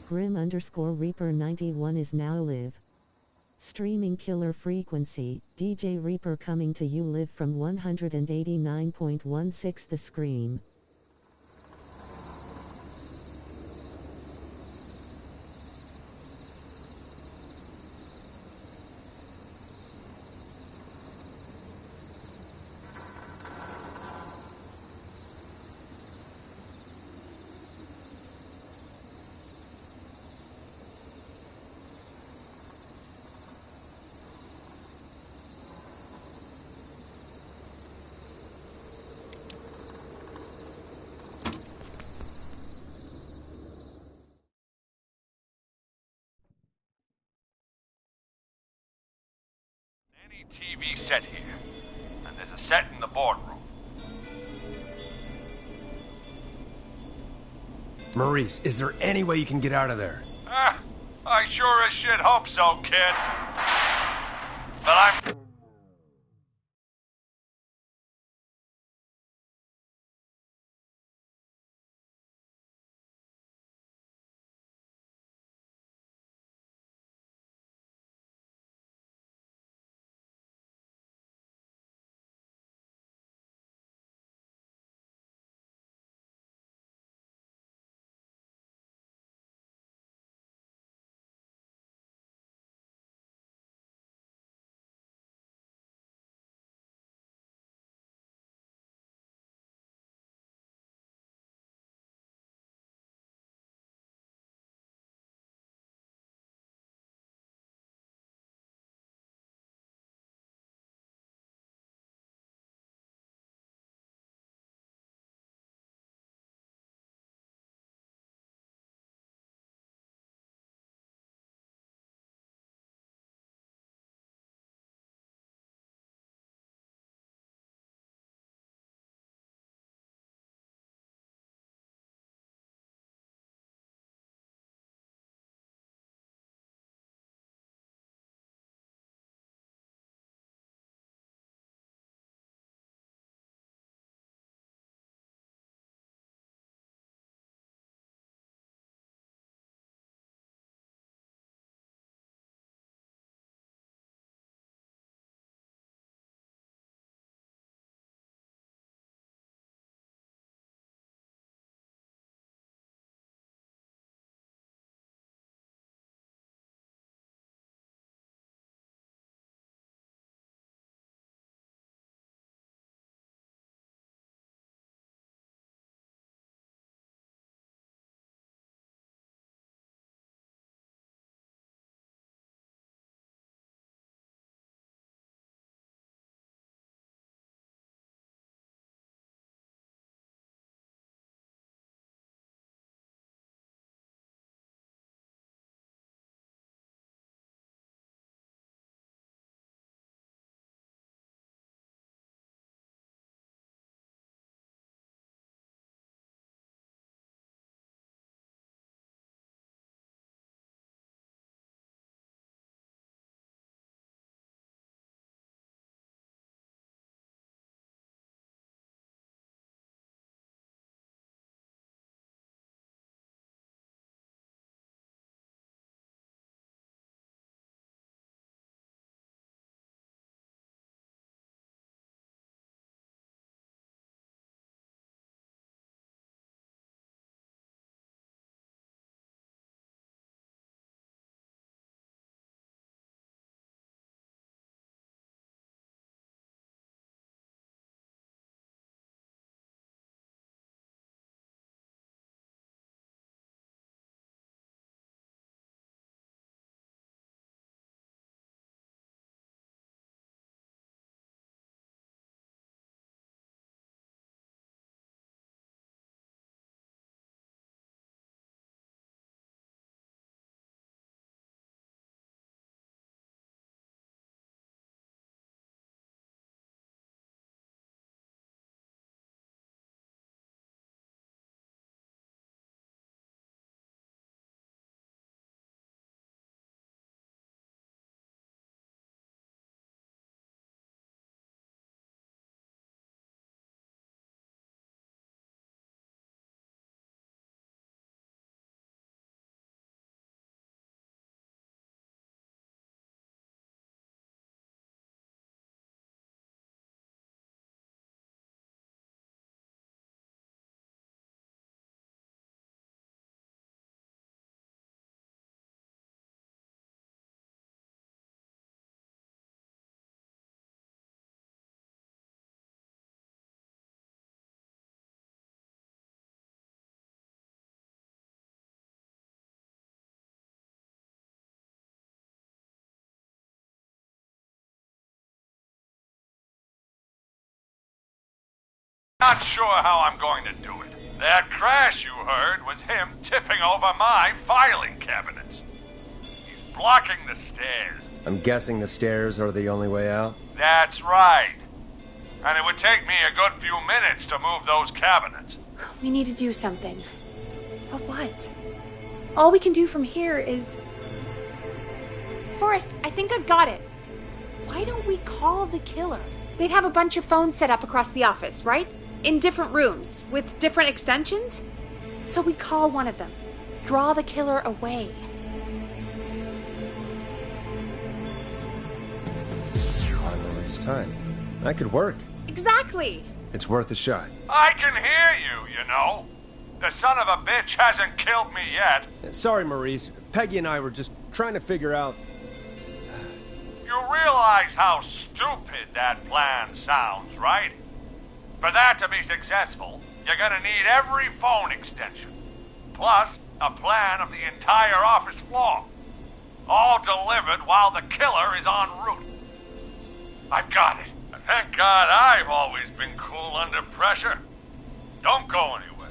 Grim_Reaper91 is now live. Streaming killer frequency, DJ Reaper coming to you live from 189.16 The Scream. Any TV set here, and there's a set in the boardroom. Maurice, is there any way you can get out of there? I sure as shit hope so, kid. But I'm... Not sure how I'm going to do it. That crash you heard was him tipping over my filing cabinets. He's blocking the stairs. I'm guessing the stairs are the only way out? That's right. And it would take me a good few minutes to move those cabinets. We need to do something. But what? All we can do from here is... Forrest, I think I've got it. Why don't we call the killer? They'd have a bunch of phones set up across the office, right? In different rooms, with different extensions? So we call one of them. Draw the killer away. On Maurice time. That could work. Exactly! It's worth a shot. I can hear you, you know. The son of a bitch hasn't killed me yet. Sorry, Maurice. Peggy and I were just trying to figure out... You realize how stupid that plan sounds, right? For that to be successful, you're gonna need every phone extension. Plus, a plan of the entire office floor. All delivered while the killer is en route. I've got it. Thank God I've always been cool under pressure. Don't go anywhere.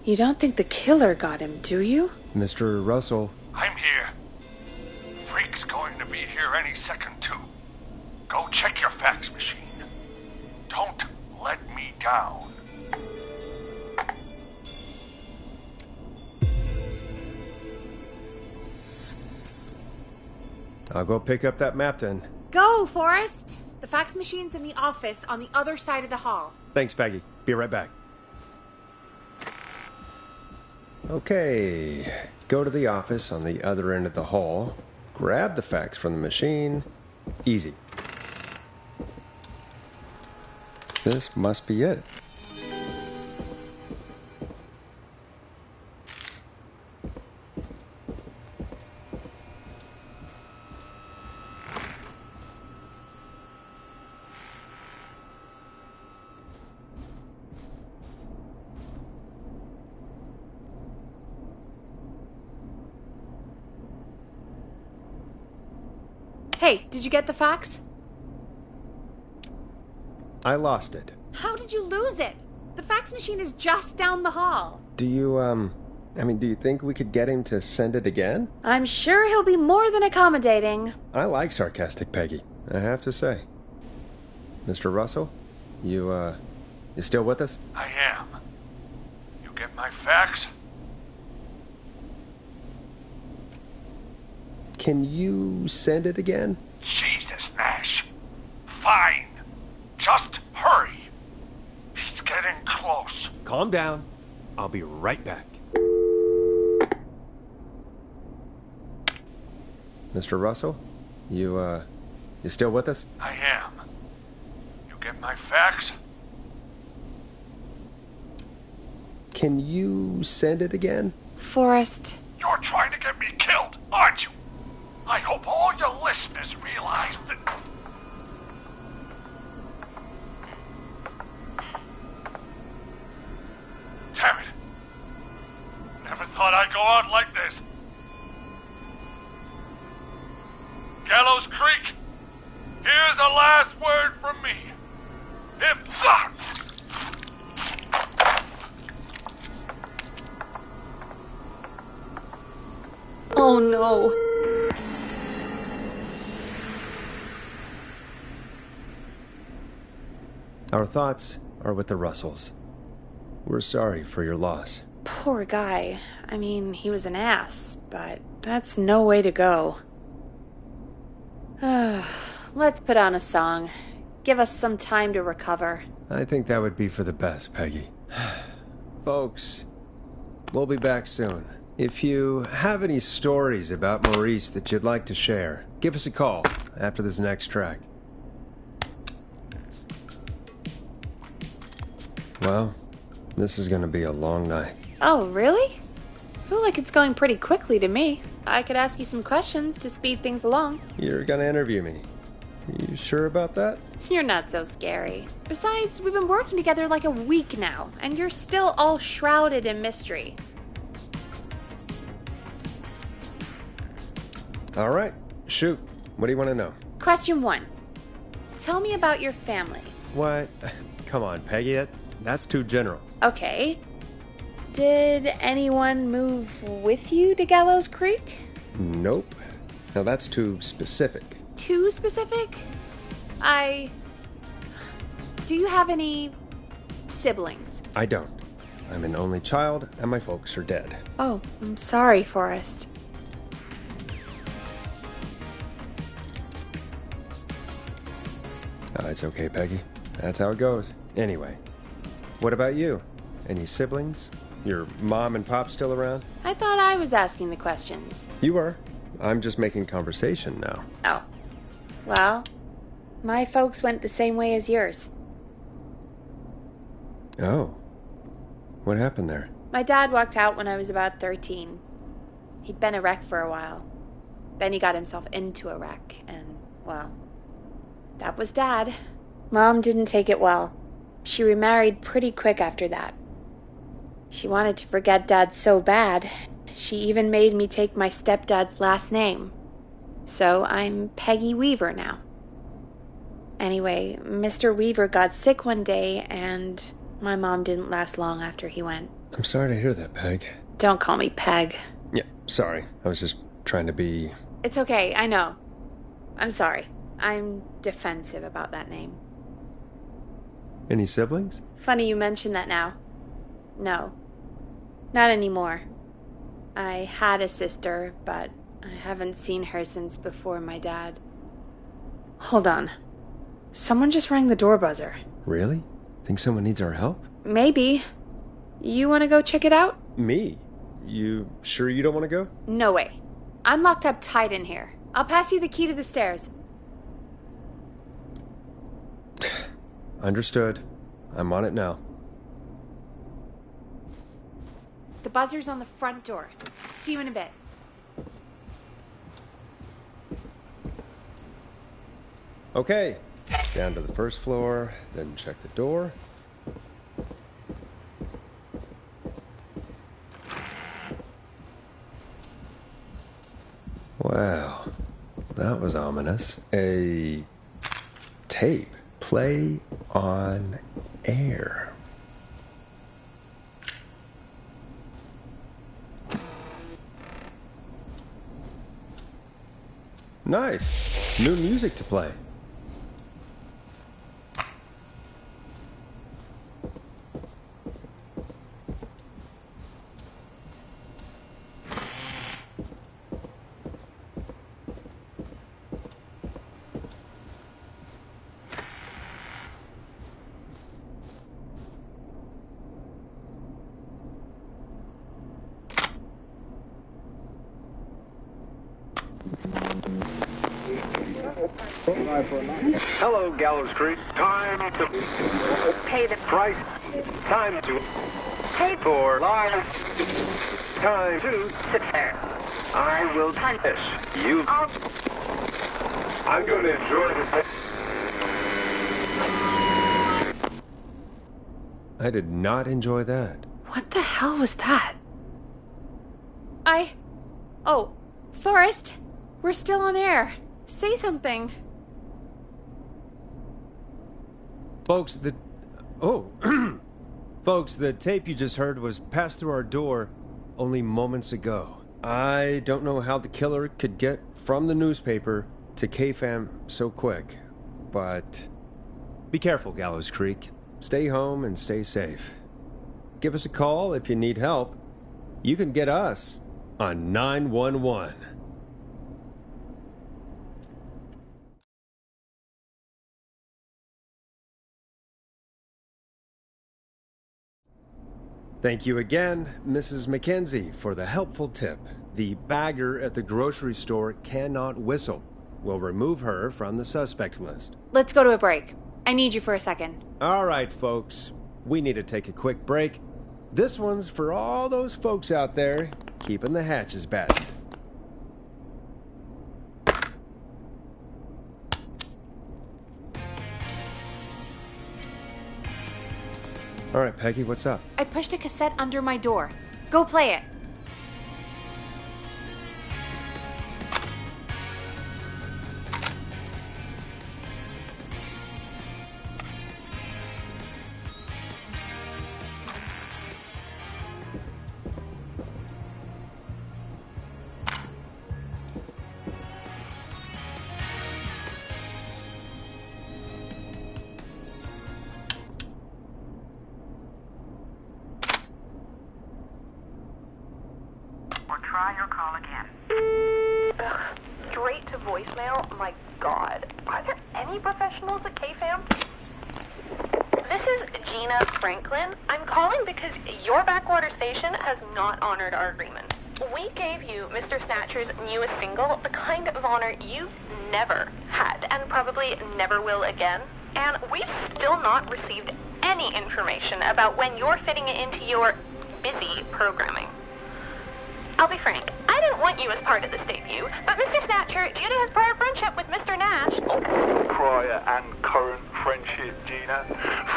You don't think the killer got him, do you? Mr. Russell. I'm here. Freak's going to be here any second, too. Go check your fax machine. Don't let me down. I'll go pick up that map then. Go, Forrest! The fax machine's in the office on the other side of the hall. Thanks, Peggy. Be right back. Okay, go to the office on the other end of the hall, grab the fax from the machine. Easy. This must be it. Hey, did you get the fax? I lost it. How did you lose it? The fax machine is just down the hall. Do you, do you think we could get him to send it again? I'm sure he'll be more than accommodating. I like sarcastic Peggy, I have to say. Mr. Russell, you still with us? I am. You get my fax? Can you send it again? Jesus, Nash. Fine. Just hurry. He's getting close. Calm down. I'll be right back. Mr. Russell, you still with us? I am. You get my fax? Can you send it again? Forrest. You're trying to get me killed, aren't you? I hope all your listeners realize that... Damn it. Never thought I'd go out like this. Gallows Creek, here's a last word from me. If... Oh no. Our thoughts are with the Russells. We're sorry for your loss. Poor guy. I mean, he was an ass, but that's no way to go. Let's put on a song. Give us some time to recover. I think that would be for the best, Peggy. Folks, we'll be back soon. If you have any stories about Maurice that you'd like to share, give us a call after this next track. Well, this is gonna be a long night. Oh, really? I feel like it's going pretty quickly to me. I could ask you some questions to speed things along. You're gonna interview me. You sure about that? You're not so scary. Besides, we've been working together like a week now, and you're still all shrouded in mystery. All right, shoot. What do you want to know? Question 1. Tell me about your family. What? Come on, Peggy, that's too general. Okay. Did anyone move with you to Gallows Creek? Nope. Now that's too specific. Too specific? Do you have any siblings? I don't. I'm an only child, and my folks are dead. Oh, I'm sorry, Forrest. It's okay, Peggy. That's how it goes. Anyway, what about you? Any siblings? Your mom and pop still around? I thought I was asking the questions. You were. I'm just making conversation now. Oh. Well, my folks went the same way as yours. Oh. What happened there? My dad walked out when I was about 13. He'd been a wreck for a while. Then he got himself into a wreck, and, well, that was Dad. Mom didn't take it well. She remarried pretty quick after that. She wanted to forget Dad so bad, she even made me take my stepdad's last name. So I'm Peggy Weaver now. Anyway, Mr. Weaver got sick one day, and my mom didn't last long after he went. I'm sorry to hear that, Peg. Don't call me Peg. Yeah, sorry. I was just trying to be... It's okay, I know. I'm sorry. I'm defensive about that name. Any siblings? Funny you mention that now. No. Not anymore. I had a sister, but I haven't seen her since before my dad. Hold on. Someone just rang the door buzzer. Really? Think someone needs our help? Maybe. You want to go check it out? Me? You sure you don't want to go? No way. I'm locked up tight in here. I'll pass you the key to the stairs. Understood. I'm on it now. The buzzer's on the front door. See you in a bit. Okay. Down to the first floor, then check the door. Wow. That was ominous. A tape. Play on air. Nice. New music to play. Hello, Gallows Creek. Time to Pay the price. Time to pay for lives. Time to sit there. I will punish you. I'm going to enjoy this. I did not enjoy that. What the hell was that? Oh, Forrest, we're still on air. Say something. Folks, Folks, the tape you just heard was passed through our door only moments ago. I don't know how the killer could get from the newspaper to KFAM so quick, but be careful, Gallows Creek. Stay home and stay safe. Give us a call if you need help. You can get us on 911. Thank you again, Mrs. Mackenzie, for the helpful tip. The bagger at the grocery store cannot whistle. We'll remove her from the suspect list. Let's go to a break. I need you for a second. All right, folks. We need to take a quick break. This one's for all those folks out there keeping the hatches battened. All right, Peggy, what's up? I pushed a cassette under my door. Go play it. try your call again. Ugh, straight to voicemail? My God. Are there any professionals at KFAM? This is Gina Franklin. I'm calling because your backwater station has not honored our agreement. We gave you Mr. Snatcher's newest single, the kind of honor you've never had and probably never will again. And we've still not received any information about when you're fitting it into your busy programming. I'll be frank, I didn't want you as part of this debut, but Mr. Snatcher, due to his prior friendship with Mr. Nash... Prior and current friendship, Gina.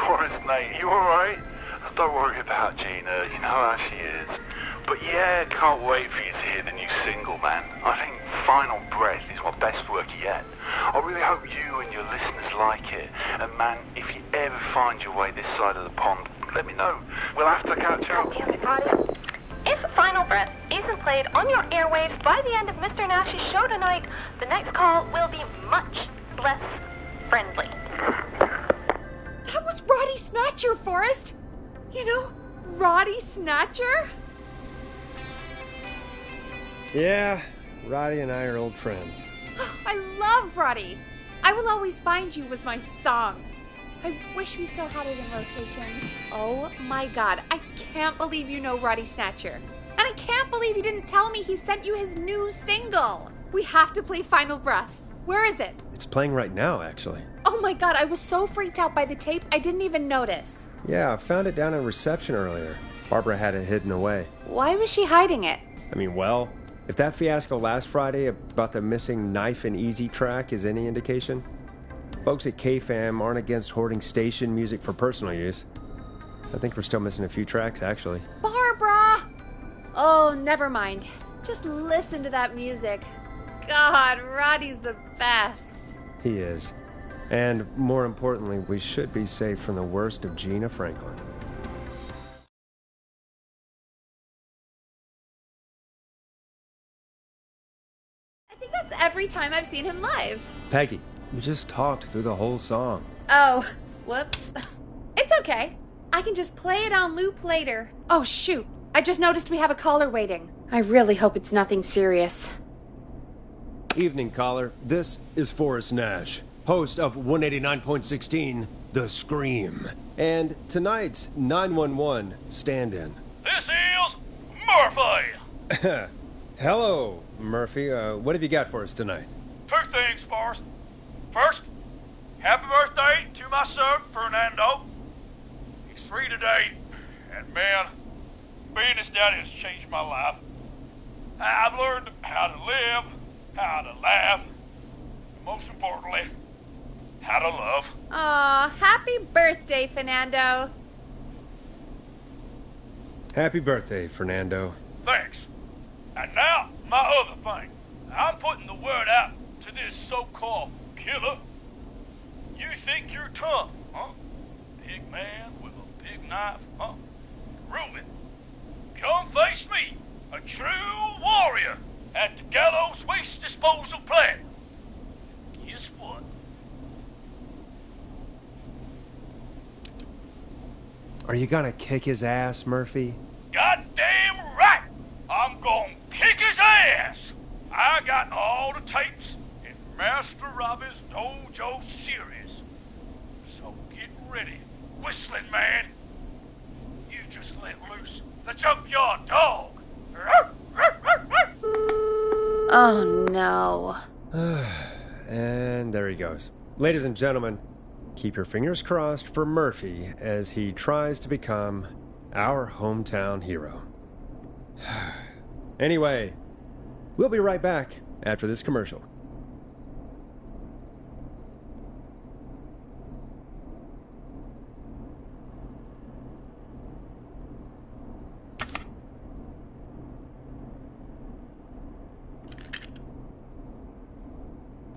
Forrest, mate, you alright? Don't worry about Gina, you know how she is. But yeah, can't wait for you to hear the new single, man. I think Final Breath is my best work yet. I really hope you and your listeners like it. And man, if you ever find your way this side of the pond, let me know. We'll have to catch up. Damn it, audio. If Final Breath isn't played on your airwaves by the end of Mr. Nash's show tonight, the next call will be much less friendly. That was Roddy Snatcher, Forrest. You know, Roddy Snatcher? Yeah, Roddy and I are old friends. I love Roddy. I Will Always Find You was my song. I wish we still had it in rotation. Oh my God, I can't believe you know Roddy Snatcher. And I can't believe you didn't tell me he sent you his new single. We have to play Final Breath. Where is it? It's playing right now, actually. Oh my God, I was so freaked out by the tape, I didn't even notice. Yeah, I found it down in reception earlier. Barbara had it hidden away. Why was she hiding it? I mean, well, if that fiasco last Friday about the missing Knife and Easy track is any indication, folks at KFAM aren't against hoarding station music for personal use. I think we're still missing a few tracks, actually. Barbara! Oh, never mind. Just listen to that music. God, Roddy's the best. He is. And more importantly, we should be safe from the worst of Gina Franklin. I think that's every time I've seen him live. Peggy, you just talked through the whole song. Oh, whoops. It's okay. I can just play it on loop later. Oh, shoot. I just noticed we have a caller waiting. I really hope it's nothing serious. Evening, caller. This is Forrest Nash, host of 189.16, The Scream. And tonight's 911 stand-in. This is Murphy. Hello, Murphy. What have you got for us tonight? Two things, Forrest. First, happy birthday to my son, Fernando. He's 3 today, and man, being his daddy has changed my life. I've learned how to live, how to laugh, and most importantly, how to love. Aw, happy birthday, Fernando. Happy birthday, Fernando. Thanks. And now, my other thing. I'm putting the word out to this so-called killer. You think you're tough, huh? Big man with a big knife, huh? Prove it. Come face me, a true warrior, at the Gallows Waste Disposal Plant. Guess what? Are you gonna kick his ass, Murphy? Goddamn right! I'm gonna kick his ass! I got all the tapes in Master Robbie's Dojo series. So get ready, Whistling Man. You just let loose the junkyard dog. Oh, no. And there he goes. Ladies and gentlemen, keep your fingers crossed for Murphy as he tries to become our hometown hero. Anyway, we'll be right back after this commercial.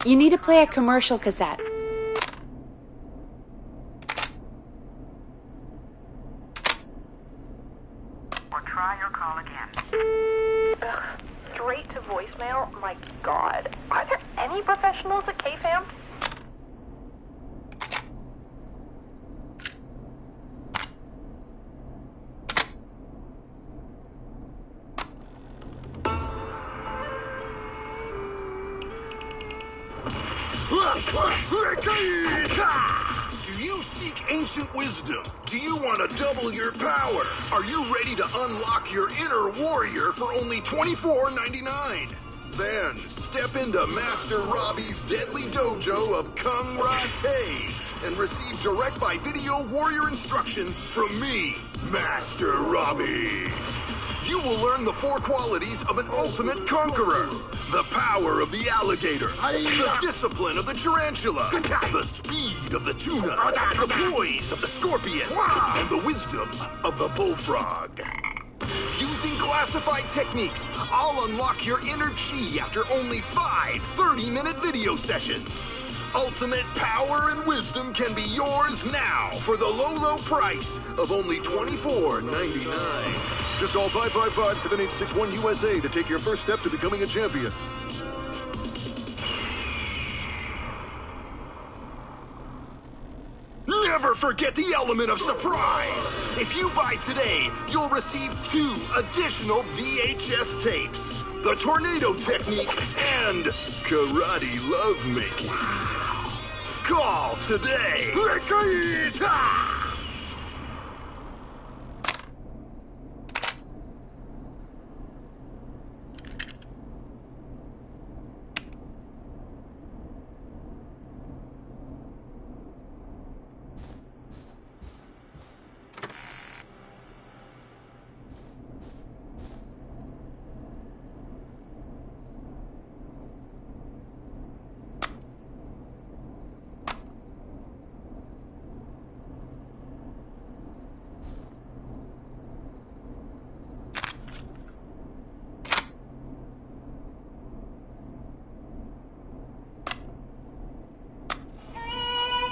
You need to play a commercial cassette. Or try your call again. Ugh, straight to voicemail? My God. Are there any professionals at KFAM? Do you seek ancient wisdom? Do you want to double your power? Are you ready to unlock your inner warrior for only $24.99? Then step into Master Robbie's deadly dojo of Kung Ra-Te and receive direct by video warrior instruction from me, Master Robbie. You will learn the 4 qualities of an ultimate conqueror. The power of the alligator, the discipline of the tarantula, the speed of the tuna, the poise of the scorpion, and the wisdom of the bullfrog. Using classified techniques, I'll unlock your inner chi after only 5 30-minute video sessions. Ultimate power and wisdom can be yours now for the low price of only $24.99. Just call 555-7861 USA to take your first step to becoming a champion. Never forget the element of surprise! If you buy today, you'll receive 2 additional VHS tapes. The Tornado Technique and Karate Lovemaking. Call today!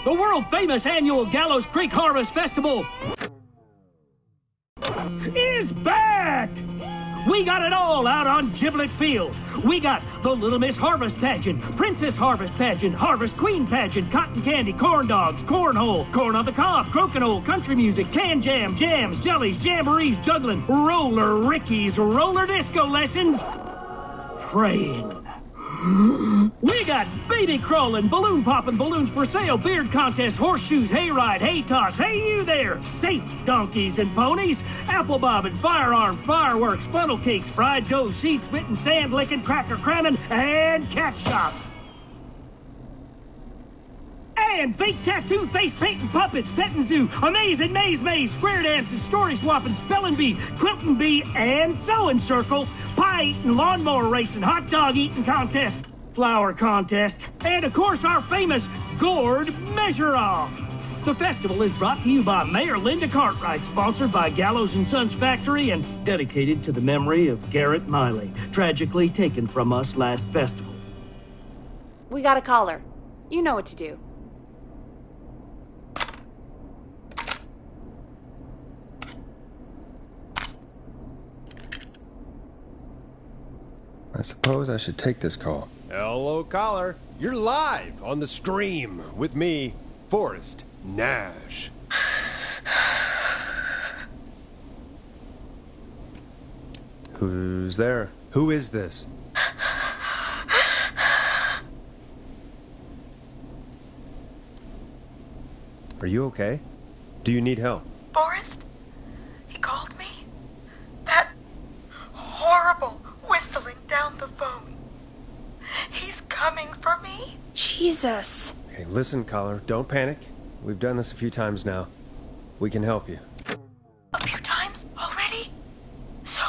The world-famous annual Gallows Creek Harvest Festival is back! We got it all out on Giblet Field. We got the Little Miss Harvest Pageant, Princess Harvest Pageant, Harvest Queen Pageant, Cotton Candy, Corn Dogs, Cornhole, Corn on the Cob, Crokinole, Country Music, Can Jam, Jams, Jellies, Jamborees, Juggling, Roller Rickies, Roller Disco Lessons, Praying. We got baby crawling, balloon popping, balloons for sale, beard contest, horseshoes, hayride, hay toss, hey you there, safe donkeys and ponies, apple bobbing, firearm, fireworks, funnel cakes, fried dough, seed spitting, sand licking, cracker cramming, and cat shop. And fake tattoo, face painting, puppets, petting zoo, amazing maze, square dancing, story swapping, spelling bee, quilting bee, and sewing circle, pie eating, lawnmower racing, hot dog eating contest, flower contest, and of course our famous gourd measure-off. The festival is brought to you by Mayor Linda Cartwright, sponsored by Gallows & Sons Factory, and dedicated to the memory of Garrett Miley, tragically taken from us last festival. We got a caller. You know what to do. I suppose I should take this call. Hello, caller. You're live on the stream with me, Forrest Nash. Who's there? Who is this? Are you okay? Do you need help? Forrest? He called me? That horrible whistling down the phone. He's coming for me? Jesus. Okay, listen, caller. Don't panic. We've done this a few times now. We can help you. A few times already? So,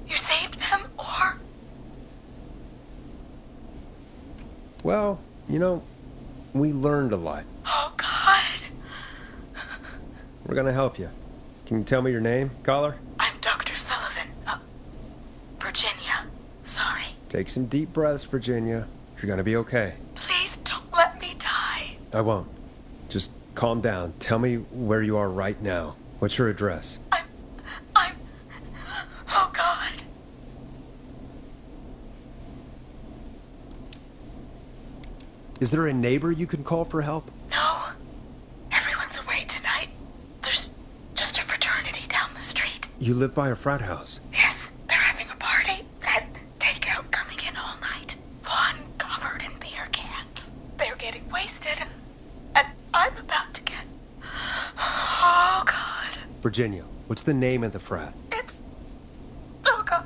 you saved them, or? Well, you know, we learned a lot. Oh, God. We're gonna help you. Can you tell me your name, caller? I'm Dr. Sullivan. Virginia. Sorry. Take some deep breaths, Virginia. You're gonna be okay. Please don't let me die. I won't. Just calm down. Tell me where you are right now. What's your address? Oh, God. Is there a neighbor you can call for help? No. Everyone's away tonight. There's just a fraternity down the street. You live by a frat house. Yes, they're having a party. That takeout coming in all night. Lawn covered in beer cans. Virginia, what's the name of the frat? Oh, God.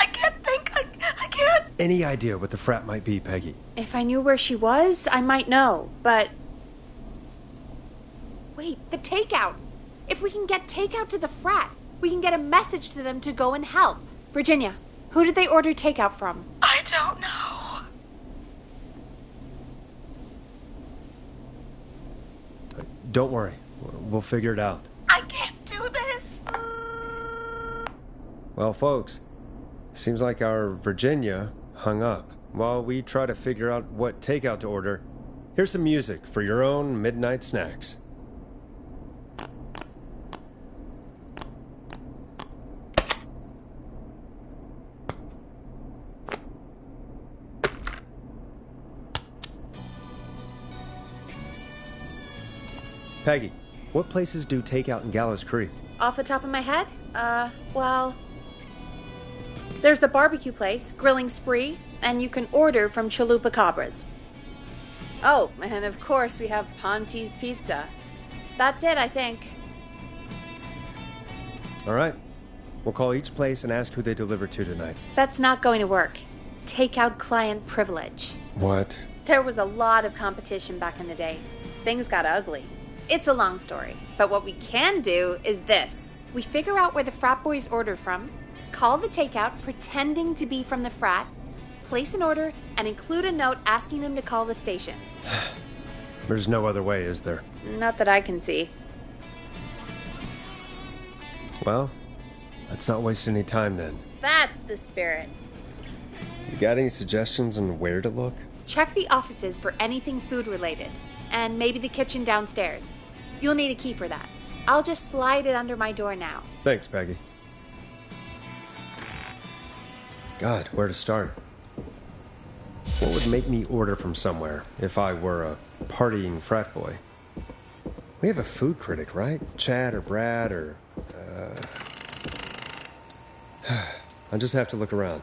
I can't think. I can't. Any idea what the frat might be, Peggy? If I knew where she was, I might know, but... Wait, the takeout! If we can get takeout to the frat, we can get a message to them to go and help. Virginia, who did they order takeout from? I don't know. Don't worry. We'll figure it out. I can't do this. Well, folks, seems like our Virginia hung up. While we try to figure out what takeout to order, here's some music for your own midnight snacks. Peggy, what places do takeout in Gallows Creek? Off the top of my head? Well... There's the barbecue place, Grilling Spree, and you can order from Chalupa Cabras. Oh, and of course we have Ponte's Pizza. That's it, I think. All right. We'll call each place and ask who they deliver to tonight. That's not going to work. Takeout client privilege. What? There was a lot of competition back in the day. Things got ugly. It's a long story, but what we can do is this. We figure out where the frat boys order from, call the takeout pretending to be from the frat, place an order, and include a note asking them to call the station. There's no other way, is there? Not that I can see. Well, let's not waste any time then. That's the spirit. You got any suggestions on where to look? Check the offices for anything food related, and maybe the kitchen downstairs. You'll need a key for that. I'll just slide it under my door now. Thanks, Peggy. God, where to start? What would make me order from somewhere if I were a partying frat boy? We have a food critic, right? Chad or Brad or... I'll just have to look around.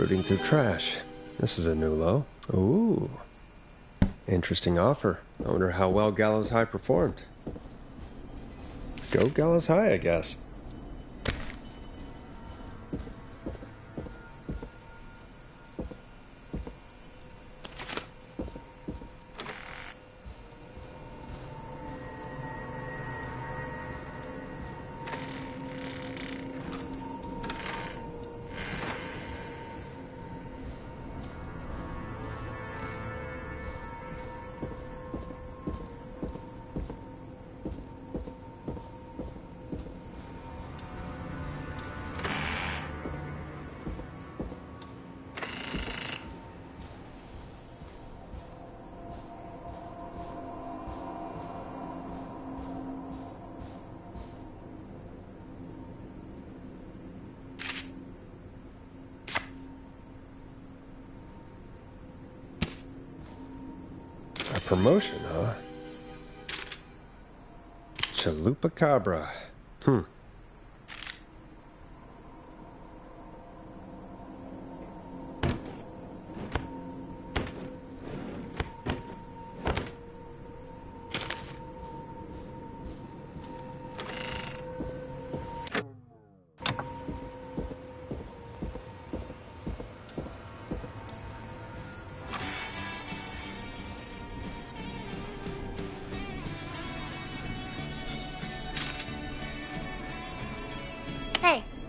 Rooting through trash. This is a new low. Ooh. Interesting offer. I wonder how well Gallows High performed. Go Gallows High, I guess. Promotion, huh? Chalupa Cabra.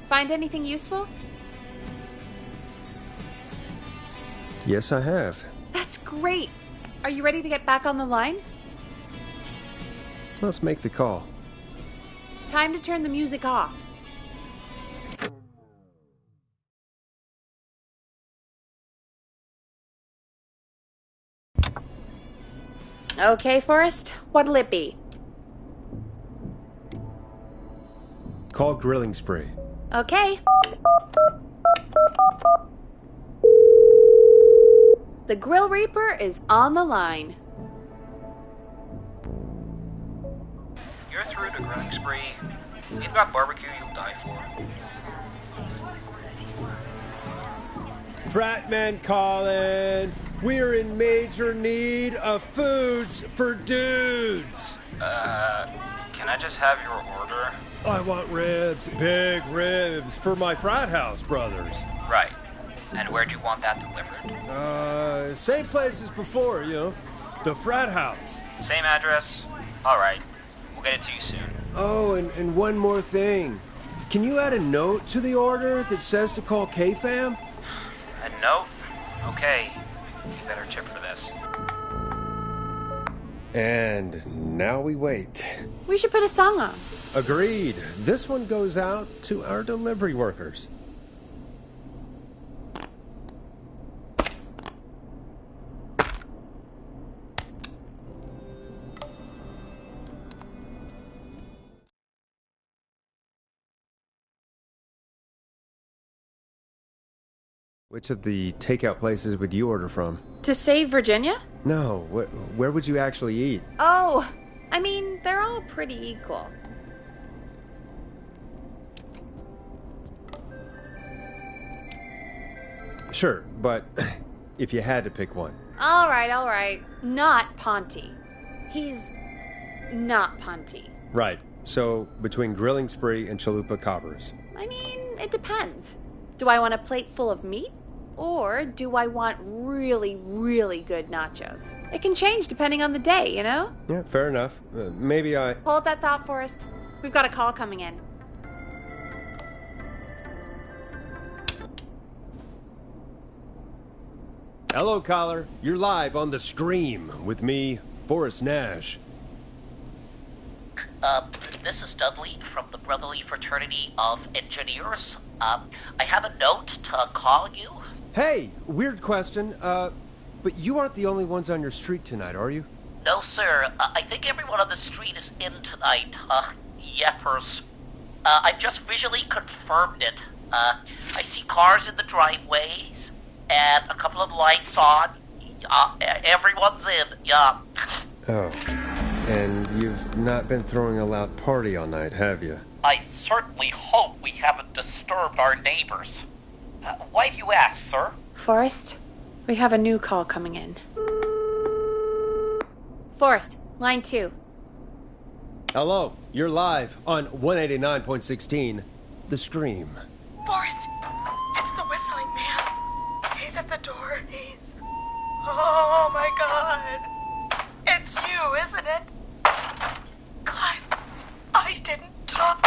Find anything useful? Yes, I have. That's great. Are you ready to get back on the line? Let's make the call. Time to turn the music off. Okay, Forrest, what'll it be? Call Grilling Spree. Okay. The Grill Reaper is on the line. You're through to Grilling Spree. We've got barbecue you'll die for. Fratman calling. We're in major need of foods for dudes. Can I just have your order? I want ribs, big ribs, for my frat house brothers. Right. And where'd you want that delivered? Same place as before, you know. The frat house. Same address? Alright. We'll get it to you soon. Oh, and one more thing. Can you add a note to the order that says to call K-Fam? A note? Okay. You better tip for this. And now we wait. We should put a song on. Agreed. This one goes out to our delivery workers. Which of the takeout places would you order from? To save Virginia? No, where would you actually eat? Oh, I mean, they're all pretty equal. Sure, but if you had to pick one. All right. Not Ponty. He's not Ponty. Right. So, between Grilling Spree and Chalupa Cabras. I mean, it depends. Do I want a plate full of meat? Or do I want really, really good nachos? It can change depending on the day, you know? Yeah, fair enough. Maybe I... Hold that thought, Forrest. We've got a call coming in. Hello, caller. You're live on the stream with me, Forrest Nash. This is Dudley from the Brotherly Fraternity of Engineers. I have a note to call you. Hey, weird question, but you aren't the only ones on your street tonight, are you? No, sir. I think everyone on the street is in tonight. Yeppers. I've just visually confirmed it. I see cars in the driveways, and a couple of lights on. Everyone's in, yeah. Oh. And you've not been throwing a loud party all night, have you? I certainly hope we haven't disturbed our neighbors. Why do you ask, sir? Forrest, we have a new call coming in. Forrest, line 2. Hello, you're live on 189.16, The Scream. Forrest, it's the whistling man. He's at the door. He's... Oh my God. It's you, isn't it? Clive, I didn't talk.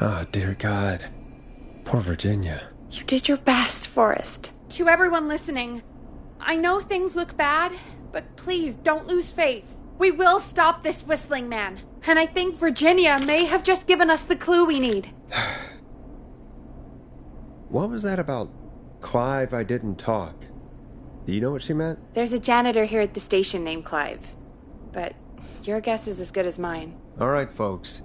Oh, dear God. Poor Virginia. You did your best, Forrest. To everyone listening, I know things look bad, but please don't lose faith. We will stop this whistling man. And I think Virginia may have just given us the clue we need. What was that about Clive I didn't talk? Do you know what she meant? There's a janitor here at the station named Clive. But your guess is as good as mine. All right, folks.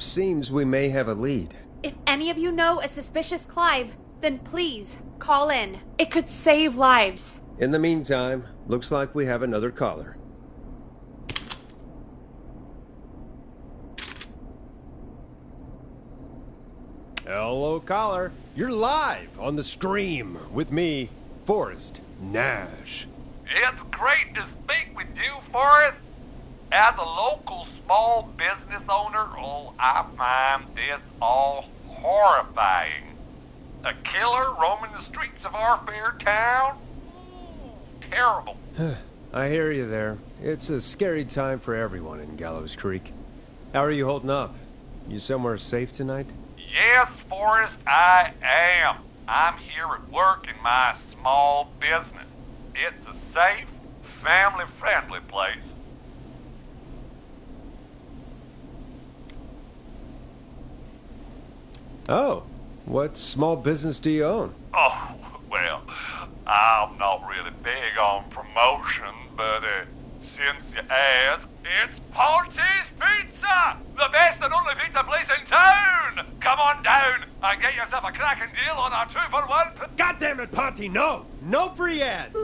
Seems we may have a lead. If any of you know a suspicious Clive, then please call in. It could save lives. In the meantime, looks like we have another caller. Hello, caller. You're live on The Scream with me, Forrest Nash. It's great to speak with you, Forrest. As a local small business owner, I find this all horrifying. A killer roaming the streets of our fair town? Ooh, terrible. I hear you there. It's a scary time for everyone in Gallows Creek. How are you holding up? You somewhere safe tonight? Yes, Forrest, I am. I'm here at work in my small business. It's a safe, family-friendly place. Oh, what small business do you own? Oh, well, I'm not really big on promotion, but since you ask, it's Ponty's Pizza! The best and only pizza place in town! Come on down and get yourself a cracking deal on our 2-for-1... God damn it, Ponty, no! No free ads!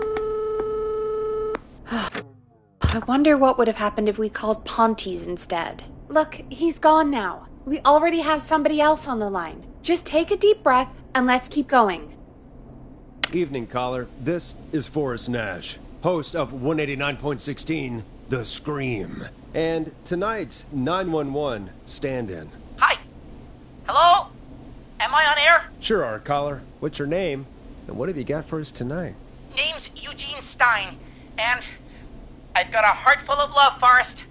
I wonder what would have happened if we called Ponty's instead. Look, he's gone now. We already have somebody else on the line. Just take a deep breath and let's keep going. Evening, caller. This is Forrest Nash, host of 189.16, The Scream. And tonight's 911 stand-in. Hi. Hello? Am I on air? Sure are, caller. What's your name? And what have you got for us tonight? Name's Eugene Stein, and I've got a heart full of love, Forrest.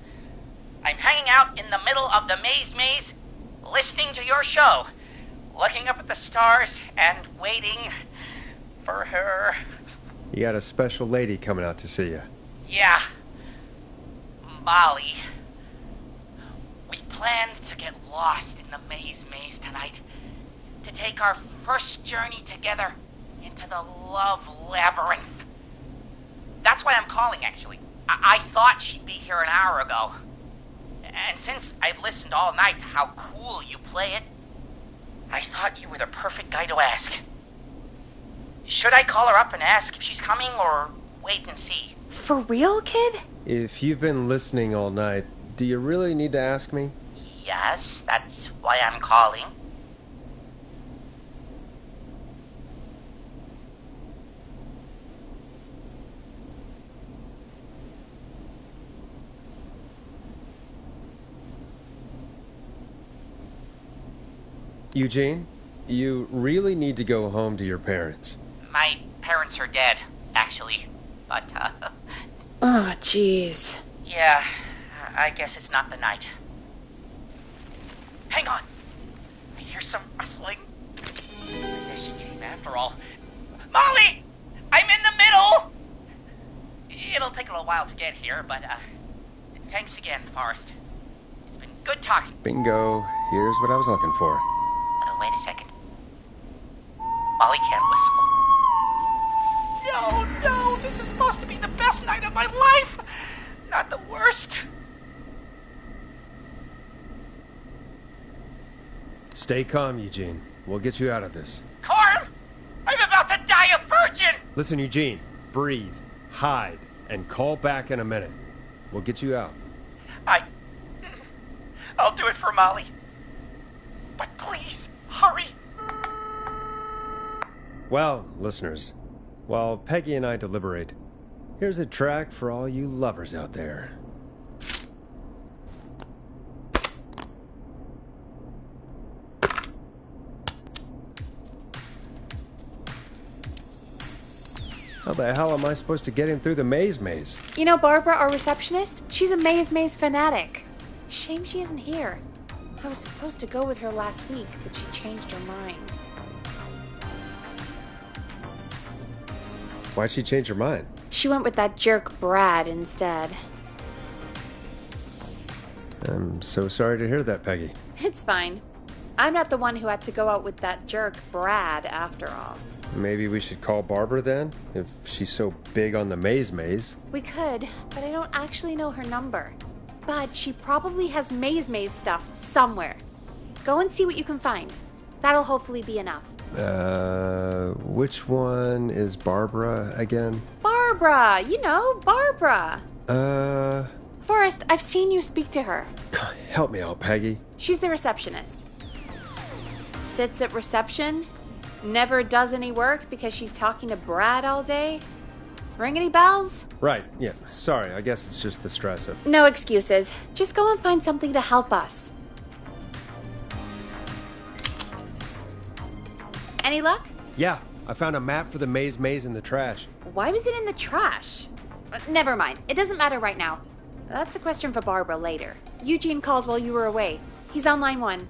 I'm hanging out in the middle of the maze, listening to your show, looking up at the stars and waiting for her. You got a special lady coming out to see you. Yeah. Molly. We planned to get lost in the maze tonight, to take our first journey together into the love labyrinth. That's why I'm calling, actually. I thought she'd be here an hour ago. And since I've listened all night to how cool you play it, I thought you were the perfect guy to ask. Should I call her up and ask if she's coming, or wait and see? For real, kid? If you've been listening all night, do you really need to ask me? Yes, that's why I'm calling. Eugene, you really need to go home to your parents. My parents are dead, actually. But, Oh, jeez. yeah, I guess it's not the night. Hang on. I hear some rustling. I guess she came after all. Molly! I'm in the middle! It'll take a little while to get here, but, thanks again, Forrest. It's been good talking. Bingo. Here's what I was looking for. Wait a second. Molly can't whistle. No, this is supposed to be the best night of my life! Not the worst. Stay calm, Eugene. We'll get you out of this. Carm! Listen, Eugene, breathe, hide, and call back in a minute. We'll get you out. I'll do it for Molly. But please, hurry. Well, listeners, while Peggy and I deliberate, here's a track for all you lovers out there. How the hell am I supposed to get him through the maze? You know Barbara, our receptionist? She's a maze fanatic. Shame she isn't here. I was supposed to go with her last week, but she changed her mind. Why'd she change her mind? She went with that jerk Brad instead. I'm so sorry to hear that, Peggy. It's fine. I'm not the one who had to go out with that jerk Brad after all. Maybe we should call Barbara then, if she's so big on the maze. We could, but I don't actually know her number. But she probably has maze stuff somewhere. Go and see what you can find. That'll hopefully be enough. Which one is Barbara again? Barbara! You know, Barbara! Forrest, I've seen you speak to her. Help me out, Peggy. She's the receptionist. Sits at reception, never does any work because she's talking to Brad all day. Ring any bells? Right, yeah. Sorry, I guess it's just the stress of... No excuses. Just go and find something to help us. Any luck? Yeah, I found a map for the maze in the trash. Why was it in the trash? Never mind. It doesn't matter right now. That's a question for Barbara later. Eugene called while you were away. He's on line 1.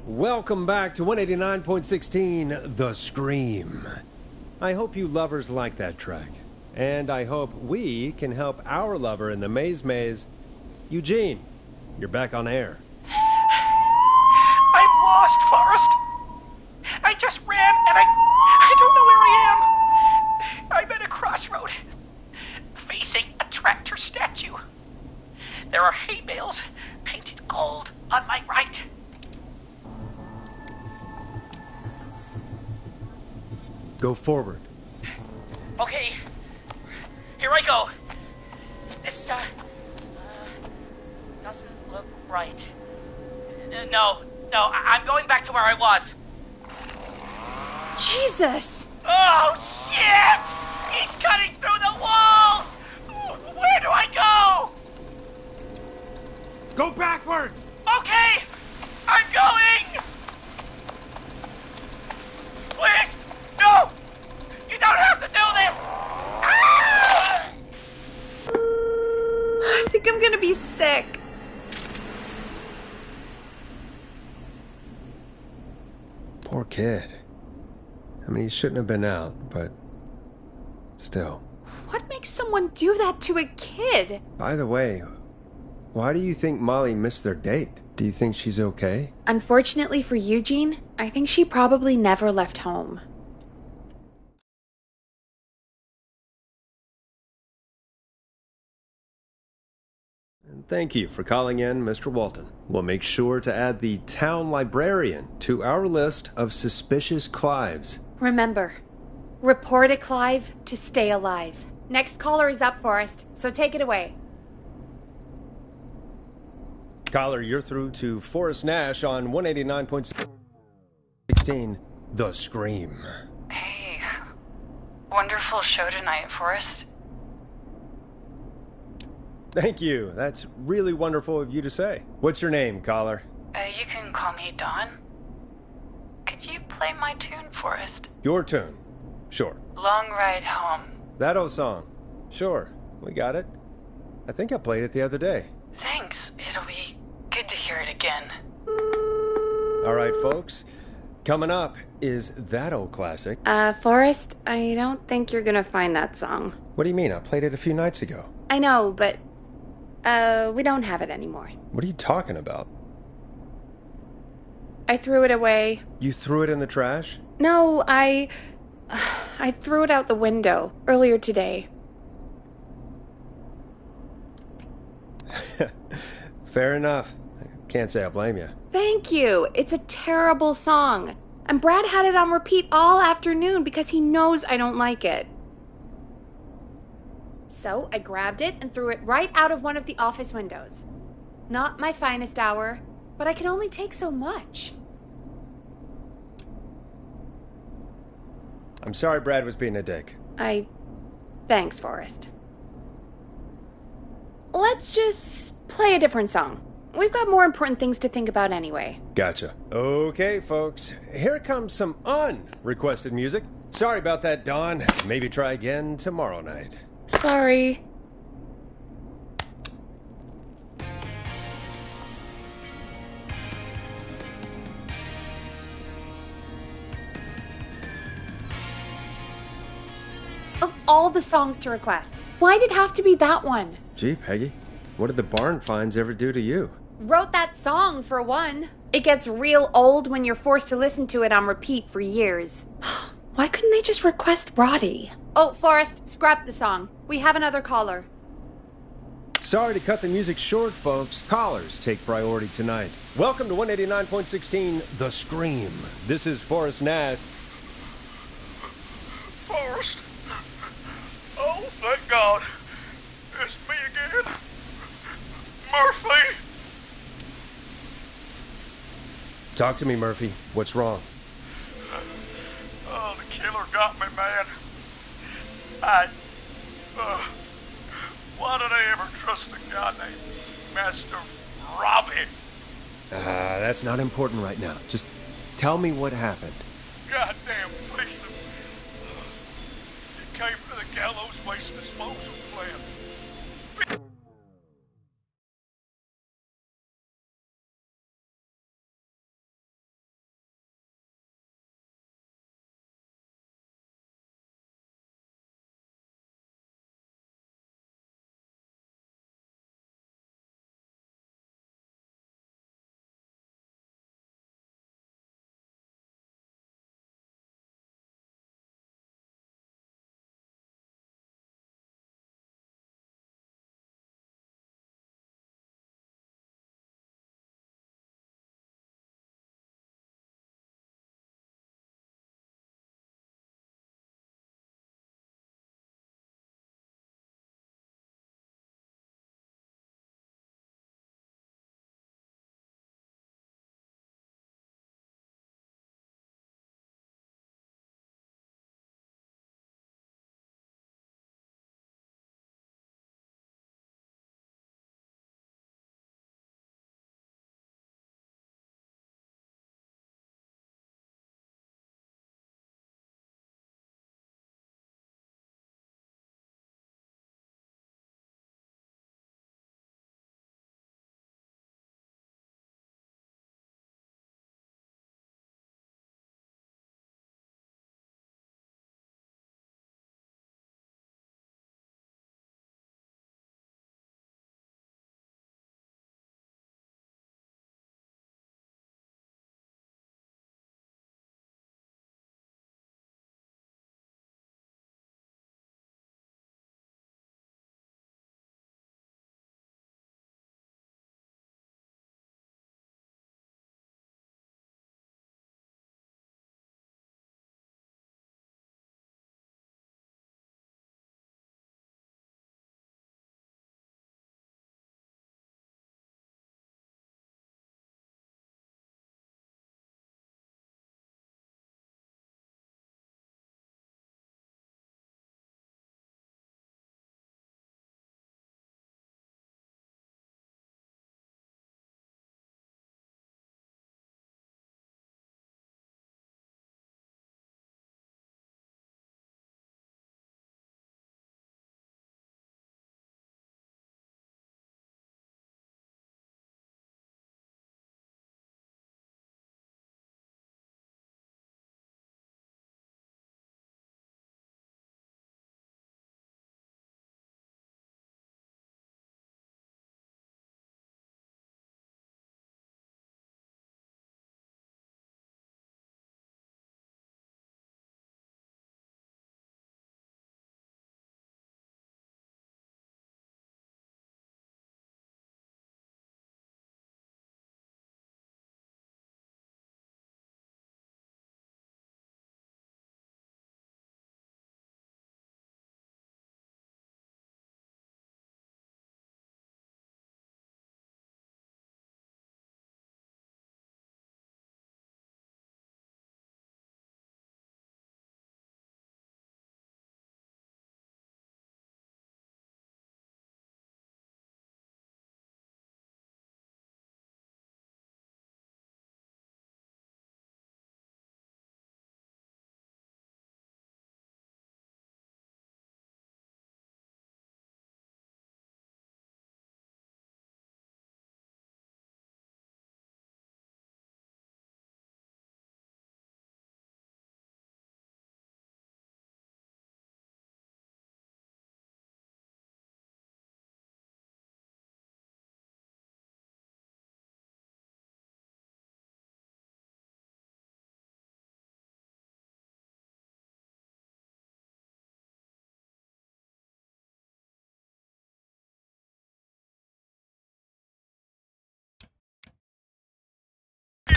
Welcome back to 189.16 The Scream. I hope you lovers like that track. And I hope we can help our lover in the maze. Eugene, you're back on air. I'm lost, Forrest. I just ran and I don't know where I am. I'm at a crossroad, facing a tractor statue. There are hay bales painted gold on my right. Go forward. Okay, here I go. This, doesn't look right. No, I'm going back to where I was. Jesus! Oh, shit! He's cutting through the walls! Where do I go? Go backwards! Okay, I'm going! Please, no! You don't have to do this! Ah! I think I'm gonna be sick. Poor kid. I mean, he shouldn't have been out, but still. What makes someone do that to a kid? By the way, why do you think Molly missed their date? Do you think she's okay? Unfortunately for Eugene, I think she probably never left home. And thank you for calling in, Mr. Walton. We'll make sure to add the town librarian to our list of suspicious Clives. Remember, report a Clive to stay alive. Next caller is up, Forrest, so take it away. Caller, you're through to Forrest Nash on 189.16 The Scream. Hey, wonderful show tonight, Forrest. Thank you. That's really wonderful of you to say. What's your name, caller? You can call me Dawn. Could you play my tune, Forrest? Your tune. Sure. Long Ride Home. That old song. Sure. We got it. I think I played it the other day. Thanks. It'll be good to hear it again. All right, folks. Coming up is that old classic. Forrest, I don't think you're gonna find that song. What do you mean? I played it a few nights ago. I know, but we don't have it anymore. What are you talking about? I threw it away. You threw it in the trash? No, I threw it out the window earlier today. Fair enough. Can't say I blame you. Thank you. It's a terrible song. And Brad had it on repeat all afternoon because he knows I don't like it. So I grabbed it and threw it right out of one of the office windows. Not my finest hour, but I can only take so much. I'm sorry Brad was being a dick. Thanks, Forrest. Let's just play a different song. We've got more important things to think about anyway. Gotcha. Okay, folks. Here comes some unrequested music. Sorry about that, Dawn. Maybe try again tomorrow night. Sorry. Of all the songs to request, why'd it have to be that one? Gee, Peggy, what did the barn finds ever do to you? Wrote that song, for one. It gets real old when you're forced to listen to it on repeat for years. Why couldn't they just request Roddy? Oh, Forrest, scrap the song. We have another caller. Sorry to cut the music short, folks. Callers take priority tonight. Welcome to 189.16 The Scream. This is Forrest Nat. Forrest. Oh, thank God. It's me again. Murphy. Talk to me, Murphy. What's wrong? Oh, the killer got me, man. Why did I ever trust a guy named Master Robbie? That's not important right now. Just tell me what happened. Goddamn piece of... It came to the gallows waste disposal plant.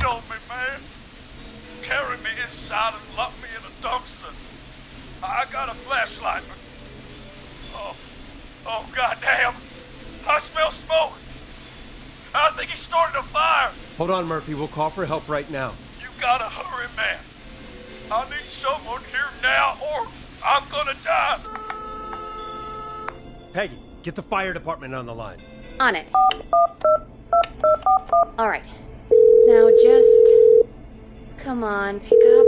weight on me, man. Carry me inside and lock me in a dumpster. I got a flashlight, but... Oh, goddamn. I smell smoke. I think he started a fire. Hold on, Murphy. We'll call for help right now. You gotta hurry, man. I need someone here now, or I'm gonna die. Peggy, get the fire department on the line. On it. All right. Now just... Come on, pick up.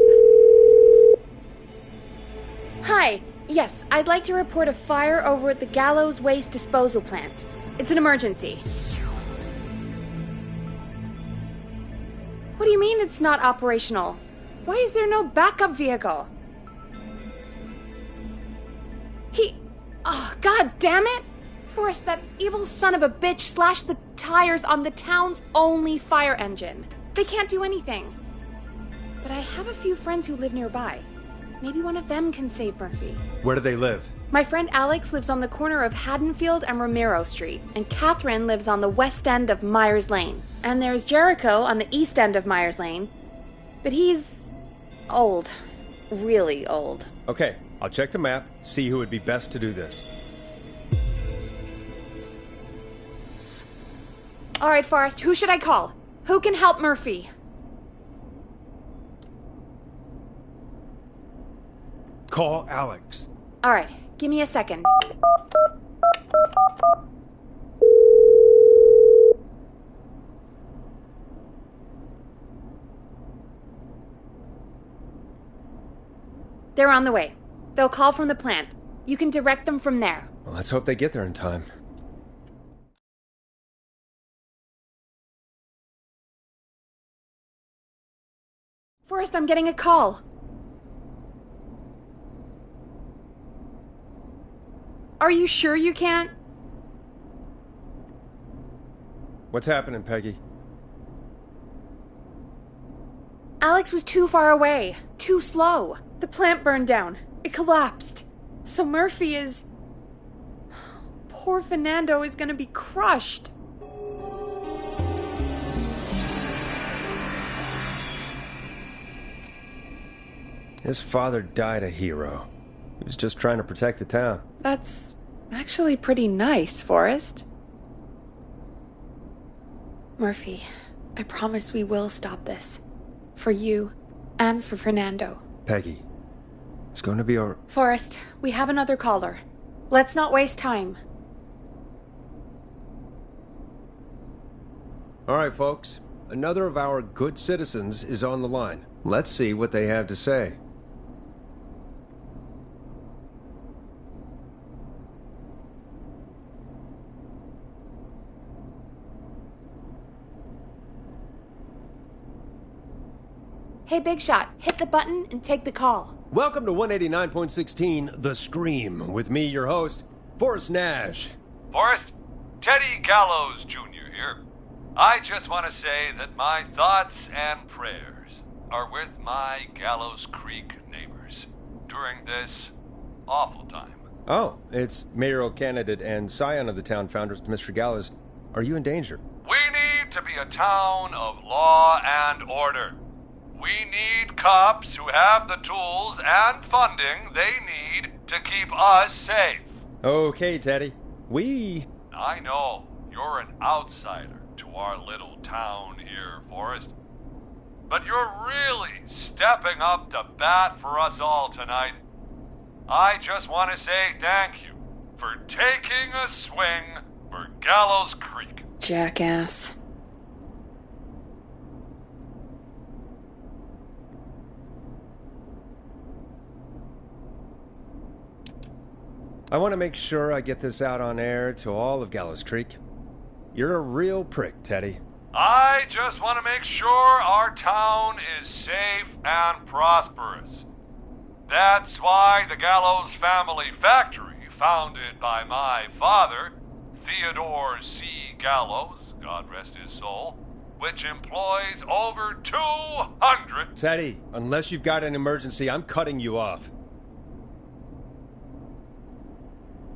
Hi. Yes, I'd like to report a fire over at the Gallows Waste Disposal Plant. It's an emergency. What do you mean it's not operational? Why is there no backup vehicle? Oh, god damn it! Forrest, that evil son of a bitch slashed the tires on the town's only fire engine. They can't do anything. But I have a few friends who live nearby. Maybe one of them can save Murphy. Where do they live? My friend Alex lives on the corner of Haddonfield and Romero Street, and Catherine lives on the west end of Myers Lane. And there's Jericho on the east end of Myers Lane. But he's... old. Really old. Okay, I'll check the map, see who would be best to do this. All right, Forrest, who should I call? Who can help Murphy? Call Alex. All right, give me a second. They're on the way. They'll call from the plant. You can direct them from there. Well, let's hope they get there in time. Forrest, I'm getting a call. Are you sure you can't? What's happening, Peggy? Alex was too far away. Too slow. The plant burned down. It collapsed. So Murphy is... Poor Fernando is gonna be crushed. His father died a hero. He was just trying to protect the town. That's actually pretty nice, Forrest. Murphy, I promise we will stop this. For you and for Fernando. Peggy, it's going to be our... Forrest, we have another caller. Let's not waste time. All right, folks. Another of our good citizens is on the line. Let's see what they have to say. Hey, Big Shot, hit the button and take the call. Welcome to 189.16 The Scream, with me, your host, Forrest Nash. Forrest, Teddy Gallows Jr. here. I just want to say that my thoughts and prayers are with my Gallows Creek neighbors during this awful time. Oh, it's mayoral candidate and scion of the town founders, Mr. Gallows. Are you in danger? We need to be a town of law and order. We need cops who have the tools and funding they need to keep us safe. Okay, Teddy. I know you're an outsider to our little town here, Forrest. But you're really stepping up to bat for us all tonight. I just want to say thank you for taking a swing for Gallows Creek. Jackass. I want to make sure I get this out on air to all of Gallows Creek. You're a real prick, Teddy. I just want to make sure our town is safe and prosperous. That's why the Gallows Family Factory, founded by my father, Theodore C. Gallows, God rest his soul, which employs over 200... Teddy, unless you've got an emergency, I'm cutting you off.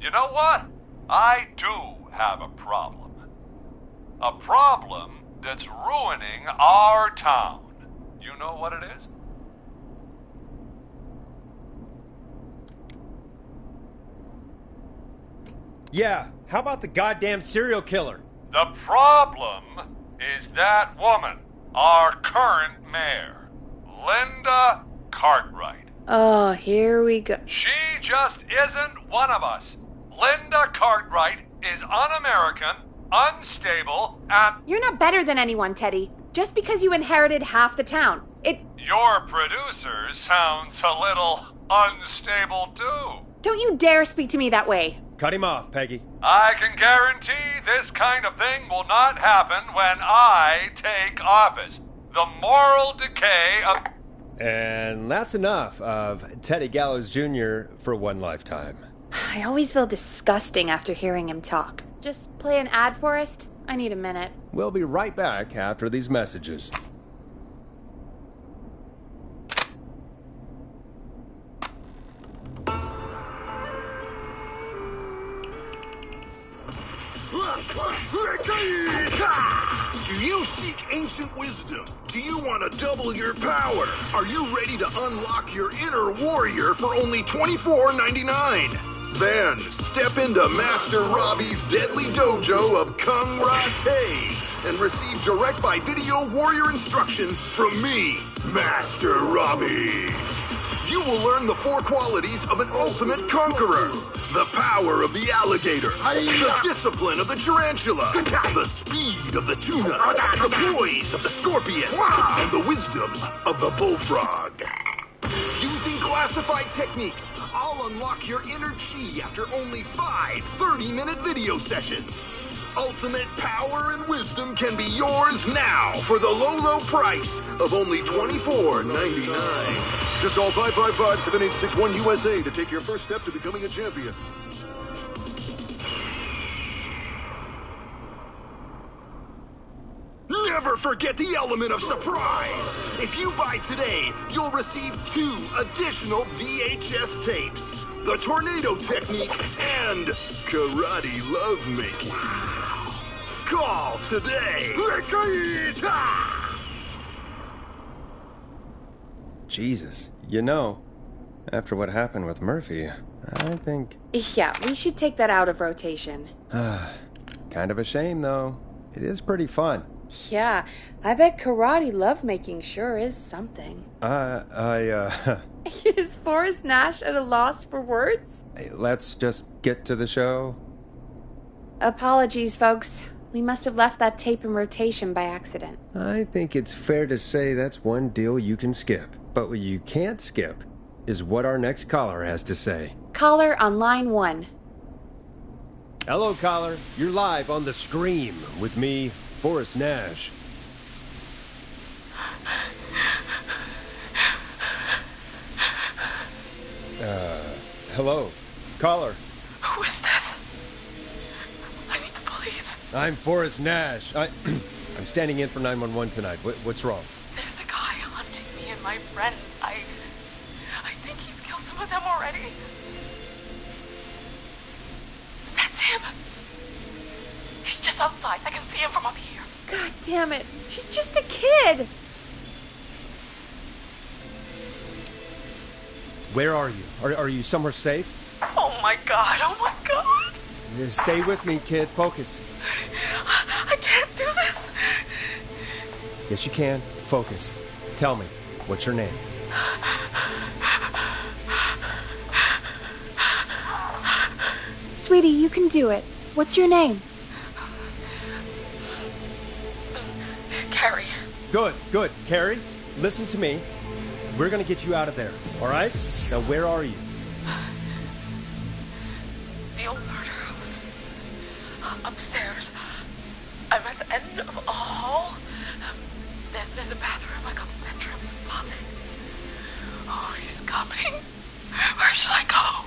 You know what? I do have a problem. A problem that's ruining our town. You know what it is? Yeah, how about the goddamn serial killer? The problem is that woman, our current mayor, Linda Cartwright. Oh, here we go. She just isn't one of us. Linda Cartwright is un-American, unstable, and... You're not better than anyone, Teddy. Just because you inherited half the town. Your producer sounds a little unstable, too. Don't you dare speak to me that way. Cut him off, Peggy. I can guarantee this kind of thing will not happen when I take office. The moral decay of... And that's enough of Teddy Gallows Jr. for one lifetime. I always feel disgusting after hearing him talk. Just play an ad for us? I need a minute. We'll be right back after these messages. Do you seek ancient wisdom? Do you want to double your power? Are you ready to unlock your inner warrior for only $24.99? Then step into Master Robbie's deadly dojo of Kung Ra-Te and receive direct by video warrior instruction from me, Master Robbie. You will learn the 4 qualities of an ultimate conqueror. The power of the alligator, the discipline of the tarantula, the speed of the tuna, the poise of the scorpion, and the wisdom of the bullfrog. Using classified techniques, I'll unlock your inner chi after only 5 30-minute video sessions. Ultimate power and wisdom can be yours now for the low, low price of only $24.99. Just call 555-7861 USA to take your first step to becoming a champion. Never forget the element of surprise! If you buy today, you'll receive 2 additional VHS tapes. The Tornado Technique and Karate Lovemaking. Call today! Jesus, you know, after what happened with Murphy, I think... Yeah, we should take that out of rotation. Kind of a shame, though. It is pretty fun. Yeah, I bet karate lovemaking sure is something. Is Forrest Nash at a loss for words? Let's just get to the show. Apologies, folks. We must have left that tape in rotation by accident. I think it's fair to say that's one deal you can skip. But what you can't skip is what our next caller has to say. Caller on line 1. Hello, caller. You're live on the stream with me, Forrest Nash. Hello, caller. Who is this? I need the police. I'm Forrest Nash. I'm standing in for 911 tonight. What's wrong? There's a guy hunting me and my friends. I think he's killed some of them already. That's him. He's just outside. I can see him from up here. God damn it. She's just a kid. Where are you? Are you somewhere safe? Oh my god. Oh my god. Stay with me, kid. Focus. I can't do this. Yes, you can. Focus. Tell me, what's your name? Sweetie, you can do it. What's your name? Carrie. Good. Carrie, listen to me. We're gonna get you out of there, all right? Now, where are you? The old murder house. Upstairs. I'm at the end of a hall. There's a bathroom, a couple bedrooms, a closet. Oh, he's coming. Where should I go?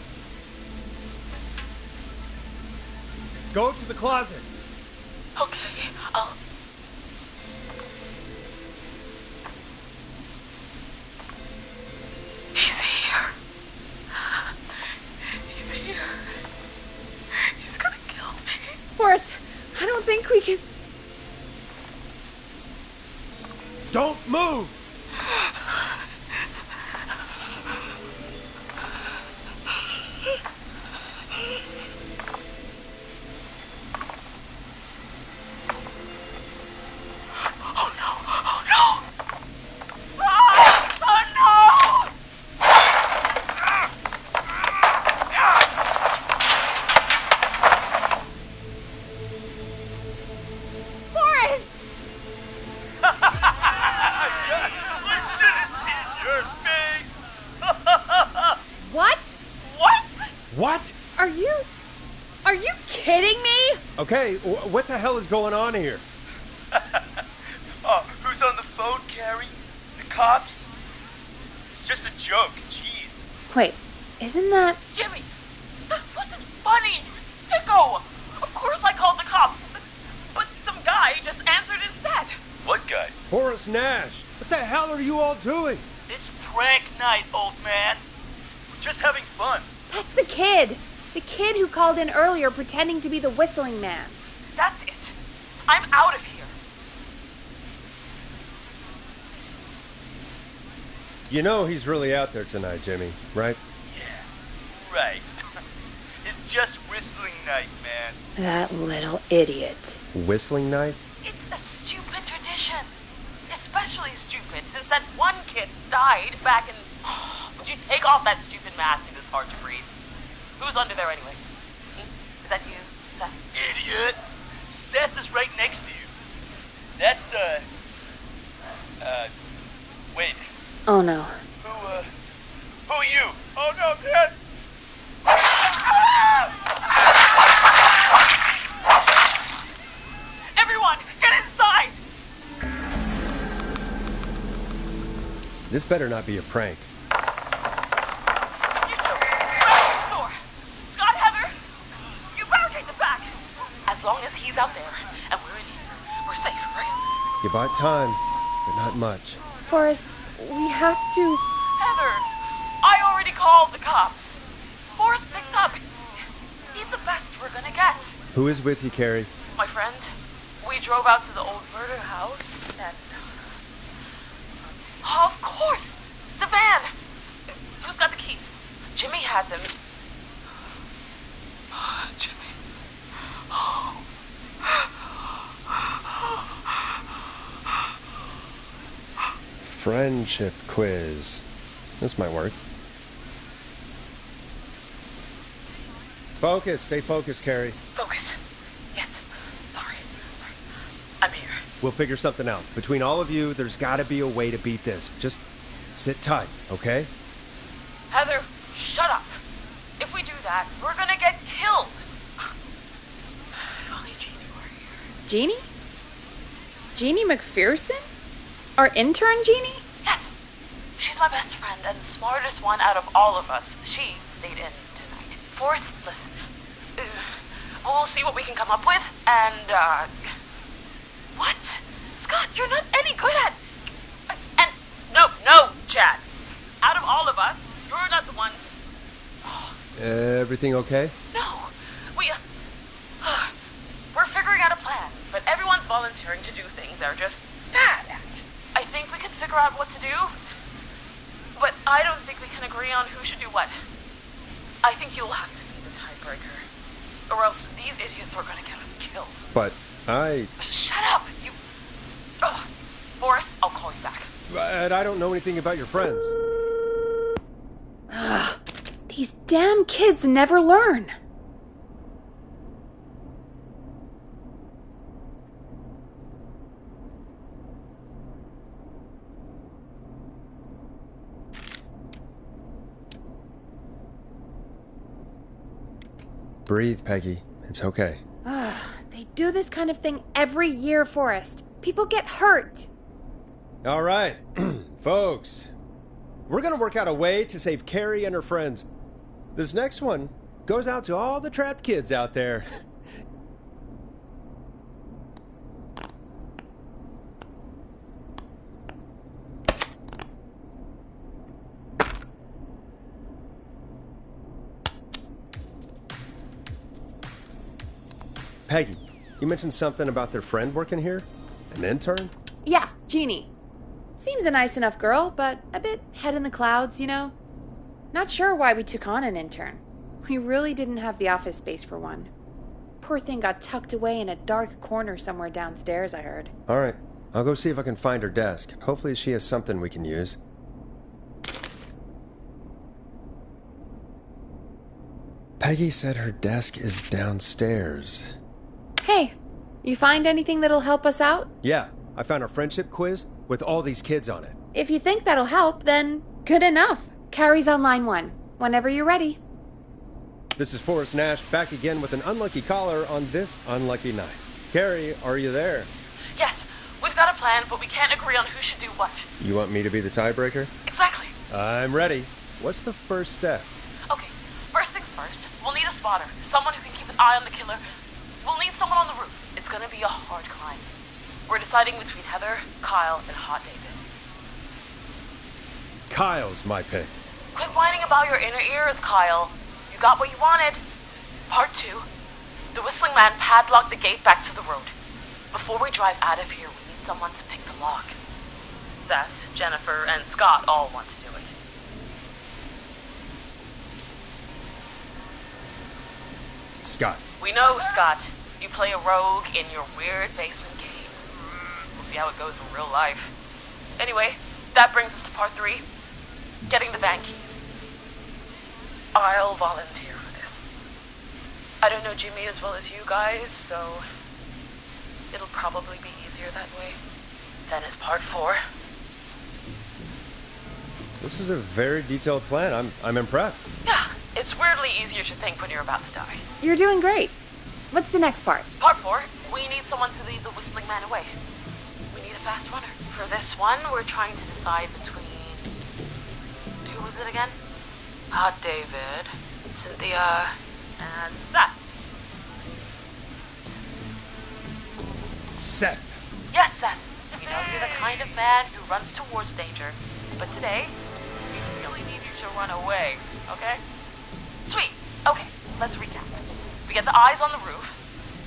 Go to the closet. Okay, I'll... He's here. He's here. He's gonna kill me. Forrest, I don't think we can... What? Are you kidding me? Okay, what the hell is going on here? Oh, who's on the phone, Carrie? The cops? It's just a joke, jeez. Wait, isn't that... Jimmy, that wasn't funny, you sicko! Of course I called the cops, but some guy just answered instead. What guy? Forrest Nash. What the hell are you all doing? It's prank night, old man. We're just having fun. That's the kid! The kid who called in earlier pretending to be the whistling man. That's it. I'm out of here. You know he's really out there tonight, Jimmy, right? Yeah, right. It's just whistling night, man. That little idiot. Whistling night? It's a stupid tradition. Especially stupid since that one kid died back in... Would you take off that stupid mask? It is hard to breathe. Who's under there anyway? Is that you, Seth? Idiot! Seth is right next to you. That's, wait. Oh no. Who are you? Oh no, man! Everyone, get inside! This better not be a prank. You two, barricade the door. Scott, Heather, you barricade the back. As long as he's out there and we're in here, we're safe, right? You bought time, but not much. Forrest, we have to... Heather, I already called the cops. Forrest picked up. He's the best we're gonna get. Who is with you, Carrie? My friend, we drove out to the old murder house and... Oh, of course! The van! Who's got the keys? Jimmy had them. Jimmy. Friendship quiz. This might work. Focus. Stay focused, Carrie. Focus. Yes. Sorry. I'm here. We'll figure something out. Between all of you, there's gotta be a way to beat this. Just sit tight, okay? Heather, shut up. If we do that, we're gonna get killed. If only Jeannie were here. Jeannie? Jeannie McPherson? Our intern, Jeannie? Yes. She's my best friend and the smartest one out of all of us. She stayed in tonight. Forrest, listen. We'll see what we can come up with, and, What? Scott, you're not any good at... And, no, Chad. Out of all of us, you're not the one to... Everything okay? No. We're figuring out a plan, but everyone's volunteering to do things they're just bad at. I think we can figure out what to do, but I don't think we can agree on who should do what. I think you'll have to be the tiebreaker, or else these idiots are gonna get us killed. But Shut up, you... Forrest, I'll call you back. But I don't know anything about your friends. Ugh, these damn kids never learn. Breathe, Peggy. It's okay. They do this kind of thing every year, Forrest. People get hurt. All right, folks. We're gonna work out a way to save Carrie and her friends. This next one goes out to all the trapped kids out there. Peggy, you mentioned something about their friend working here? An intern? Yeah, Jeannie. Seems a nice enough girl, but a bit head in the clouds, you know? Not sure why we took on an intern. We really didn't have the office space for one. Poor thing got tucked away in a dark corner somewhere downstairs, I heard. All right, I'll go see if I can find her desk. Hopefully she has something we can use. Peggy said her desk is downstairs. Hey, you find anything that'll help us out? Yeah, I found a friendship quiz with all these kids on it. If you think that'll help, then good enough. Carrie's on line 1. Whenever you're ready. This is Forrest Nash, back again with an unlucky caller on this unlucky night. Carrie, are you there? Yes, we've got a plan, but we can't agree on who should do what. You want me to be the tiebreaker? Exactly. I'm ready. What's the first step? Okay, first things first. We'll need a spotter, someone who can keep an eye on the killer. We'll need someone on the roof. It's gonna be a hard climb. We're deciding between Heather, Kyle, and Hot David. Kyle's my pick. Quit whining about your inner ears, Kyle. You got what you wanted. Part 2. The Whistling Man padlocked the gate back to the road. Before we drive out of here, we need someone to pick the lock. Seth, Jennifer, and Scott all want to do it. Scott. We know, Scott. You play a rogue in your weird basement game. We'll see how it goes in real life. Anyway, that brings us to part 3. Getting the van keys. I'll volunteer for this. I don't know Jimmy as well as you guys, so it'll probably be easier that way. Then it's part 4. This is a very detailed plan. I'm impressed. Yeah, it's weirdly easier to think when you're about to die. You're doing great. What's the next part? Part 4, we need someone to lead the Whistling Man away. We need a fast runner. For this one, we're trying to decide between... Who was it again? Hot David, Cynthia, and Seth. Seth. Yes, Seth. We know you're the kind of man who runs towards danger. But today, we really need you to run away, okay? Sweet. Okay, let's recap. We get the eyes on the roof.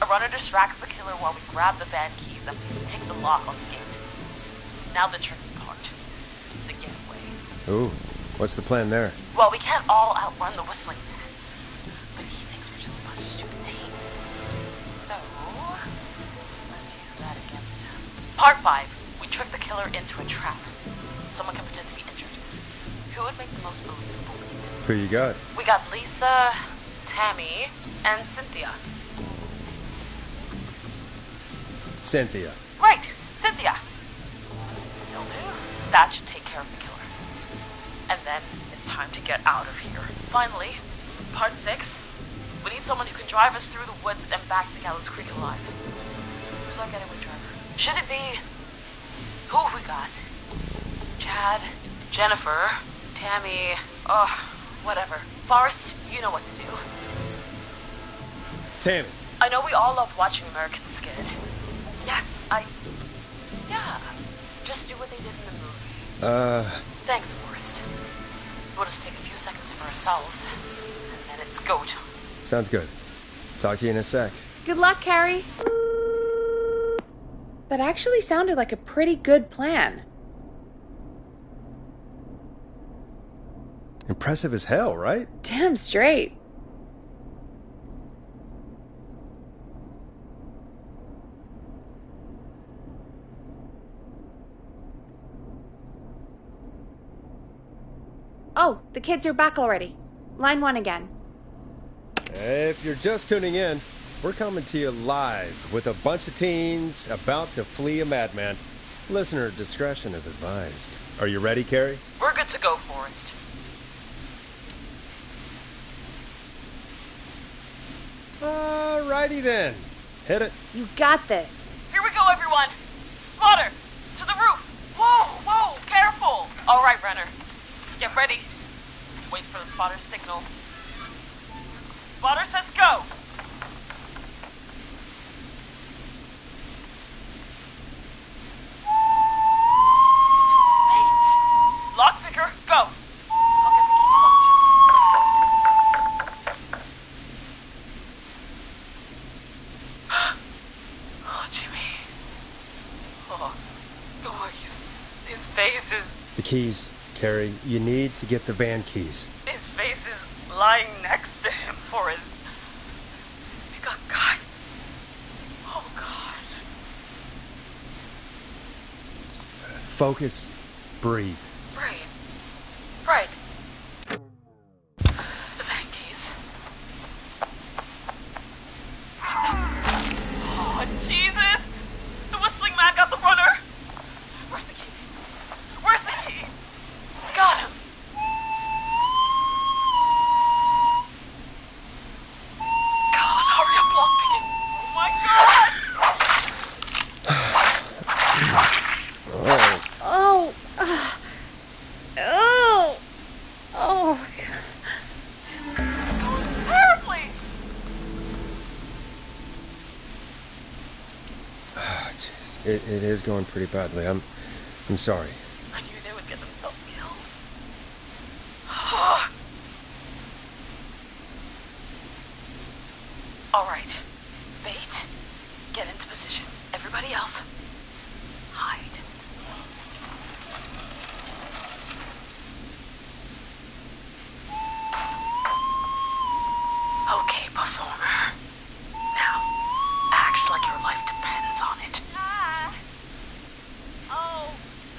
A runner distracts the killer while we grab the van keys and pick the lock on the gate. Now the tricky part. The getaway. Ooh, what's the plan there? Well, we can't all outrun the Whistling Man. But he thinks we're just a bunch of stupid teens. So, let's use that against him. Part 5. We trick the killer into a trap. Someone can pretend to be injured. Who would make the most believable lead? Who you got? We got Lisa, Tammy, and Cynthia. Cynthia. Right, Cynthia. Will do. That should take care of the killer. And then it's time to get out of here. Finally, part 6. We need someone who can drive us through the woods and back to Gallows Creek alive. Who's our getaway driver? Should it be... Who have we got? Chad, Jennifer, Tammy, whatever. Forrest, you know what to do. Tammy. I know we all loved watching American Skid. Yes, yeah. Just do what they did in the movie. Thanks, Forrest. We'll just take a few seconds for ourselves, and then it's go time. Sounds good. Talk to you in a sec. Good luck, Carrie. That actually sounded like a pretty good plan. Impressive as hell, right? Damn straight. Oh, the kids are back already. Line 1 again. If you're just tuning in, we're coming to you live with a bunch of teens about to flee a madman. Listener discretion is advised. Are you ready, Carrie? We're good to go, Forrest. Alrighty then. Hit it. You got this. Here we go, everyone. Spotter, to the roof. Whoa, careful. All right, runner. Get ready. Wait for the spotter's signal. Spotter says go. Wait. Lockpicker, go. I'll get the keys off Jimmy. Oh, Jimmy. Oh, his face is... The keys. Carrie, you need to get the van keys. His face is lying next to him, Forrest. God. Oh, God. Focus. Breathe. Right. The van keys. Oh, Jesus! The Whistling Man got the runner! Where's the key? Got him! It is going pretty badly. I'm sorry. I knew they would get themselves killed. All right. Bait. Get into position. Everybody else, hide. Okay, performer. Now, act like your life depends on it. Oh.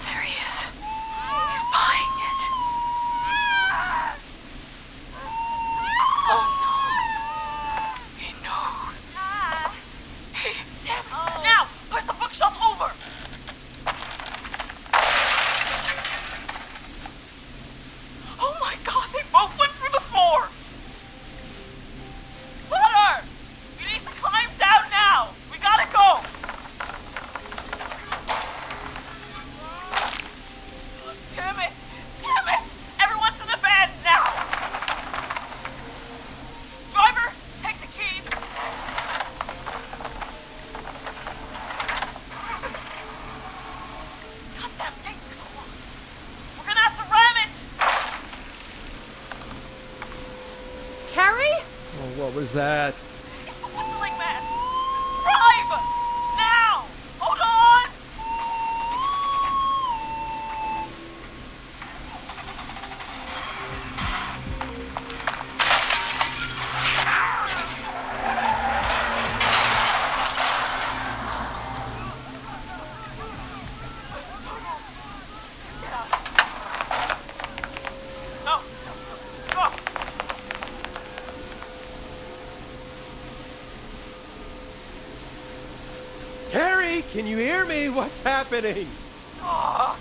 There he is. He's buying it. Oh no. He knows. Hey, damn it. Now, push the bookshelf over. Oh my god, they both went through the floor. Spotter! You need to climb down now. We gotta go. Damn it! Damn it! Everyone to the van now! Driver, take the keys. Goddamn gate is locked. We're gonna have to ram it. Carrie? Oh, what was that? It's the whistling man. Drive! Now! Hold on! No! Go! Carrie, can you hear me? What's happening? Oh,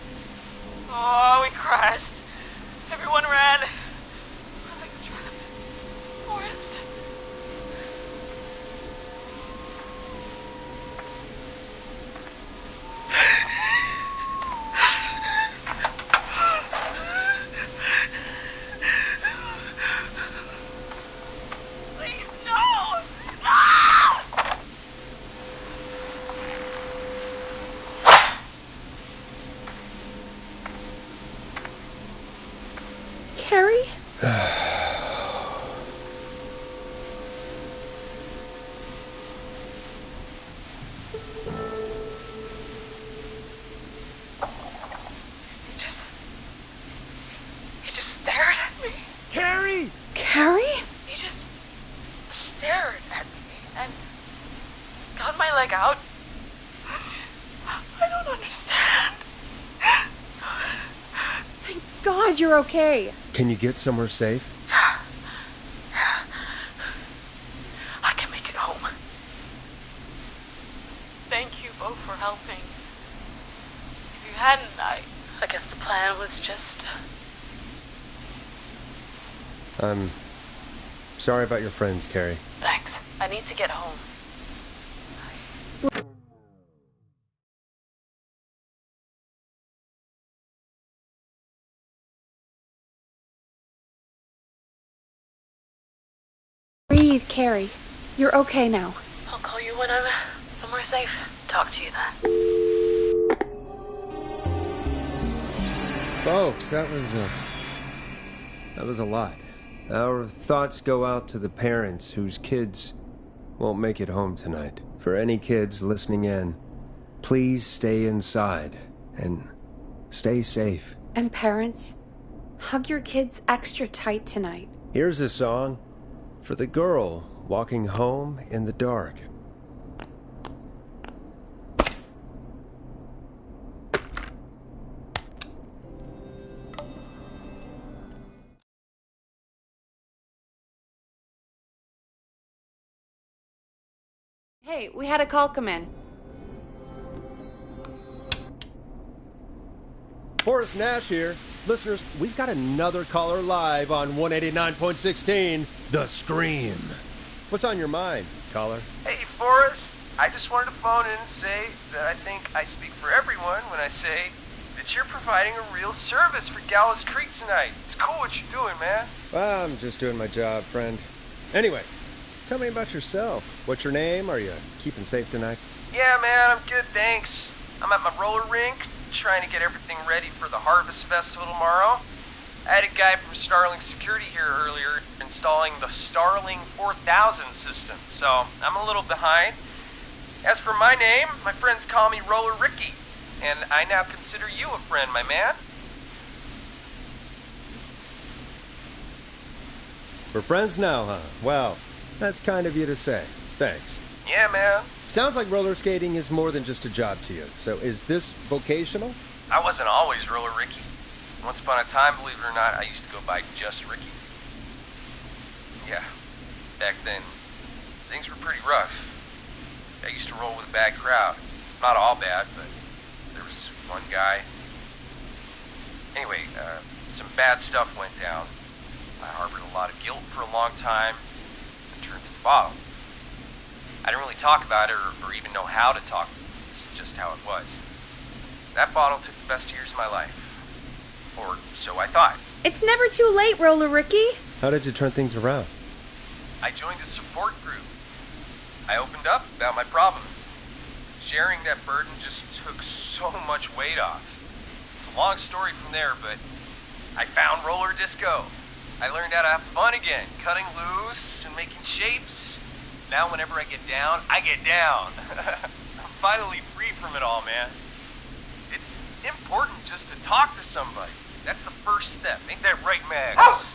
we crashed. Everyone ran. My leg's trapped. Forrest. Please, no! No! Carrie? He just stared at me. Carrie! Carrie? He just stared at me and got my leg out. I don't understand. Thank God you're okay. Can you get somewhere safe? I can make it home. Thank you both for helping. If you hadn't, I guess the plan was just... I'm sorry about your friends, Carrie. Thanks. I need to get home. Breathe, Carrie. You're okay now. I'll call you when I'm somewhere safe. Talk to you then. Folks, that was a lot. Our thoughts go out to the parents whose kids won't make it home tonight. For any kids listening in, please stay inside and stay safe. And parents, hug your kids extra tight tonight. Here's a song for the girl walking home in the dark. Hey, we had a call come in. Forrest Nash here. Listeners, we've got another caller live on 189.16, The Scream. What's on your mind, caller? Hey, Forrest. I just wanted to phone in and say that I think I speak for everyone when I say that you're providing a real service for Gallows Creek tonight. It's cool what you're doing, man. Well, I'm just doing my job, friend. Anyway, tell me about yourself. What's your name? Are you keeping safe tonight? Yeah, man, I'm good, thanks. I'm at my roller rink, trying to get everything ready for the Harvest Festival tomorrow. I had a guy from Starling Security here earlier installing the Starling 4000 system, so I'm a little behind. As for my name, my friends call me Roller Ricky, and I now consider you a friend, my man. We're friends now, huh? Well, that's kind of you to say. Thanks. Yeah, man. Sounds like roller skating is more than just a job to you. So is this vocational? I wasn't always Roller Ricky. Once upon a time, believe it or not, I used to go by just Ricky. Yeah, back then, things were pretty rough. I used to roll with a bad crowd. Not all bad, but there was one guy. Anyway, some bad stuff went down. I harbored a lot of guilt for a long time and turned to the bottle. I didn't really talk about it or even know how to talk. It's just how it was. That bottle took the best years of my life. Or so I thought. It's never too late, Roller Ricky. How did you turn things around? I joined a support group. I opened up about my problems. Sharing that burden just took so much weight off. It's a long story from there, but I found roller disco. I learned how to have fun again, cutting loose and making shapes. Now whenever I get down, I get down. I'm finally free from it all, man. It's important just to talk to somebody. That's the first step. Ain't that right, Max?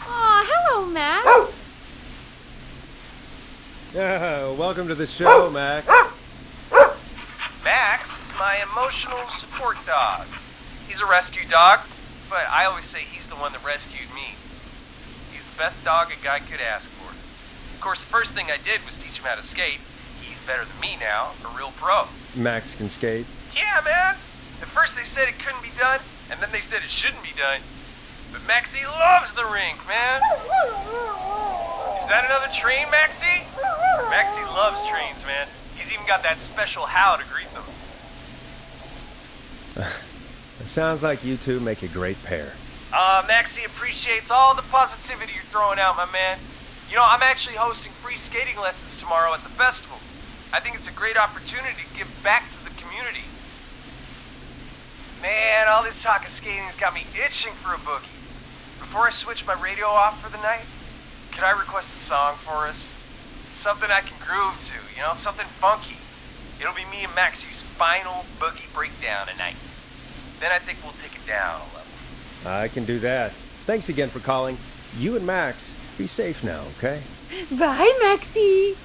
Aw, hello, Max. Welcome to the show, Max. Max is my emotional support dog. He's a rescue dog, but I always say he's the one that rescued me. He's the best dog a guy could ask for. Of course, the first thing I did was teach him how to skate. He's better than me now, a real pro. Max can skate? Yeah, man. At first they said it couldn't be done, and then they said it shouldn't be done. But Maxie loves the rink, man. Is that another train, Maxie? Maxie loves trains, man. He's even got that special howl to greet them. It sounds like you two make a great pair. Maxie appreciates all the positivity you're throwing out, my man. You know, I'm actually hosting free skating lessons tomorrow at the festival. I think it's a great opportunity to give back to the community. Man, all this talk of skating's got me itching for a boogie. Before I switch my radio off for the night, could I request a song for us? Something I can groove to, you know, something funky. It'll be me and Maxie's final boogie breakdown tonight. Then I think we'll take it down a level. I can do that. Thanks again for calling. You and Max, be safe now, okay? Bye, Maxie. You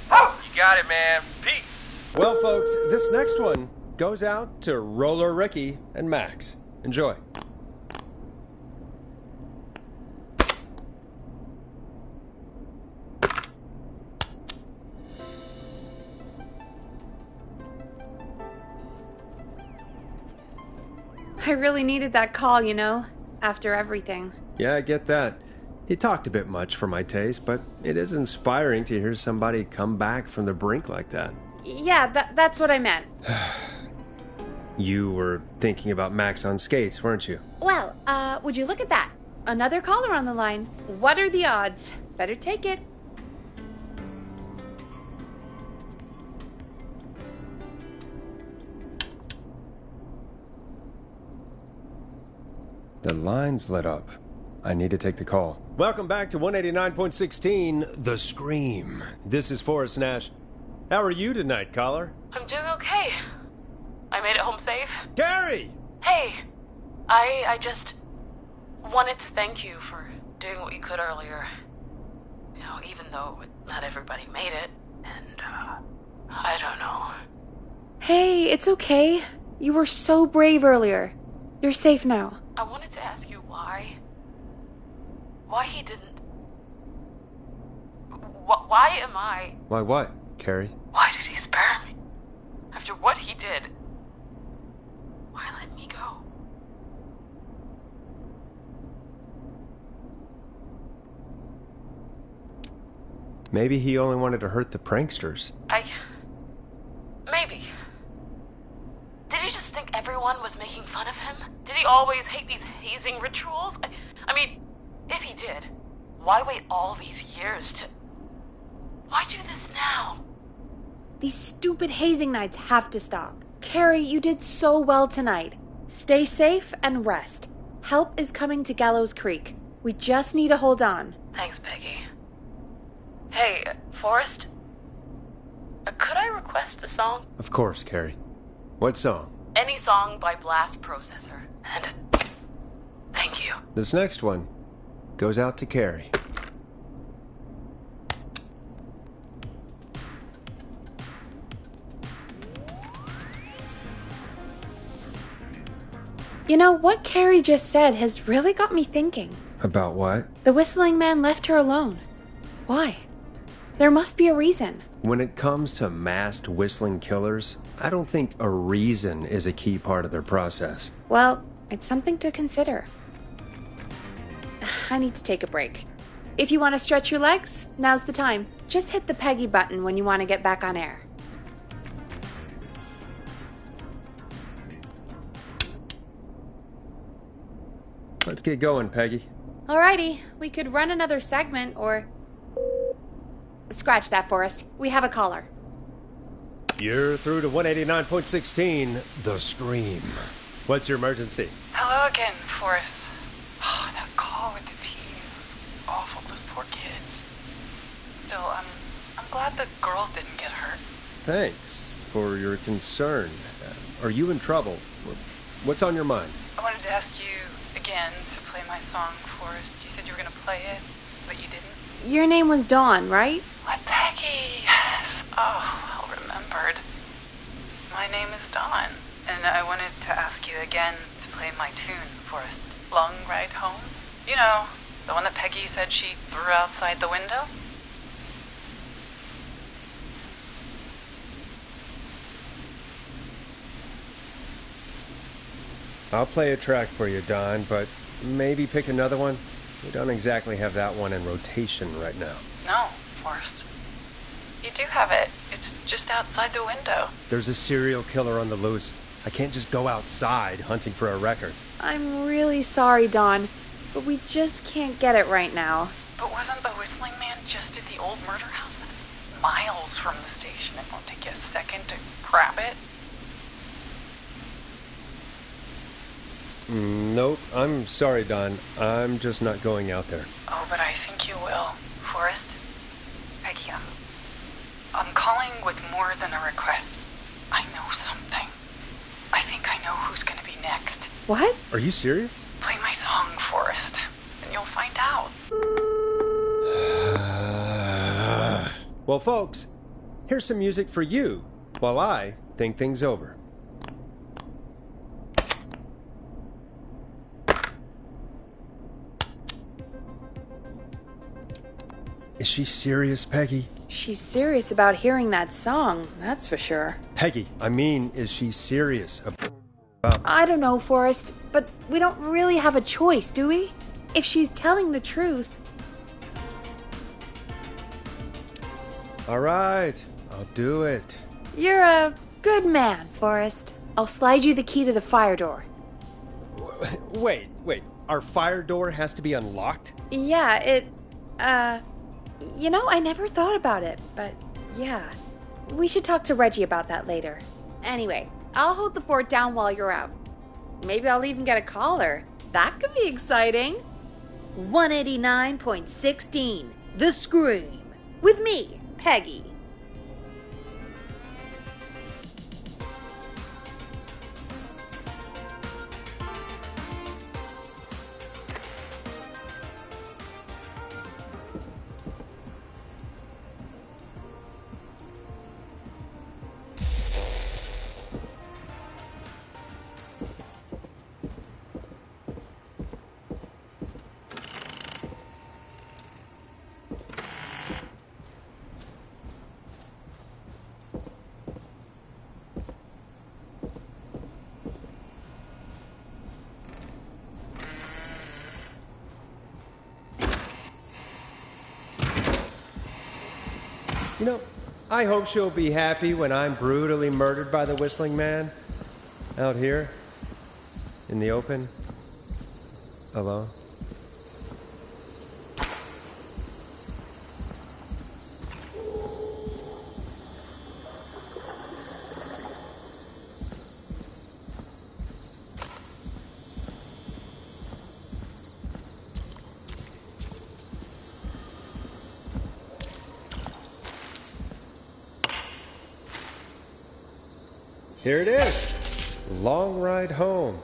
got it, man. Peace. Well, folks, this next one goes out to Roller Ricky and Max. Enjoy. I really needed that call, you know, after everything. Yeah, I get that. He talked a bit much for my taste, but it is inspiring to hear somebody come back from the brink like that. Yeah, that's what I meant. You were thinking about Max on skates, weren't you? Well, would you look at that? Another caller on the line. What are the odds? Better take it. The line's lit up. I need to take the call. Welcome back to 189.16, The Scream. This is Forrest Nash. How are you tonight, caller? I'm doing okay. I made it home safe. Gary! Hey, I just wanted to thank you for doing what you could earlier. You know, even though not everybody made it, and, I don't know. Hey, it's okay. You were so brave earlier. You're safe now. I wanted to ask you why he didn't... Why am I... Why what, Carrie? Why did he spare me? After what he did, why let me go? Maybe he only wanted to hurt the pranksters. Maybe. Did he just think everyone was making fun of him? Did he always hate these hazing rituals? I mean, if he did, why wait all these years to... Why do this now? These stupid hazing nights have to stop. Carrie, you did so well tonight. Stay safe and rest. Help is coming to Gallows Creek. We just need to hold on. Thanks, Peggy. Hey, Forrest? Could I request a song? Of course, Carrie. What song? Any song by Blast Processor. And thank you. This next one goes out to Carrie. You know, what Carrie just said has really got me thinking. About what? The Whistling Man left her alone. Why? There must be a reason. When it comes to masked whistling killers, I don't think a reason is a key part of their process. Well, it's something to consider. I need to take a break. If you want to stretch your legs, now's the time. Just hit the Peggy button when you want to get back on air. Let's get going, Peggy. Alrighty, we could run another segment or... Scratch that, Forrest. We have a caller. You're through to 189.16, The Scream. What's your emergency? Hello again, Forrest. Oh, that call with the teens was awful, those poor kids. Still, I'm glad the girl didn't get hurt. Thanks for your concern. Are you in trouble? What's on your mind? I wanted to ask you again to play my song, Forrest. You said you were going to play it, but you didn't. Your name was Dawn, right? What, Peggy? Yes. Oh, well remembered. My name is Dawn, and I wanted to ask you again to play my tune, Forrest. Long Ride Home? You know, the one that Peggy said she threw outside the window? I'll play a track for you, Don, but maybe pick another one. We don't exactly have that one in rotation right now. No, Forrest. You do have it. It's just outside the window. There's a serial killer on the loose. I can't just go outside hunting for a record. I'm really sorry, Dawn, but we just can't get it right now. But wasn't the Whistling Man just at the old murder house? That's miles from the station. It won't take you a second to grab it. Nope. I'm sorry, Don. I'm just not going out there. Oh, but I think you will. Forrest? Peggy, I'm calling with more than a request. I know something. I think I know who's gonna be next. What? Are you serious? Play my song, Forrest, and you'll find out. Well, folks, here's some music for you while I think things over. Is she serious, Peggy? She's serious about hearing that song, that's for sure. Peggy, I mean, is she serious about... I don't know, Forrest, but we don't really have a choice, do we? If she's telling the truth... All right, I'll do it. You're a good man, Forrest. I'll slide you the key to the fire door. Wait. Our fire door has to be unlocked? Yeah, it... You know, I never thought about it, but yeah. We should talk to Reggie about that later. Anyway, I'll hold the fort down while you're out. Maybe I'll even get a caller. That could be exciting. 189.16, The Scream. With me, Peggy. You know, I hope she'll be happy when I'm brutally murdered by the Whistling Man. Out here, in the open, alone. Here it is. Long Ride Home.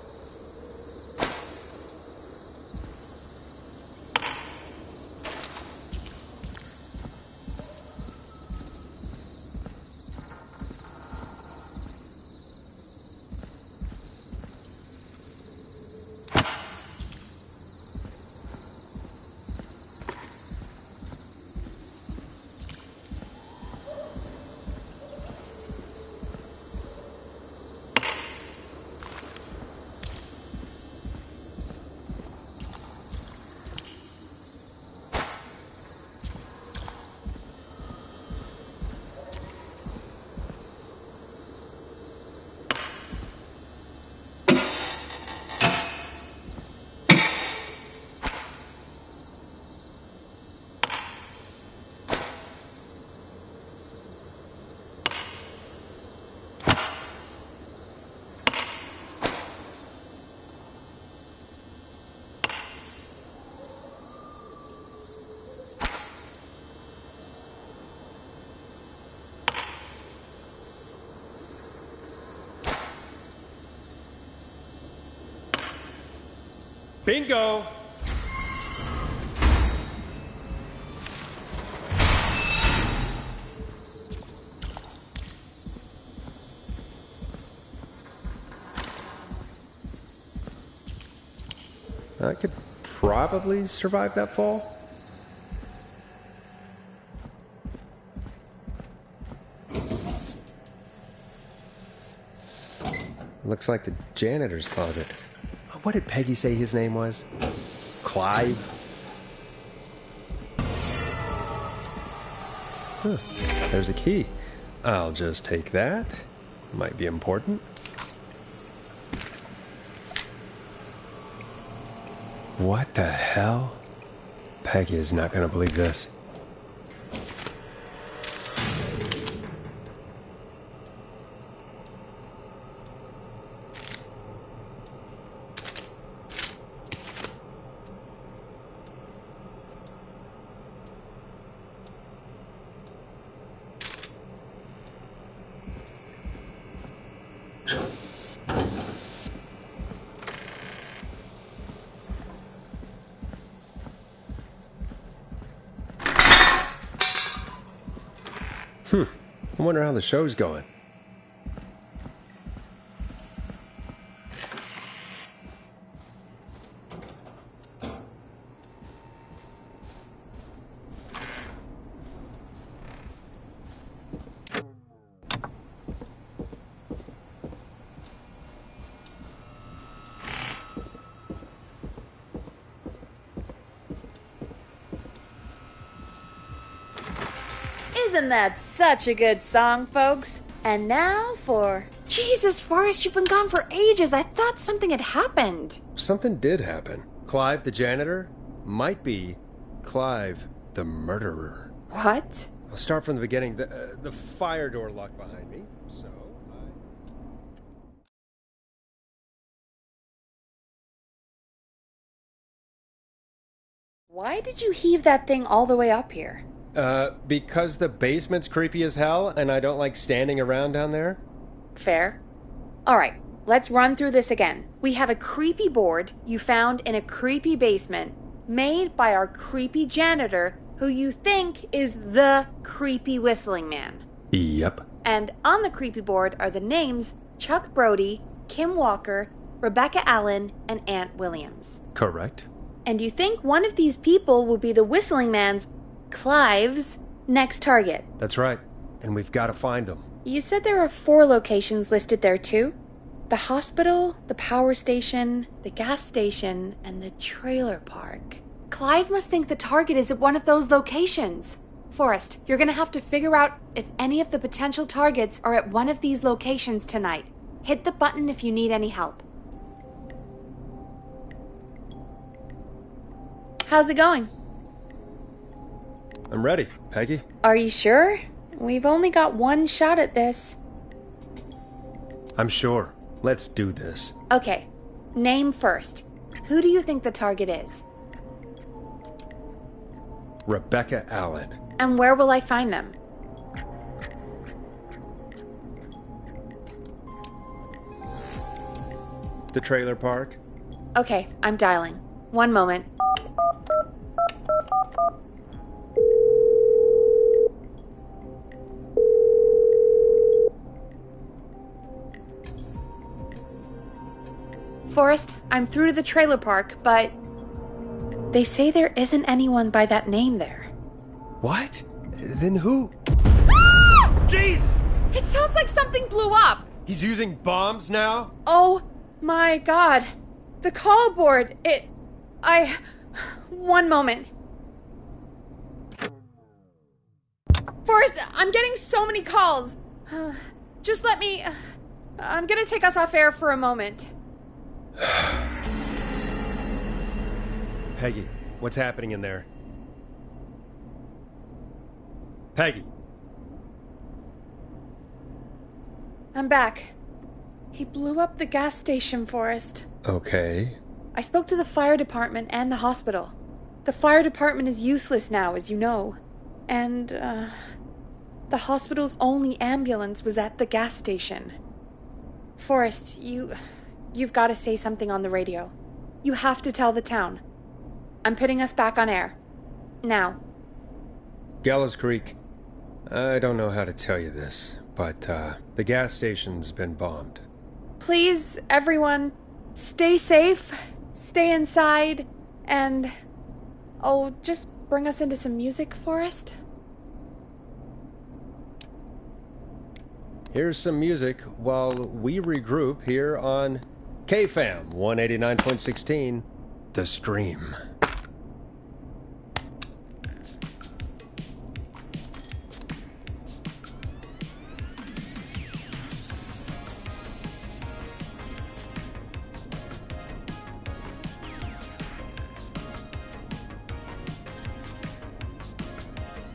Bingo! I could probably survive that fall. Looks like the janitor's closet. What did Peggy say his name was? Clive? Huh. There's a key. I'll just take that. Might be important. What the hell? Peggy is not going to believe this. I wonder how the show's going. Isn't that such a good song, folks? And now for... Jesus, Forrest, you've been gone for ages. I thought something had happened. Something did happen. Clive the janitor might be Clive the murderer. What? I'll start from the beginning. The fire door locked behind me, so... Why did you heave that thing all the way up here? Because the basement's creepy as hell, and I don't like standing around down there. Fair. Alright, let's run through this again. We have a creepy board you found in a creepy basement, made by our creepy janitor, who you think is the creepy whistling man. Yep. And on the creepy board are the names Chuck Brody, Kim Walker, Rebecca Allen, and Aunt Williams. Correct. And you think one of these people will be the whistling man's, Clive's, next target. That's right. And we've got to find them. You said there are 4 locations listed there too? The hospital, the power station, the gas station, and the trailer park. Clive must think the target is at one of those locations. Forrest, you're gonna have to figure out if any of the potential targets are at one of these locations tonight. Hit the button if you need any help. How's it going? I'm ready, Peggy. Are you sure? We've only got one shot at this. I'm sure. Let's do this. Okay, name first. Who do you think the target is? Rebecca Allen. And where will I find them? The trailer park? Okay, I'm dialing. One moment. Forrest, I'm through to the trailer park, but they say there isn't anyone by that name there. What? Then who? Jeez! It sounds like something blew up! He's using bombs now? Oh my god. The call board, One moment. Forrest, I'm getting so many calls. Just let me... I'm gonna take us off air for a moment. Peggy, what's happening in there? Peggy! I'm back. He blew up the gas station, Forrest. Okay. I spoke to the fire department and the hospital. The fire department is useless now, as you know. And, the hospital's only ambulance was at the gas station. Forrest, you've got to say something on the radio. You have to tell the town. I'm putting us back on air. Now. Gallows Creek, I don't know how to tell you this, but, the gas station's been bombed. Please, everyone, stay safe, stay inside, and... Oh, just bring us into some music, Forrest. Here's some music while we regroup here on KFAM 189.16, The Stream.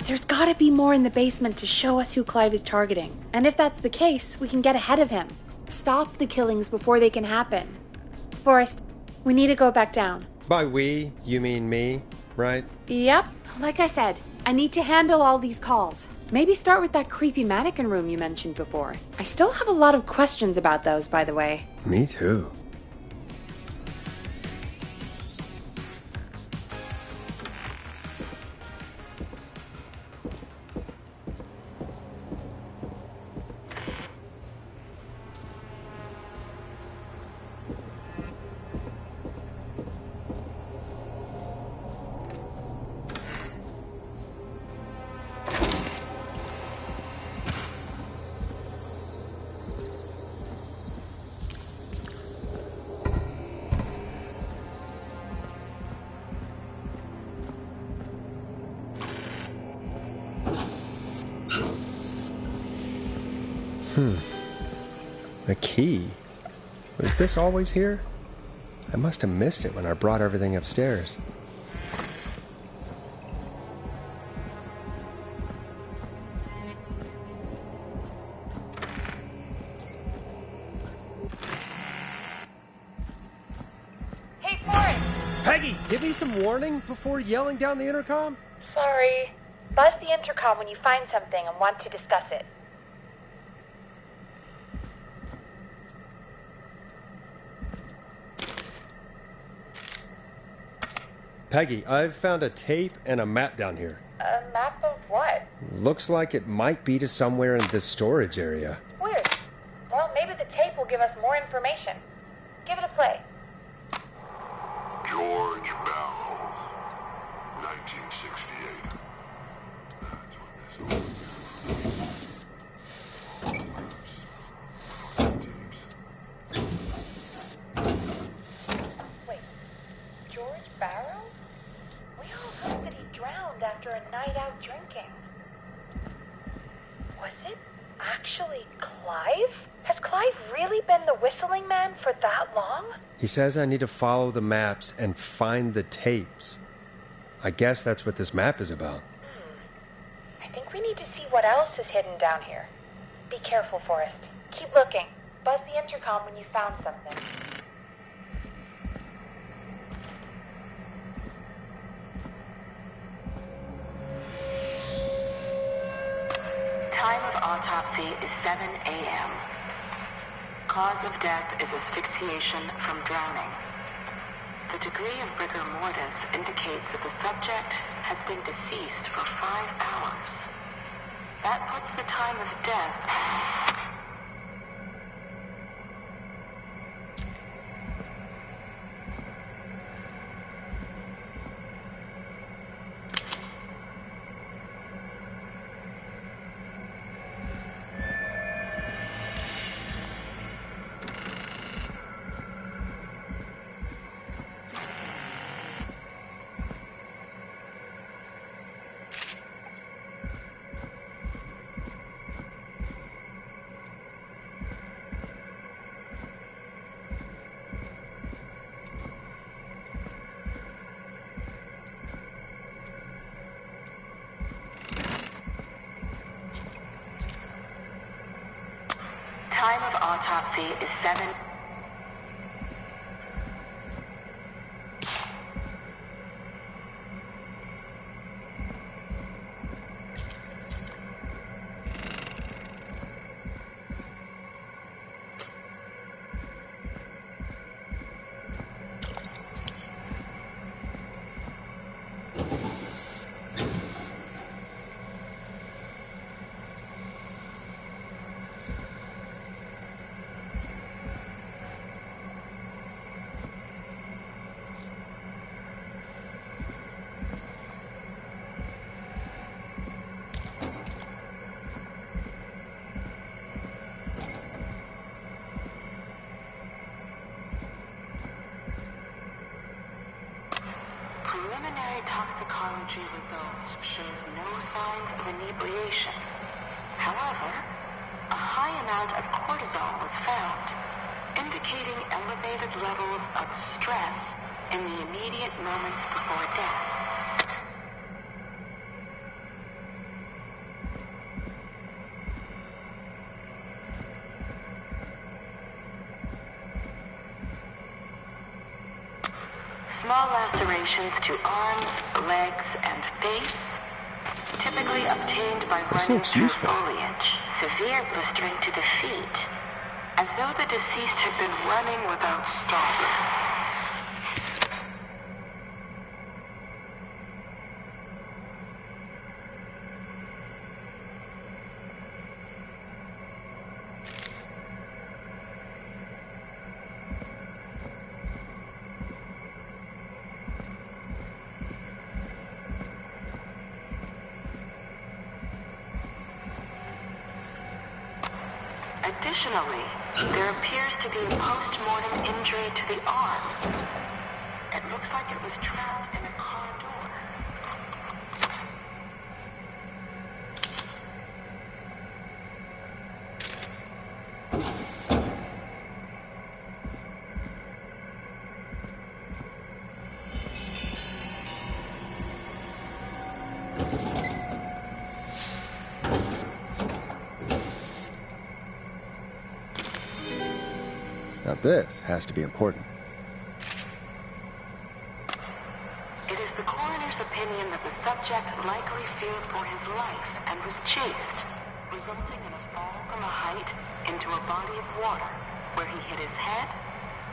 There's gotta be more in the basement to show us who Clive is targeting. And if that's the case, we can get ahead of him. Stop the killings before they can happen. Forrest, we need to go back down. By we, you mean me, right? Yep. Like I said, I need to handle all these calls. Maybe start with that creepy mannequin room you mentioned before. I still have a lot of questions about those, by the way. Me too. A key? Was this always here? I must have missed it when I brought everything upstairs. Hey, Forrest! Peggy, give me some warning before yelling down the intercom? Sorry. Buzz the intercom when you find something and want to discuss it. Peggy, I've found a tape and a map down here. A map of what? Looks like it might be to somewhere in this storage area. Weird. Well, maybe the tape will give us more information. Give it a play. George Barrow, 1968. That's what this is. Wait, George Barrow? We all heard that he drowned after a night out drinking. Was it actually Clive? Has Clive really been the whistling man for that long? He says I need to follow the maps and find the tapes. I guess that's what this map is about. I think we need to see what else is hidden down here. Be careful, Forrest. Keep looking. Buzz the intercom when you found something. Time of autopsy is 7 a.m. cause of death is asphyxiation from drowning. The degree of rigor mortis indicates that the subject has been deceased for 5 hours. That puts the time of death... Time of autopsy is 7... Preliminary toxicology results shows no signs of inebriation. However, a high amount of cortisol was found, indicating elevated levels of stress in the immediate moments before death. Small lacerations to arms, legs, and face, typically obtained by running through foliage. Severe blistering to the feet, as though the deceased had been running without stopping. Additionally, there appears to be a post-mortem injury to the arm. It looks like it was trapped in a car door. Now this has to be important. It is the coroner's opinion that the subject likely feared for his life and was chased, resulting in a fall from a height into a body of water, where he hit his head,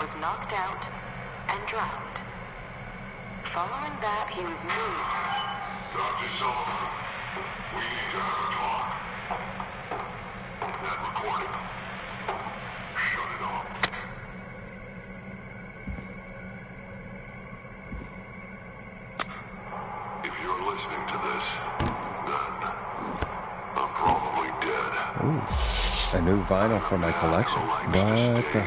was knocked out, and drowned. Following that, he was moved. Dr. Sullivan, we need to have a talk. Is that recording? Shut it off. If you're listening to this, then I'm probably dead. Ooh, a new vinyl for my collection. What the...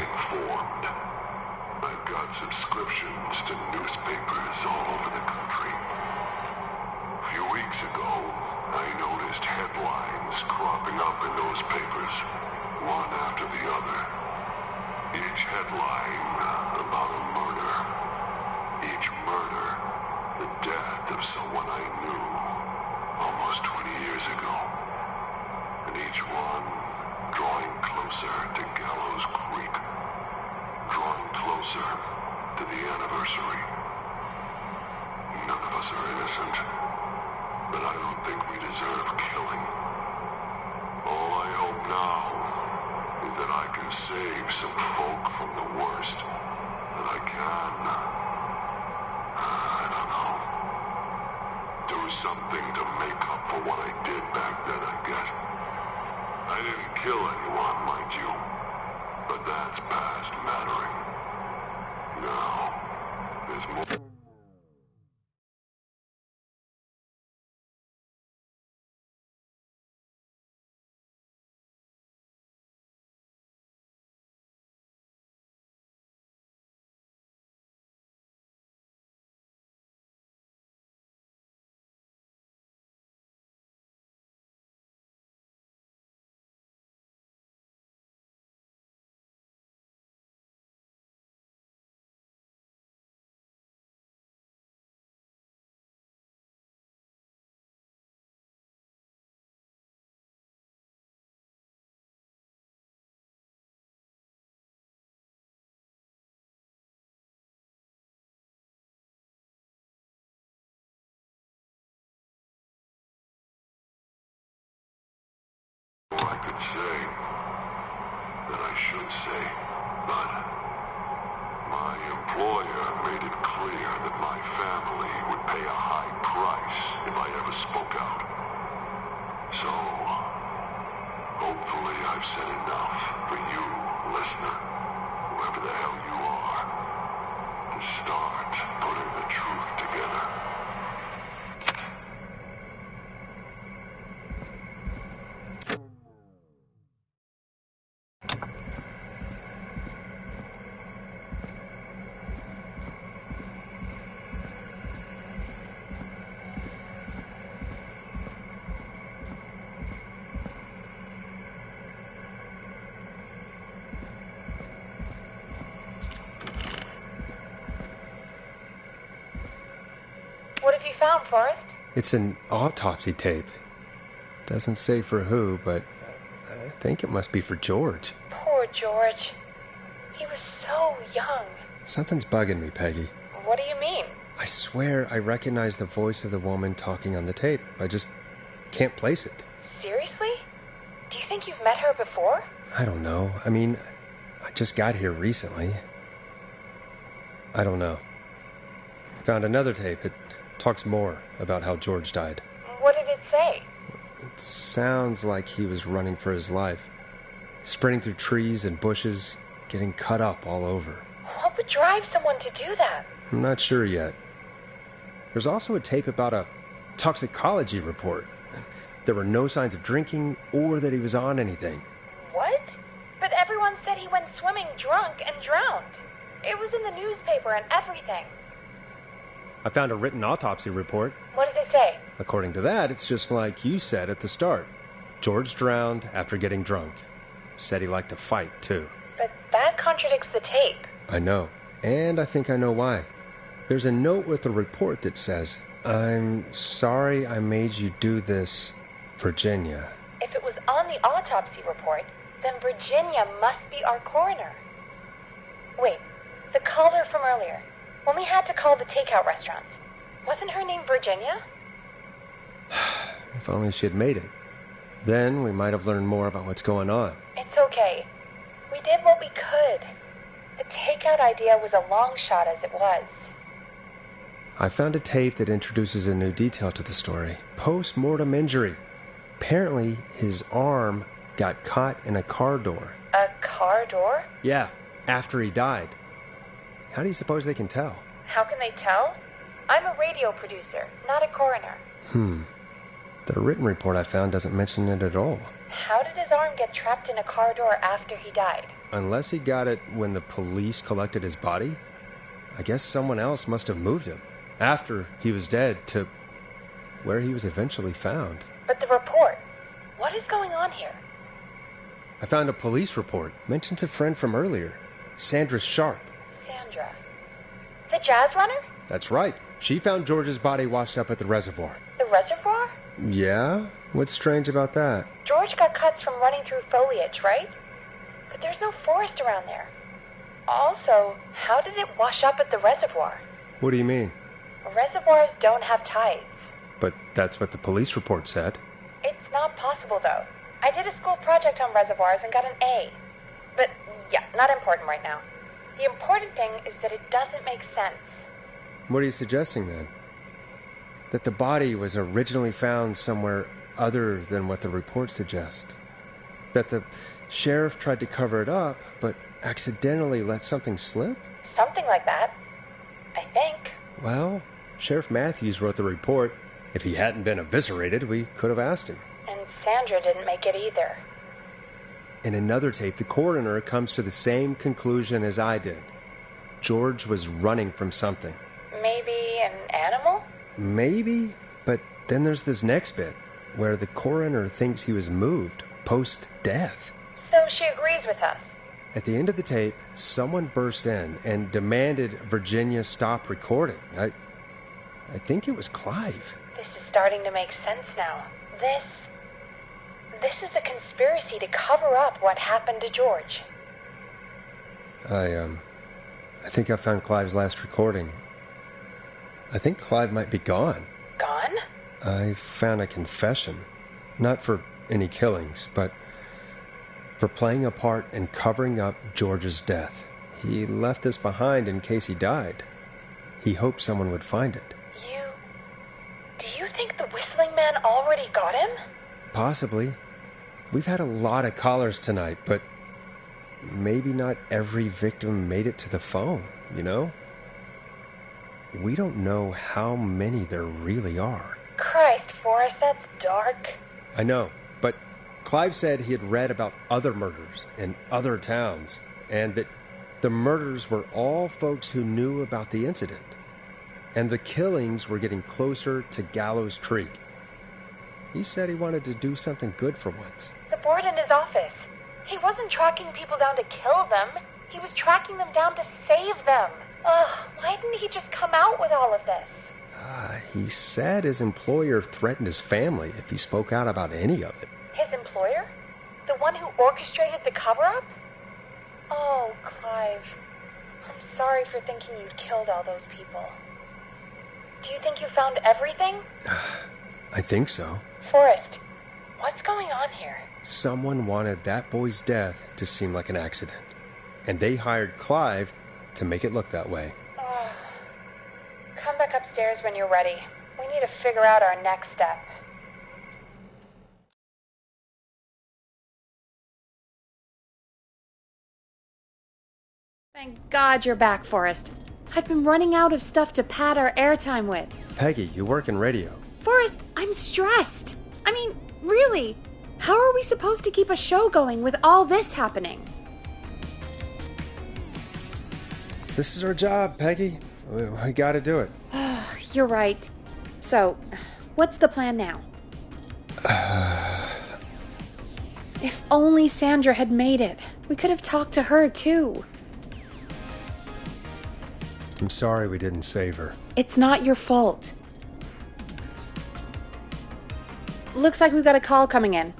I've got subscriptions to newspapers all over the country. A few weeks ago, I noticed headlines cropping up in those papers, one after the other. Each headline about a murder. Each murder, the death of someone I knew almost 20 years ago. And each one drawing closer to Gallows Creek. Drawing closer to the anniversary. None of us are innocent, but I don't think we deserve killing. All I hope now that I can save some folk from the worst. That I can. I don't know. Do something to make up for what I did back then, I guess. I didn't kill anyone, mind you. But that's past mattering. Now, there's more. I could say, that I should say, but my employer made it clear that my family would pay a high price if I ever spoke out. So, hopefully I've said enough for you, listener, whoever the hell you are, to start putting the truth together. What have you found, Forrest? It's an autopsy tape. Doesn't say for who, but I think it must be for George. Poor George. He was so young. Something's bugging me, Peggy. What do you mean? I swear I recognize the voice of the woman talking on the tape. I just can't place it. Seriously? Do you think you've met her before? I don't know. I mean, I just got here recently. I don't know. Found another tape. It talks more about how George died. What did it say? It sounds like he was running for his life. Sprinting through trees and bushes, getting cut up all over. What would drive someone to do that? I'm not sure yet. There's also a tape about a toxicology report. There were no signs of drinking or that he was on anything. What? But everyone said he went swimming drunk and drowned. It was in the newspaper and everything. I found a written autopsy report. What does it say? According to that, it's just like you said at the start. George drowned after getting drunk. Said he liked to fight, too. But that contradicts the tape. I know. And I think I know why. There's a note with the report that says, "I'm sorry I made you do this, Virginia." If it was on the autopsy report, then Virginia must be our coroner. Wait, the caller from earlier, when we had to call the takeout restaurant, wasn't her name Virginia? If only she had made it. Then we might have learned more about what's going on. It's okay. We did what we could. The takeout idea was a long shot as it was. I found a tape that introduces a new detail to the story. Post-mortem injury. Apparently, his arm got caught in a car door. A car door? Yeah, after he died. How do you suppose they can tell? How can they tell? I'm a radio producer, not a coroner. The written report I found doesn't mention it at all. How did his arm get trapped in a car door after he died? Unless he got it when the police collected his body, I guess someone else must have moved him after he was dead to where he was eventually found. But the report, what is going on here? I found a police report. Mentions a friend from earlier, Sandra Sharp. Sandra? The jazz runner? That's right. She found George's body washed up at the reservoir. The reservoir? Yeah? What's strange about that? George got cuts from running through foliage, right? But there's no forest around there. Also, how did it wash up at the reservoir? What do you mean? Reservoirs don't have tides. But that's what the police report said. It's not possible, though. I did a school project on reservoirs and got an A. Yeah, not important right now. The important thing is that it doesn't make sense. What are you suggesting, then? That the body was originally found somewhere other than what the reports suggest? That the sheriff tried to cover it up, but accidentally let something slip? Something like that. I think. Well, Sheriff Matthews wrote the report. If he hadn't been eviscerated, we could have asked him. And Sandra didn't make it either. In another tape, the coroner comes to the same conclusion as I did. George was running from something. Maybe an animal? Maybe, but then there's this next bit, where the coroner thinks he was moved post-death. So she agrees with us. At the end of the tape, someone burst in and demanded Virginia stop recording. I think it was Clive. This is starting to make sense now. This is a conspiracy to cover up what happened to George. I think I found Clive's last recording. I think Clive might be gone. Gone? I found a confession. Not for any killings, but for playing a part in covering up George's death. He left this behind in case he died. He hoped someone would find it. Do you think the Whistling Man already got him? Possibly. We've had a lot of callers tonight, but maybe not every victim made it to the phone, you know? We don't know how many there really are. Christ, Forrest, that's dark. I know, but Clive said he had read about other murders in other towns, and that the murders were all folks who knew about the incident. And the killings were getting closer to Gallows Creek. He said he wanted to do something good for once. The board in his office. He wasn't tracking people down to kill them. He was tracking them down to save them. Ugh, why didn't he just come out with all of this? He said his employer threatened his family if he spoke out about any of it. His employer? The one who orchestrated the cover-up? Oh, Clive. I'm sorry for thinking you'd killed all those people. Do you think you found everything? I think so. Forrest, what's going on here? Someone wanted that boy's death to seem like an accident, and they hired Clive to make it look that way. Oh. Come back upstairs when you're ready. We need to figure out our next step. Thank God you're back, Forrest. I've been running out of stuff to pad our airtime with. Peggy, you work in radio. Forrest, I'm stressed. I mean, really, how are we supposed to keep a show going with all this happening? This is our job, Peggy. We gotta do it. You're right. So, what's the plan now? If only Sandra had made it. We could have talked to her, too. I'm sorry we didn't save her. It's not your fault. Looks like we've got a call coming in.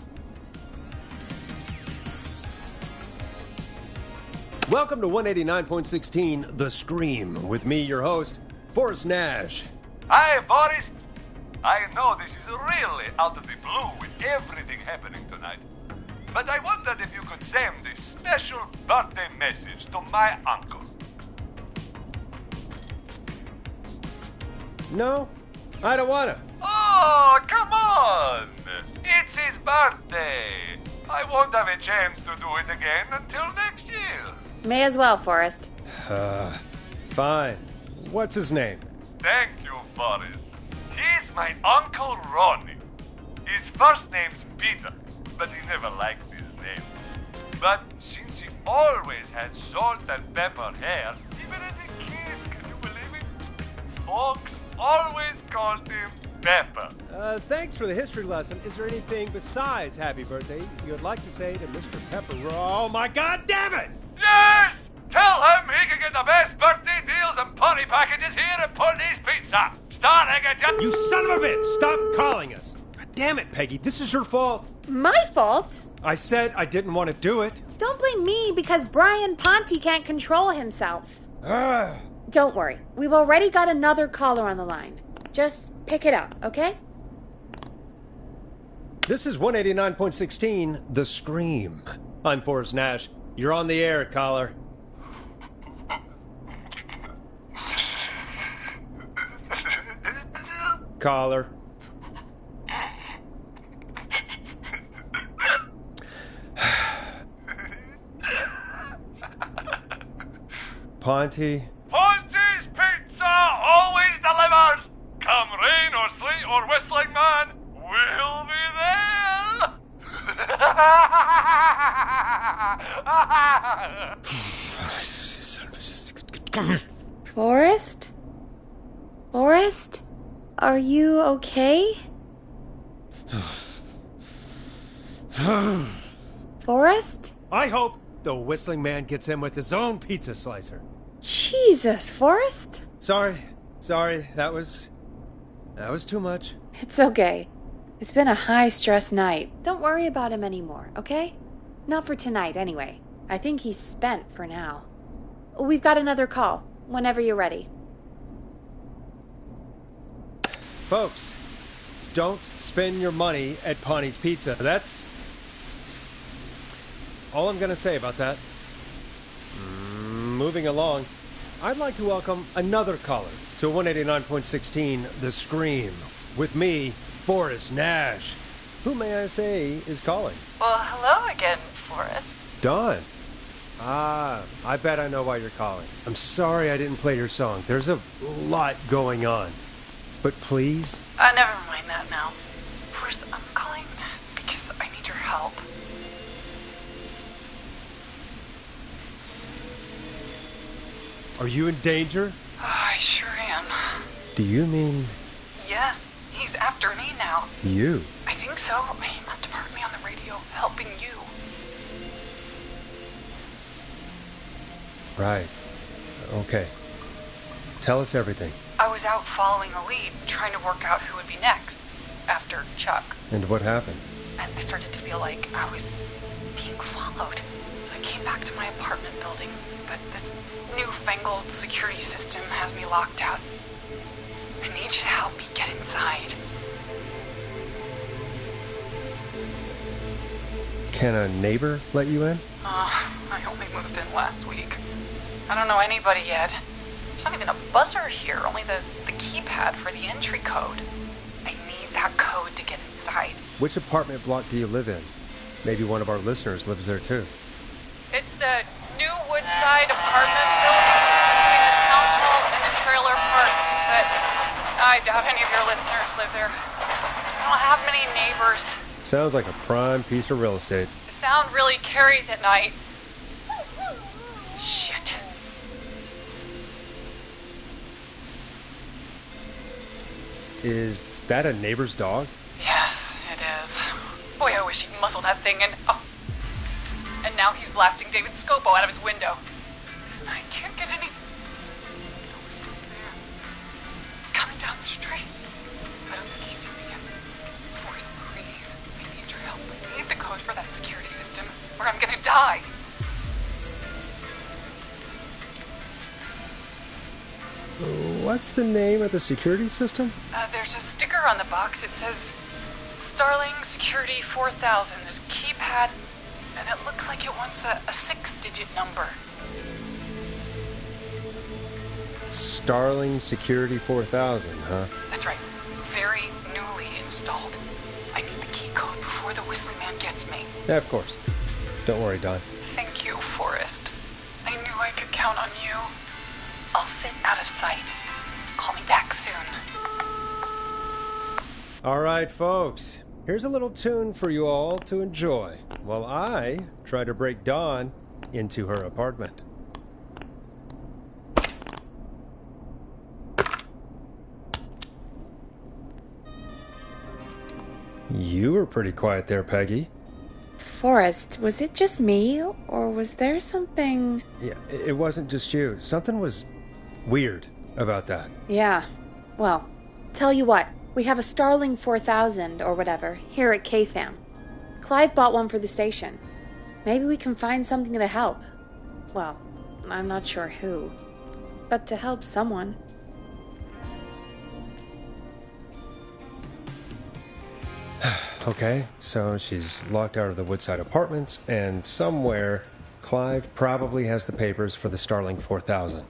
Welcome to 189.16 The Scream, with me, your host, Forrest Nash. Hi, Forrest. I know this is really out of the blue with everything happening tonight, but I wondered if you could send this special birthday message to my uncle. No, I don't want to. Oh, come on! It's his birthday. I won't have a chance to do it again until next year. May as well, Forrest. Fine. What's his name? Thank you, Forrest. He's my Uncle Ronnie. His first name's Peter, but he never liked his name. But since he always had salt and pepper hair, even as a kid, can you believe it? Folks always called him Pepper. Thanks for the history lesson. Is there anything besides happy birthday you'd like to say to Mr. Pepper? Oh, my God damn it! Yes! Tell him he can get the best birthday deals and party packages here at Pulney's Pizza. Starting at You son of a bitch! Stop calling us! God damn it, Peggy. This is your fault. My fault? I said I didn't want to do it. Don't blame me because Brian Ponte can't control himself. Don't worry. We've already got another caller on the line. Just pick it up, okay? This is 189.16 The Scream. I'm Forrest Nash. You're on the air, caller. Caller. Ponty? Ponty's Pizza always delivers! Come rain or sleet or whistling man, we'll be there! Forrest? Forrest? Are you okay? Forrest? I hope the whistling man gets in with his own pizza slicer. Jesus, Forrest? Sorry, that was too much. It's okay. It's been a high-stress night. Don't worry about him anymore, okay? Not for tonight, anyway. I think he's spent for now. We've got another call, whenever you're ready. Folks, don't spend your money at Ponty's Pizza. That's all I'm gonna say about that. Moving along, I'd like to welcome another caller to 189.16 The Scream. With me, Forrest Nash. Who, may I say, is calling? Well, hello again, Forrest. Dawn. I bet I know why you're calling. I'm sorry I didn't play your song. There's a lot going on. But please? Never mind that now. Forrest, I'm calling because I need your help. Are you in danger? I sure am. Do you mean... Yes, he's after me now. you? I think so. He must have heard me on the radio helping you. Right. Okay. Tell us everything. I was out following a lead, trying to work out who would be next, after Chuck. And what happened? And I started to feel like I was being followed. I came back to my apartment building, but this newfangled security system has me locked out. I need you to help me get inside. Can a neighbor let you in? I only moved in last week. I don't know anybody yet. There's not even a buzzer here, only the keypad for the entry code. I need that code to get inside. Which apartment block do you live in? Maybe one of our listeners lives there too. It's the new Woodside apartment building between the town hall and the trailer park, but I doubt any of your listeners live there. I don't have many neighbors. Sounds like a prime piece of real estate. The sound really carries at night. Shit. Is that a neighbor's dog? Yes, it is. Boy, I wish he'd muzzle that thing and... Oh. And now he's blasting David Scopo out of his window. Listen, I can't get any... Don't listen over there. It's coming down the street. I don't think he's seen me yet. Forrest, please. I need your help. I need the code for that security system, or I'm gonna die. What's the name of the security system? There's a sticker on the box. It says Starling Security 4000. There's a keypad, and it looks like it wants a 6-digit number. Starling Security 4000, huh? That's right. Very newly installed. I need the key code before the whistling man gets me. Yeah, of course. Don't worry, Don. Thank you, Forrest. I knew I could count on you. I'll sit out of sight. Call me back soon. All right, folks. Here's a little tune for you all to enjoy while I try to break Dawn into her apartment. You were pretty quiet there, Peggy. Forrest, was it just me, or was there something... Yeah, it wasn't just you. Something was weird about that. Yeah. Well, tell you what. We have a Starling 4000, or whatever, here at KFAM. Clive bought one for the station. Maybe we can find something to help. Well, I'm not sure who. But to help someone. Okay, so she's locked out of the Woodside Apartments, and somewhere Clive probably has the papers for the Starling 4000.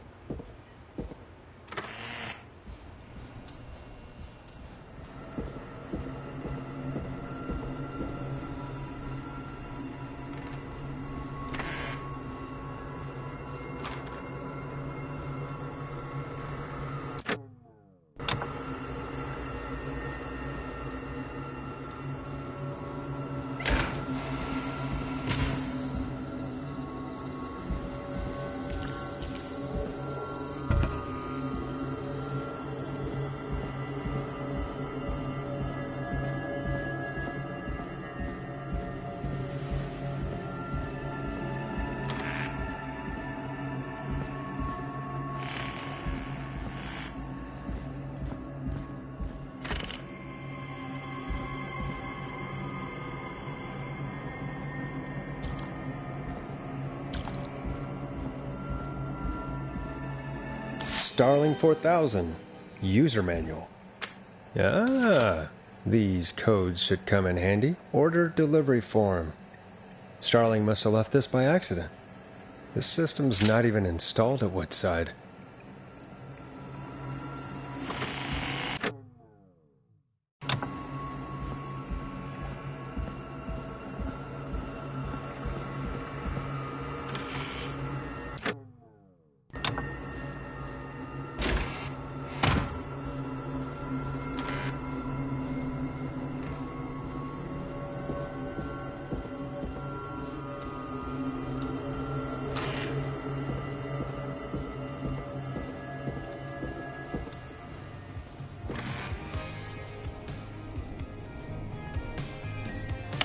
Starling 4000 user manual. Ah, these codes should come in handy. Order delivery form. Starling must have left this by accident. The system's not even installed at Woodside.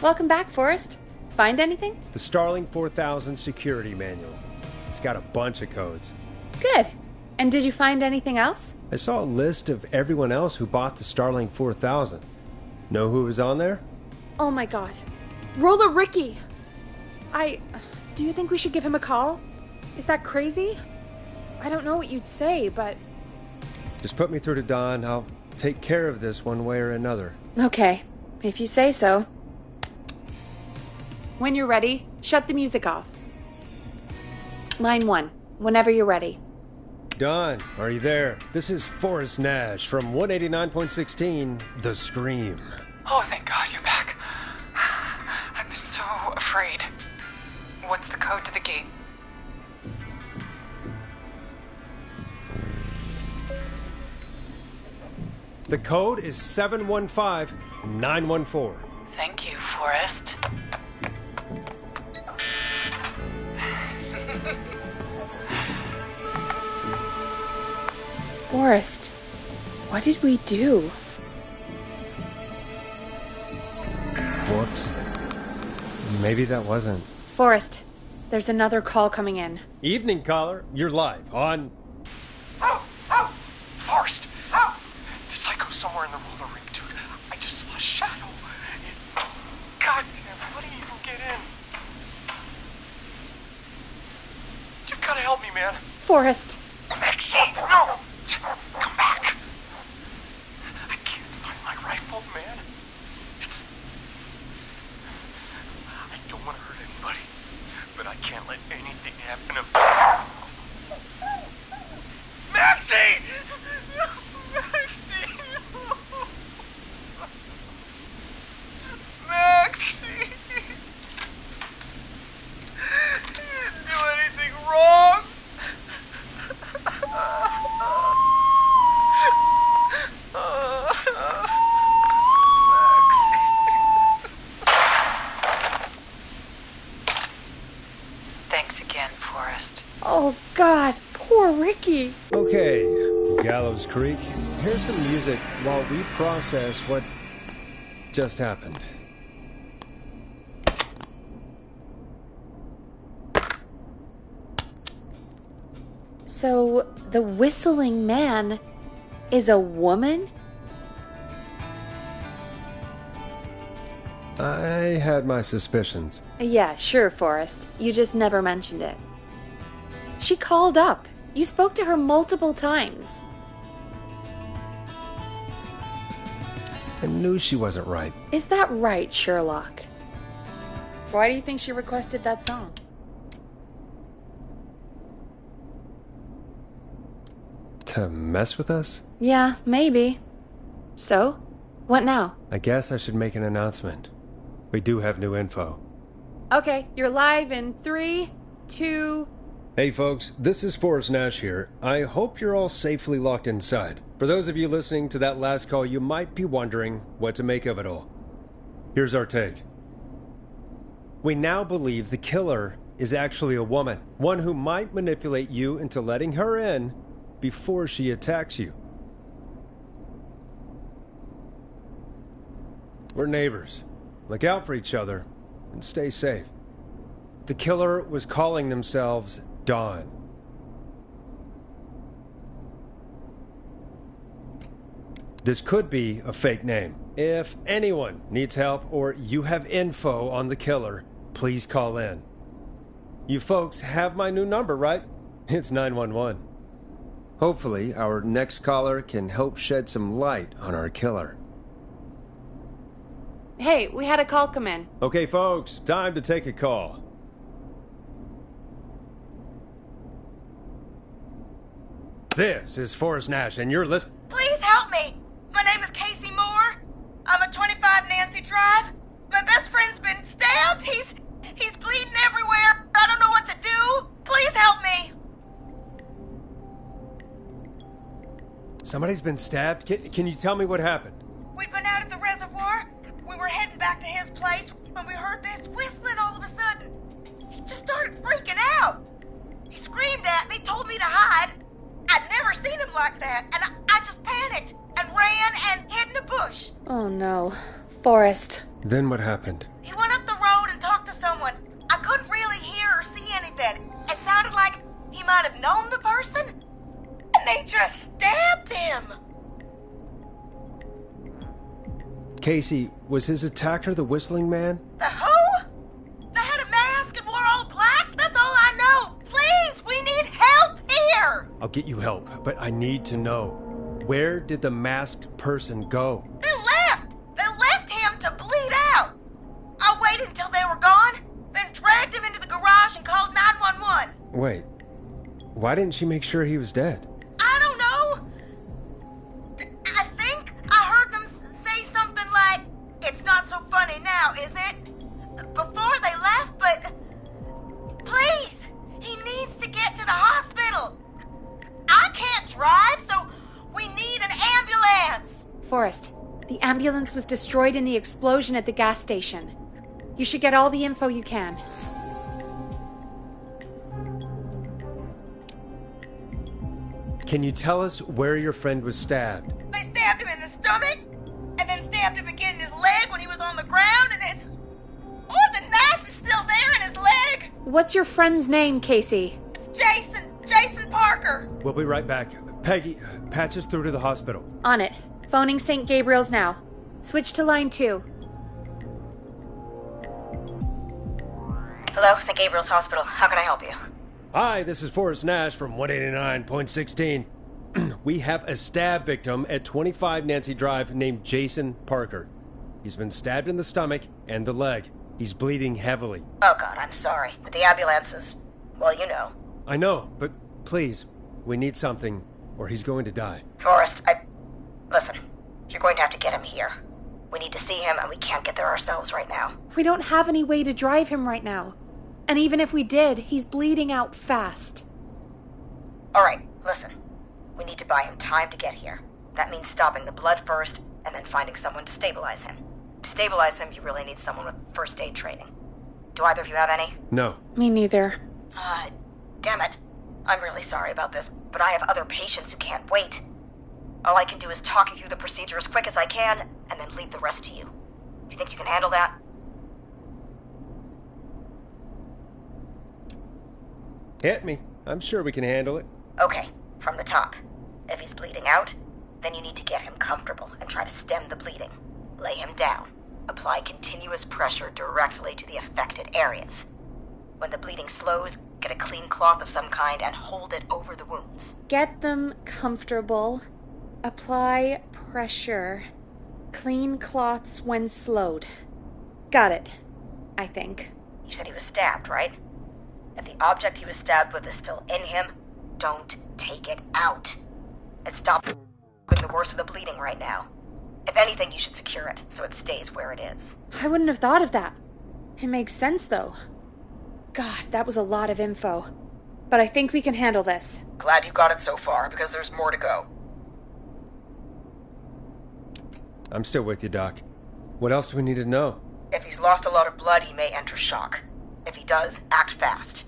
Welcome back, Forrest. Find anything? The Starling 4000 security manual. It's got a bunch of codes. Good. And did you find anything else? I saw a list of everyone else who bought the Starling 4000. Know who was on there? Oh my god. Roller Ricky! Do you think we should give him a call? Is that crazy? I don't know what you'd say, but... Just put me through to Don. I'll take care of this one way or another. Okay. If you say so. When you're ready, shut the music off. Line 1, whenever you're ready. Don, are you there? This is Forrest Nash from 189.16, The Scream. Oh, thank God you're back. I've been so afraid. What's the code to the gate? The code is 715914. Thank you, Forrest. Forrest, what did we do? Whoops. Maybe that wasn't. Forrest, there's another call coming in. Evening, caller. You're live on... Forrest! The psycho's somewhere in the roller rink, dude. I just saw a shadow. God damn, how do you even get in? You've got to help me, man. Forrest. Maxine, no! Come back! I can't find my rifle, man. I don't want to hurt anybody, but I can't let anything happen to... Maxine! Maxine! Maxine! You didn't do anything wrong! Thanks again, Forrest. Oh, God, poor Ricky. Okay, Gallows Creek. Here's some music while we process what just happened. So, the whistling man is a woman? I had my suspicions. Yeah, sure, Forrest. You just never mentioned it. She called up. You spoke to her multiple times. I knew she wasn't right. Is that right, Sherlock? Why do you think she requested that song? To mess with us? Yeah, maybe. So? What now? I guess I should make an announcement. We do have new info. Okay, you're live in 3, 2... Hey folks, this is Forrest Nash here. I hope you're all safely locked inside. For those of you listening to that last call, you might be wondering what to make of it all. Here's our take. We now believe the killer is actually a woman. One who might manipulate you into letting her in before she attacks you. We're neighbors. Look out for each other and stay safe. The killer was calling themselves Dawn. This could be a fake name. If anyone needs help or you have info on the killer, please call in. You folks have my new number, right? It's 911. Hopefully, our next caller can help shed some light on our killer. Hey, we had a call come in. Okay, folks, time to take a call. This is Forrest Nash, and you're listening. Please help me. My name is Casey Moore. I'm at 25 Nancy Drive. My best friend's been stabbed. He's bleeding everywhere. I don't know what to do. Please help me. Somebody's been stabbed? Can you tell me what happened? We'd been out at the reservoir. We were heading back to his place when we heard this whistling all of a sudden. He just started freaking out. He screamed at me, told me to hide. I'd never seen him like that, and I just panicked and ran and hid in a bush. Oh no. Forrest. Then what happened? He went up the road and talked to someone. I couldn't really hear or see anything. It sounded like he might have known the person, and they just stabbed him. Casey, was his attacker the whistling man? The who? They had a mask and wore all black? That's all I know. Please, we need help here. I'll get you help, but I need to know. Where did the masked person go? They left. They left him to bleed out. I waited until they were gone, then dragged him into the garage and called 911. Wait, why didn't she make sure he was dead? I don't know. I think I heard them say something like, "It's not so funny now, is it?" Before they left, but please, he needs to get to the hospital. I can't drive, so we need an ambulance. Forrest, the ambulance was destroyed in the explosion at the gas station. You should get all the info you can. Can you tell us where your friend was stabbed? They stabbed him in the stomach, and then stabbed him again in his leg when he was on the ground, and it's... Oh, the knife is still there in his leg! What's your friend's name, Casey? It's Jason Parker. We'll be right back. Peggy, patch us through to the hospital. On it. Phoning St. Gabriel's now. Switch to line 2. Hello, St. Gabriel's Hospital. How can I help you? Hi, this is Forrest Nash from 189.16. We have a stab victim at 25 Nancy Drive named Jason Parker. He's been stabbed in the stomach and the leg. He's bleeding heavily. Oh, God, I'm sorry. But the ambulance is... well, you know. I know, but please, we need something, or he's going to die. Forrest, Listen, you're going to have to get him here. We need to see him, and we can't get there ourselves right now. We don't have any way to drive him right now. And even if we did, he's bleeding out fast. All right, listen. We need to buy him time to get here. That means stopping the blood first, and then finding someone to stabilize him. To stabilize him, you really need someone with first aid training. Do either of you have any? No. Me neither. Damn it. I'm really sorry about this, but I have other patients who can't wait. All I can do is talk you through the procedure as quick as I can, and then leave the rest to you. Do you think you can handle that? Hit me. I'm sure we can handle it. Okay, from the top. If he's bleeding out, then you need to get him comfortable and try to stem the bleeding. Lay him down. Apply continuous pressure directly to the affected areas. When the bleeding slows, get a clean cloth of some kind and hold it over the wounds. Get them comfortable. Apply pressure. Clean cloths when slowed. Got it, I think. You said he was stabbed, right? If the object he was stabbed with is still in him, don't take it out. It's stopping the worst of the bleeding right now. If anything, you should secure it so it stays where it is. I wouldn't have thought of that. It makes sense, though. God, that was a lot of info. But I think we can handle this. Glad you got it so far, because there's more to go. I'm still with you, Doc. What else do we need to know? If he's lost a lot of blood, he may enter shock. If he does, act fast.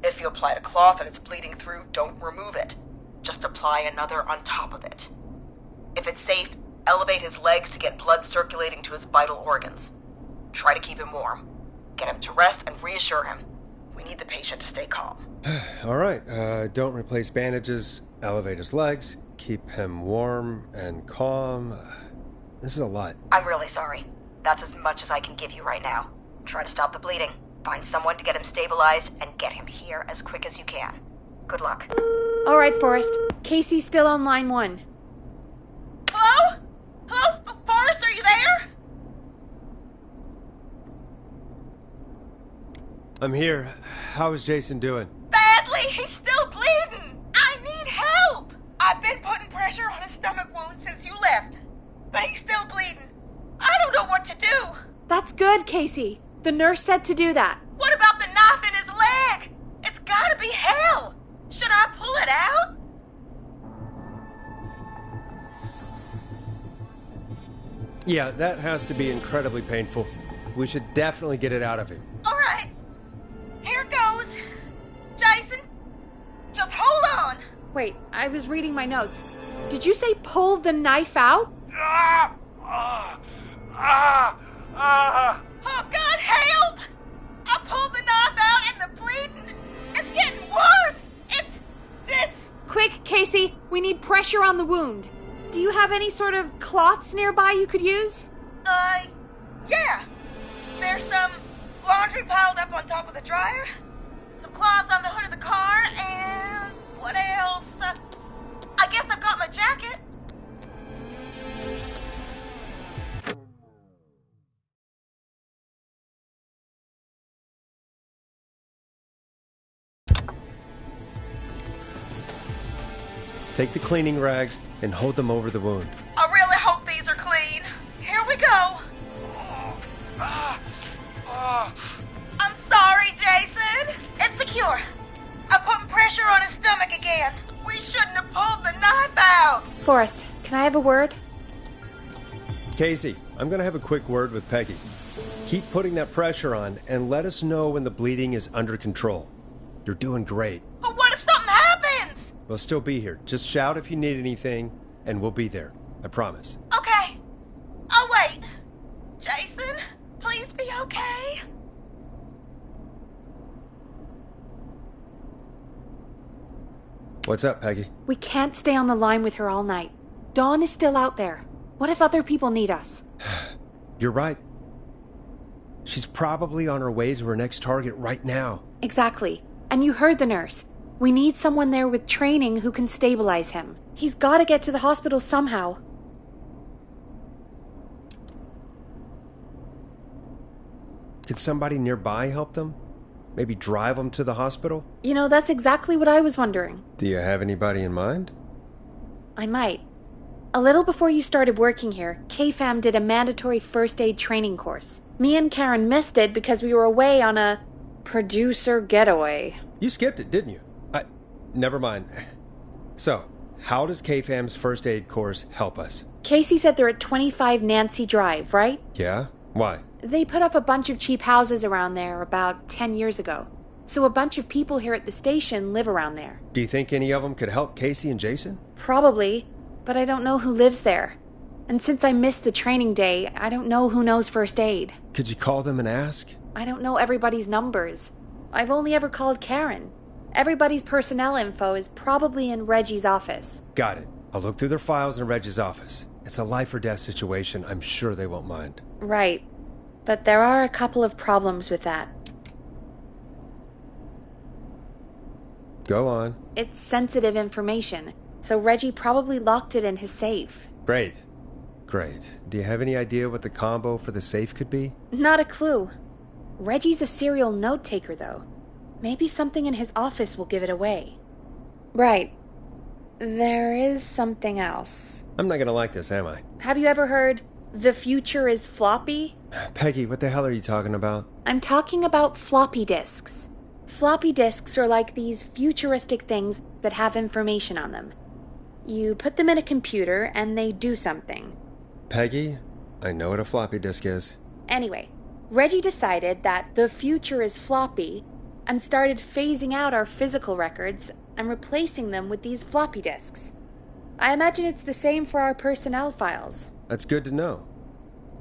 If you applied a cloth and it's bleeding through, don't remove it. Just apply another on top of it. If it's safe, elevate his legs to get blood circulating to his vital organs. Try to keep him warm. Get him to rest and reassure him. We need the patient to stay calm. All right, don't replace bandages, elevate his legs, keep him warm and calm. This is a lot. I'm really sorry. That's as much as I can give you right now. Try to stop the bleeding. Find someone to get him stabilized and get him here as quick as you can. Good luck. All right, Forrest. Casey's still on line 1. Hello? Hello? Forrest, are you there? I'm here. How is Jason doing? Badly. He's still bleeding. I need help. I've been putting pressure on his stomach wound since you left, but he's still bleeding. I don't know what to do. That's good, Casey. The nurse said to do that. What about the knife in his leg? It's gotta be hell. Should I pull it out? Yeah, that has to be incredibly painful. We should definitely get it out of him. All right. Here goes. Jason, just hold on. Wait, I was reading my notes. Did you say pull the knife out? Oh, God, help! I pulled the knife out and the bleeding, it's getting worse. It's... Quick, Casey, we need pressure on the wound. Do you have any sort of cloths nearby you could use? Yeah. There's some laundry piled up on top of the dryer, some cloths on the hood of the car, and what else? I guess I've got my jacket. Take the cleaning rags and hold them over the wound. I really hope these are clean. Here we go. I'm sorry, Jason. It's secure. I'm putting pressure on his stomach again. We shouldn't have pulled the knife out. Forrest, can I have a word? Casey, I'm gonna have a quick word with Peggy. Keep putting that pressure on and let us know when the bleeding is under control. You're doing great. But what if something happens? We'll still be here. Just shout if you need anything, and we'll be there. I promise. Okay. I'll wait. Jason, please be okay. What's up, Peggy? We can't stay on the line with her all night. Dawn is still out there. What if other people need us? You're right. She's probably on her way to her next target right now. Exactly. And you heard the nurse. We need someone there with training who can stabilize him. He's got to get to the hospital somehow. Could somebody nearby help them? Maybe drive them to the hospital? You know, that's exactly what I was wondering. Do you have anybody in mind? I might. A little before you started working here, KFAM did a mandatory first aid training course. Me and Karen missed it because we were away on a producer getaway. You skipped it, didn't you? Never mind. So, how does KFAM's first aid course help us? Casey said they're at 25 Nancy Drive, right? Yeah? Why? They put up a bunch of cheap houses around there about 10 years ago. So a bunch of people here at the station live around there. Do you think any of them could help Casey and Jason? Probably, but I don't know who lives there. And since I missed the training day, I don't know who knows first aid. Could you call them and ask? I don't know everybody's numbers. I've only ever called Karen. Everybody's personnel info is probably in Reggie's office. Got it. I'll look through their files in Reggie's office. It's a life or death situation. I'm sure they won't mind. Right. But there are a couple of problems with that. Go on. It's sensitive information, so Reggie probably locked it in his safe. Great. Do you have any idea what the combo for the safe could be? Not a clue. Reggie's a serial note-taker, though. Maybe something in his office will give it away. Right. There is something else. I'm not gonna like this, am I? Have you ever heard, the future is floppy? Peggy, what the hell are you talking about? I'm talking about floppy disks. Floppy disks are like these futuristic things that have information on them. You put them in a computer and they do something. Peggy, I know what a floppy disk is. Anyway, Reggie decided that the future is floppy and started phasing out our physical records and replacing them with these floppy disks. I imagine it's the same for our personnel files. That's good to know.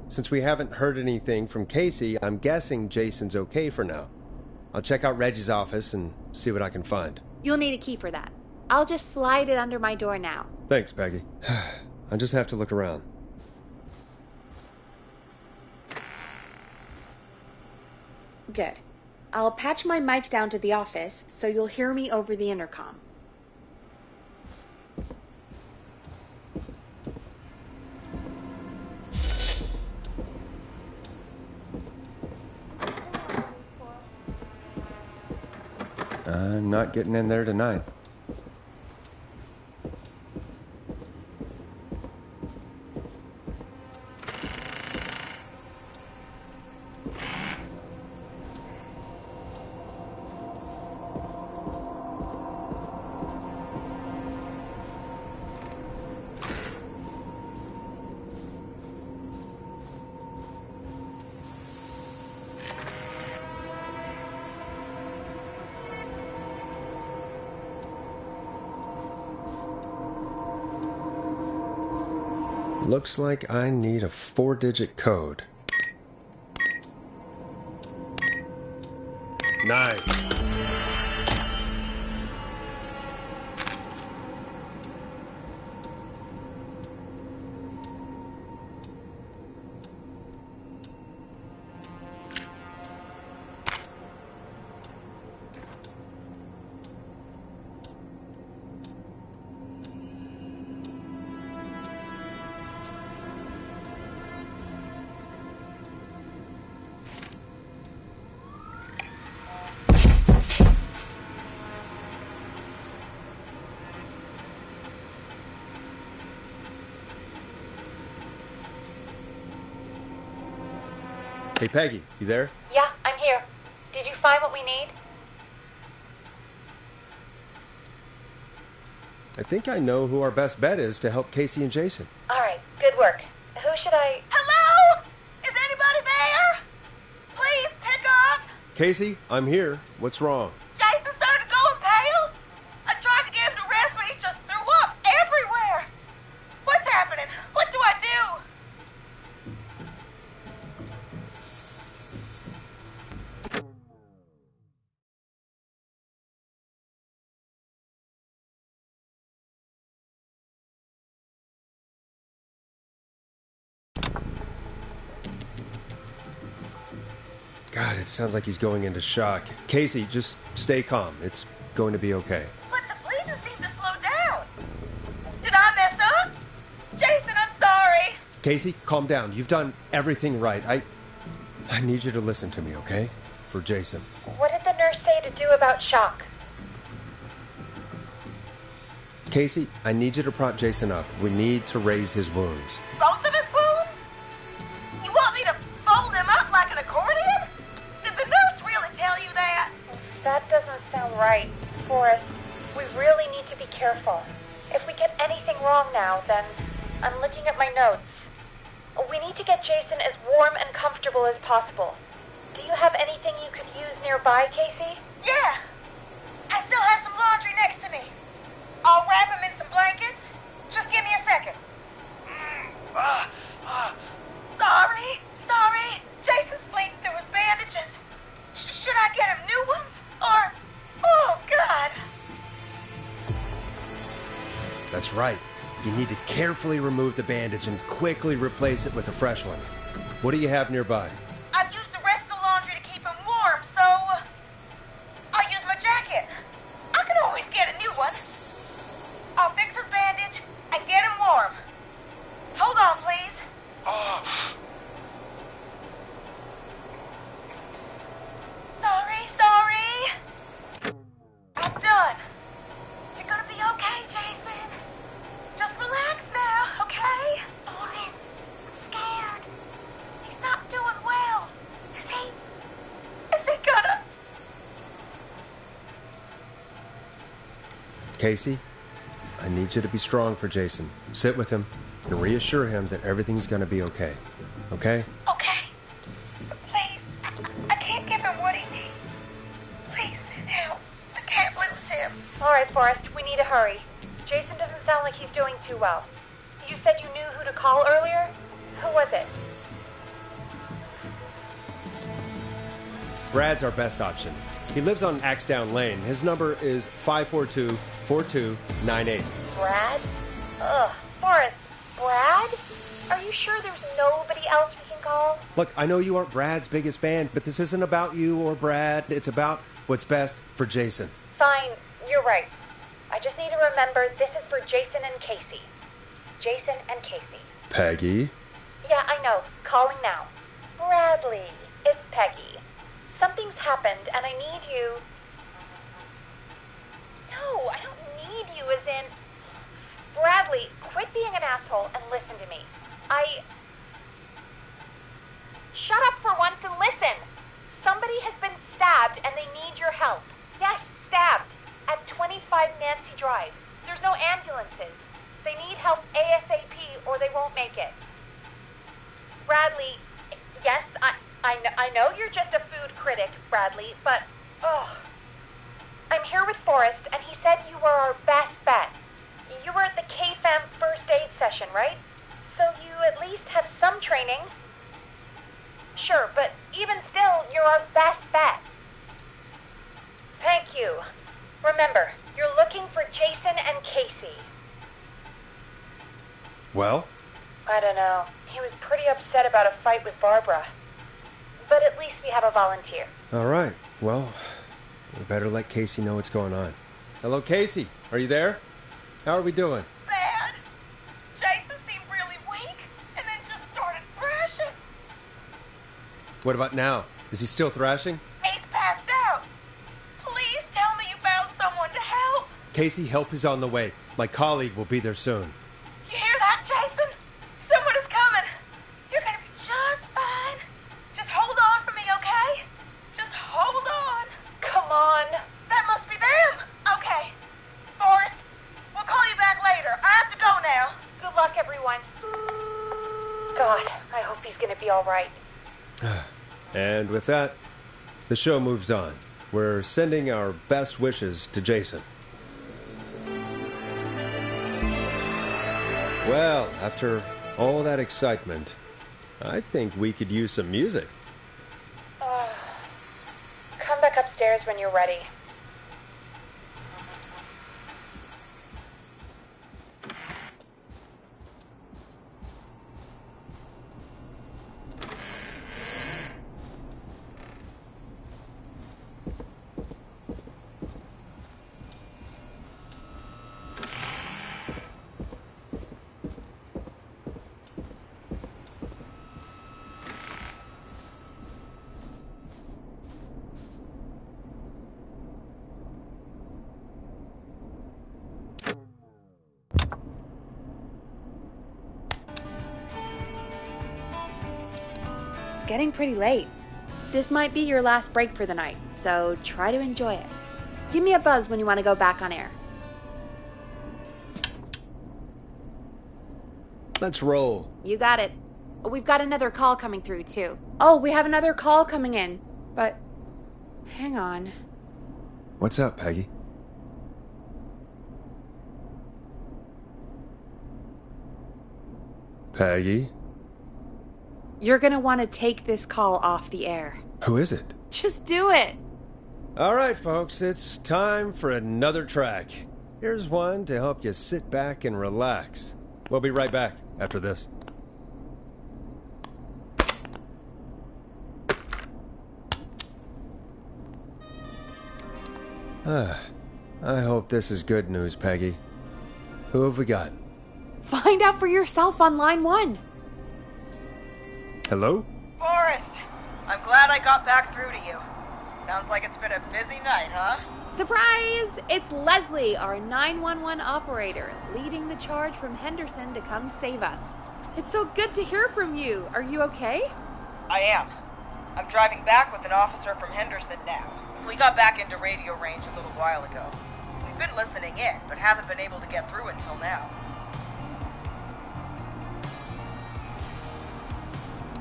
Since we haven't heard anything from Casey, I'm guessing Jason's okay for now. I'll check out Reggie's office and see what I can find. You'll need a key for that. I'll just slide it under my door now. Thanks, Peggy. I just have to look around. Good. I'll patch my mic down to the office so you'll hear me over the intercom. I'm not getting in there tonight. Looks like I need a 4-digit code. Nice. Hey, Peggy, you there? Yeah, I'm here. Did you find what we need? I think I know who our best bet is to help Casey and Jason. All right, good work. Who should I... Hello? Is anybody there? Please pick up. Casey, I'm here. What's wrong? Jason started going pale. I tried to get him to rest, but he just threw up everywhere. What's happening? What do I do? God, it sounds like he's going into shock. Casey, just stay calm. It's going to be okay. But the bleeding seemed to slow down. Did I mess up? Jason, I'm sorry. Casey, calm down. You've done everything right. I need you to listen to me, okay? For Jason. What did the nurse say to do about shock? Casey, I need you to prop Jason up. We need to raise his wounds. Both of his wounds? You want me to fold him up like an accordion? Did the nurse really tell you that? That doesn't sound right. Forrest, we really need to be careful. If we get anything wrong now, then I'm looking at my notes. We need to get Jason as warm and comfortable as possible. Do you have anything you could use nearby, Casey? Yeah. I still have some laundry next to me. I'll wrap him in some blankets. Just give me a second. Sorry. Jason's bleeding through his bandages. Should I get him new ones? Or... Oh, God. That's right. You need to carefully remove the bandage and quickly replace it with a fresh one. What do you have nearby? I've used the rest of the laundry to keep him warm, so... I'll use my jacket. I can always get a new one. I'll fix his bandage and get him warm. Hold on, please. Sorry. I'm done. You're gonna be okay, Jason. Casey, I need you to be strong for Jason. Sit with him and reassure him that everything's gonna be okay. Okay? Okay. Please. I can't give him what he needs. Please, help. I can't lose him. All right, Forrest, we need to hurry. Jason doesn't sound like he's doing too well. You said you knew who to call earlier? Who was it? Brad's our best option. He lives on Axdown Lane. His number is 542-4298. Brad? Ugh. Forrest, Brad? Are you sure there's nobody else we can call? Look, I know you aren't Brad's biggest fan, but this isn't about you or Brad. It's about what's best for Jason. Fine, you're right. I just need to remember this is for Jason and Casey. Jason and Casey. Peggy? Yeah, I know. Calling now. Bradley, it's Peggy. Something's happened, and I need you... No, I don't need you as in... Bradley, quit being an asshole and listen to me. Shut up for once and listen! Somebody has been stabbed and they need your help. Yes, stabbed. At 25 Nancy Drive. There's no ambulances. They need help ASAP or they won't make it. Bradley, yes, I know you're just a food critic, Bradley, but, I'm here with Forrest, and he said you were our best bet. You were at the KFAM first aid session, right? So you at least have some training. Sure, but even still, you're our best bet. Thank you. Remember, you're looking for Jason and Casey. Well? I don't know. He was pretty upset about a fight with Barbara. But at least we have a volunteer. All right. Well, we better let Casey know what's going on. Hello, Casey. Are you there? How are we doing? Bad. Jason seemed really weak and then just started thrashing. What about now? Is he still thrashing? He's passed out. Please tell me you found someone to help. Casey, help is on the way. My colleague will be there soon. You hear that, Jason? Someone is coming. You're gonna be just fine. Just hold on for me, okay? Just hold on. Come on. That must be them. Okay. Forrest, we'll call you back later. I have to go now. Good luck, everyone. God, I hope he's gonna be all right. And with that, the show moves on. We're sending our best wishes to Jason. Well, after all that excitement, I think we could use some music. Come back upstairs when you're ready. It's getting pretty late. This might be your last break for the night, so try to enjoy it. Give me a buzz when you want to go back on air. Let's roll. You got it. We've got another call coming through, too. Oh, we have another call coming in. But, hang on. What's up, Peggy? Peggy? You're gonna want to take this call off the air. Who is it? Just do it. All right, folks, it's time for another track. Here's one to help you sit back and relax. We'll be right back after this. I hope this is good news, Peggy. Who have we got? Find out for yourself on line 1. Hello? Forrest, I'm glad I got back through to you. Sounds like it's been a busy night, huh? Surprise! It's Leslie, our 911 operator, leading the charge from Henderson to come save us. It's so good to hear from you. Are you okay? I am. I'm driving back with an officer from Henderson now. We got back into radio range a little while ago. We We've been listening in, but haven't been able to get through until now.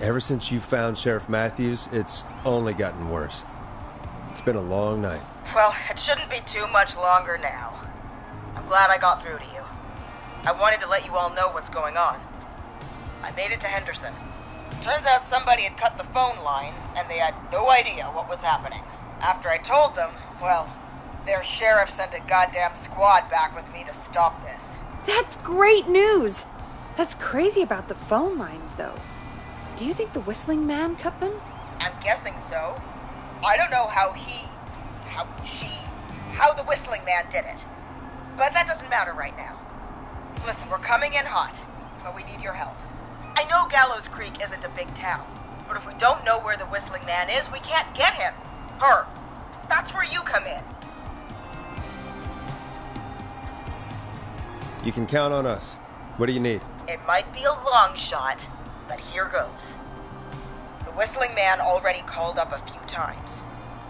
Ever since you found Sheriff Matthews, it's only gotten worse. It's been a long night. Well, it shouldn't be too much longer now. I'm glad I got through to you. I wanted to let you all know what's going on. I made it to Henderson. Turns out somebody had cut the phone lines, and they had no idea what was happening. After I told them, well, their sheriff sent a goddamn squad back with me to stop this. That's great news! That's crazy about the phone lines, though. Do you think the Whistling Man cut them? I'm guessing so. I don't know how the Whistling Man did it. But that doesn't matter right now. Listen, we're coming in hot, but we need your help. I know Gallows Creek isn't a big town, but if we don't know where the Whistling Man is, we can't get him. Her. That's where you come in. You can count on us. What do you need? It might be a long shot, but here goes. The Whistling Man already called up a few times.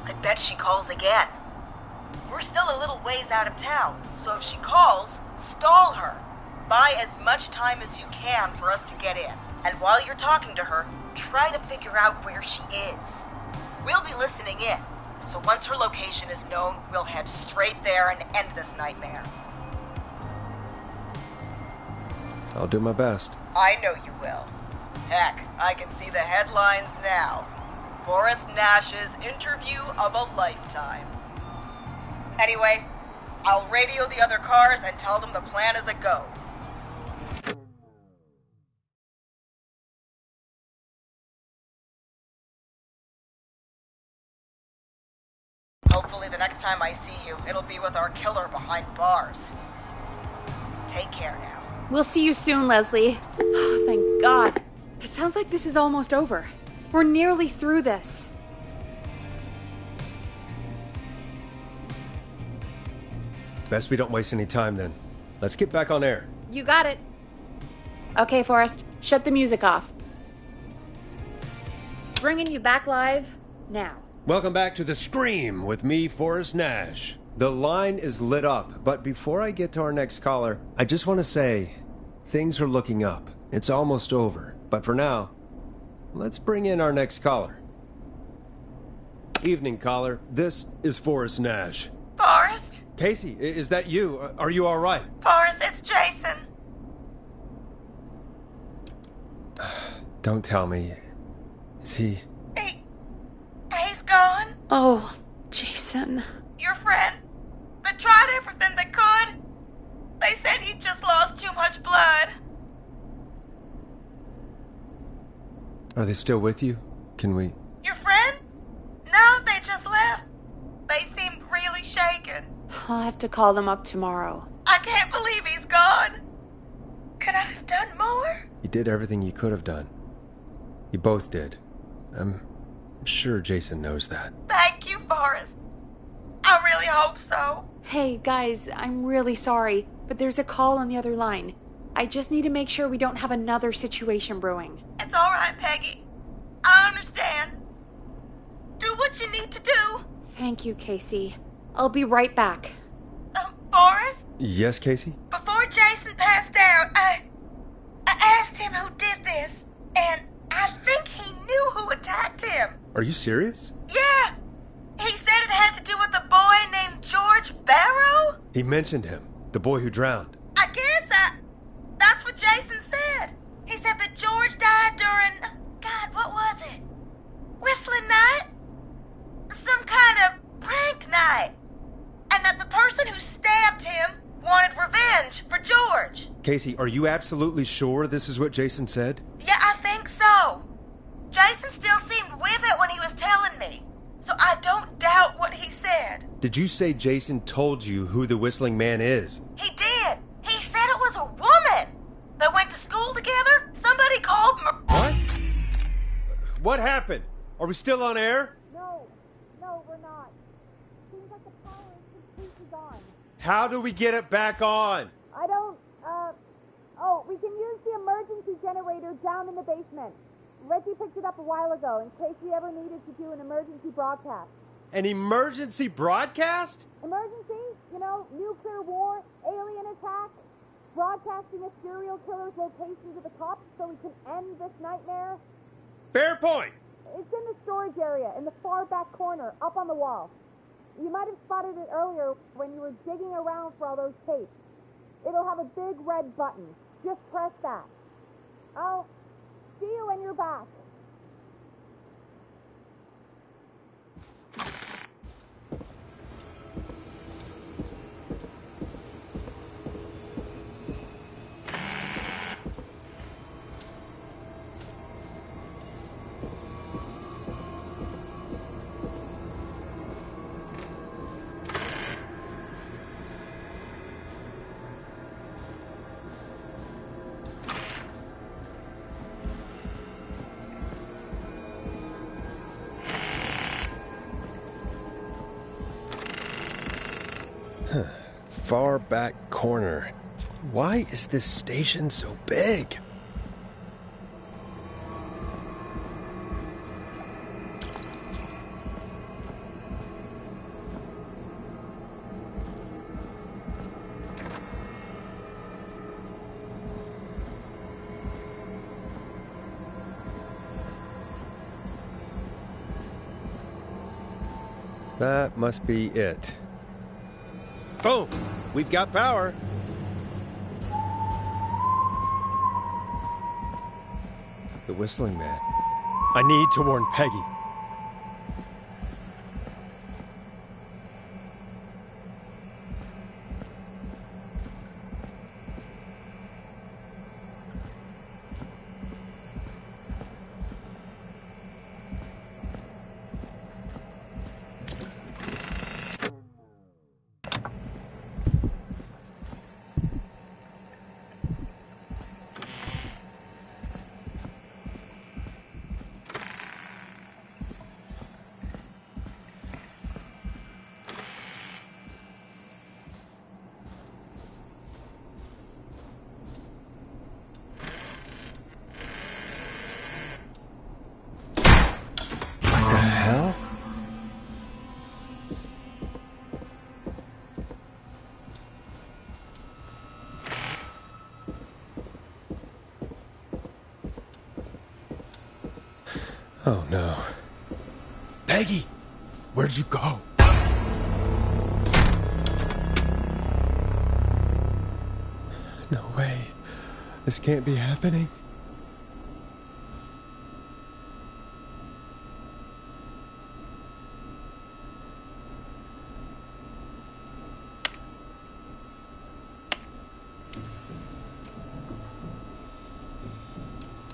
I bet she calls again. We're still a little ways out of town, so if she calls, stall her. Buy as much time as you can for us to get in. And while you're talking to her, try to figure out where she is. We'll be listening in, so once her location is known, we'll head straight there and end this nightmare. I'll do my best. I know you will. Heck, I can see the headlines now. Forrest Nash's interview of a lifetime. Anyway, I'll radio the other cars and tell them the plan is a go. Hopefully the next time I see you, it'll be with our killer behind bars. Take care now. We'll see you soon, Leslie. Oh, thank God. It sounds like this is almost over. We're nearly through this. Best we don't waste any time then. Let's get back on air. You got it. Okay, Forrest, shut the music off. Bringing you back live now. Welcome back to The Scream with me, Forrest Nash. The line is lit up, but before I get to our next caller, I just want to say, things are looking up. It's almost over, but for now, let's bring in our next caller. Evening, caller. This is Forrest Nash. Forrest? Casey, is that you? Are you all right? Forrest, it's Jason. Don't tell me. Is he... He's gone. Oh, Jason. Your friend. They tried everything they could. They said he just lost too much blood. Are they still with you? Can we... Your friend? No, they just left. They seemed really shaken. I'll have to call them up tomorrow. I can't believe he's gone. Could I have done more? You did everything you could have done. You both did. I'm sure Jason knows that. Thank you, Forrest. I really hope so. Hey, guys, I'm really sorry, but there's a call on the other line. I just need to make sure we don't have another situation brewing. It's all right, Peggy. I understand. Do what you need to do. Thank you, Casey. I'll be right back. Forrest? Yes, Casey? Before Jason passed out, I asked him who did this, and I think he knew who attacked him. Are you serious? Yeah. He said it had to do with a boy named George Barrow. He mentioned him, the boy who drowned. I guess that's what Jason said. He said that George died during, God, what was it? Whistling night? Some kind of prank night. And that the person who stabbed him wanted revenge for George. Casey, are you absolutely sure this is what Jason said? Yeah, I think so. Jason still seemed with it when he was telling me, so I don't doubt what he said. Did you say Jason told you who the Whistling Man is? He did. He said it was a woman. They went to school together. Somebody called What? What happened? Are we still on air? No, we're not. Seems like the power is completely gone. How do we get it back on? I don't, we can use the emergency generator down in the basement. Reggie picked it up a while ago in case we ever needed to do an emergency broadcast. An emergency broadcast? Emergency? You know, nuclear war, alien attack, broadcasting a serial killer's location to the cops so we can end this nightmare. Fair point. It's in the storage area, in the far back corner, up on the wall. You might have spotted it earlier when you were digging around for all those tapes. It'll have a big red button. Just press that. I'll see you when you're back. Far back corner. Why is this station so big? That must be it. Boom! We've got power. The Whistling Man. I need to warn Peggy. Oh no. Peggy! Where'd you go? No way. This can't be happening.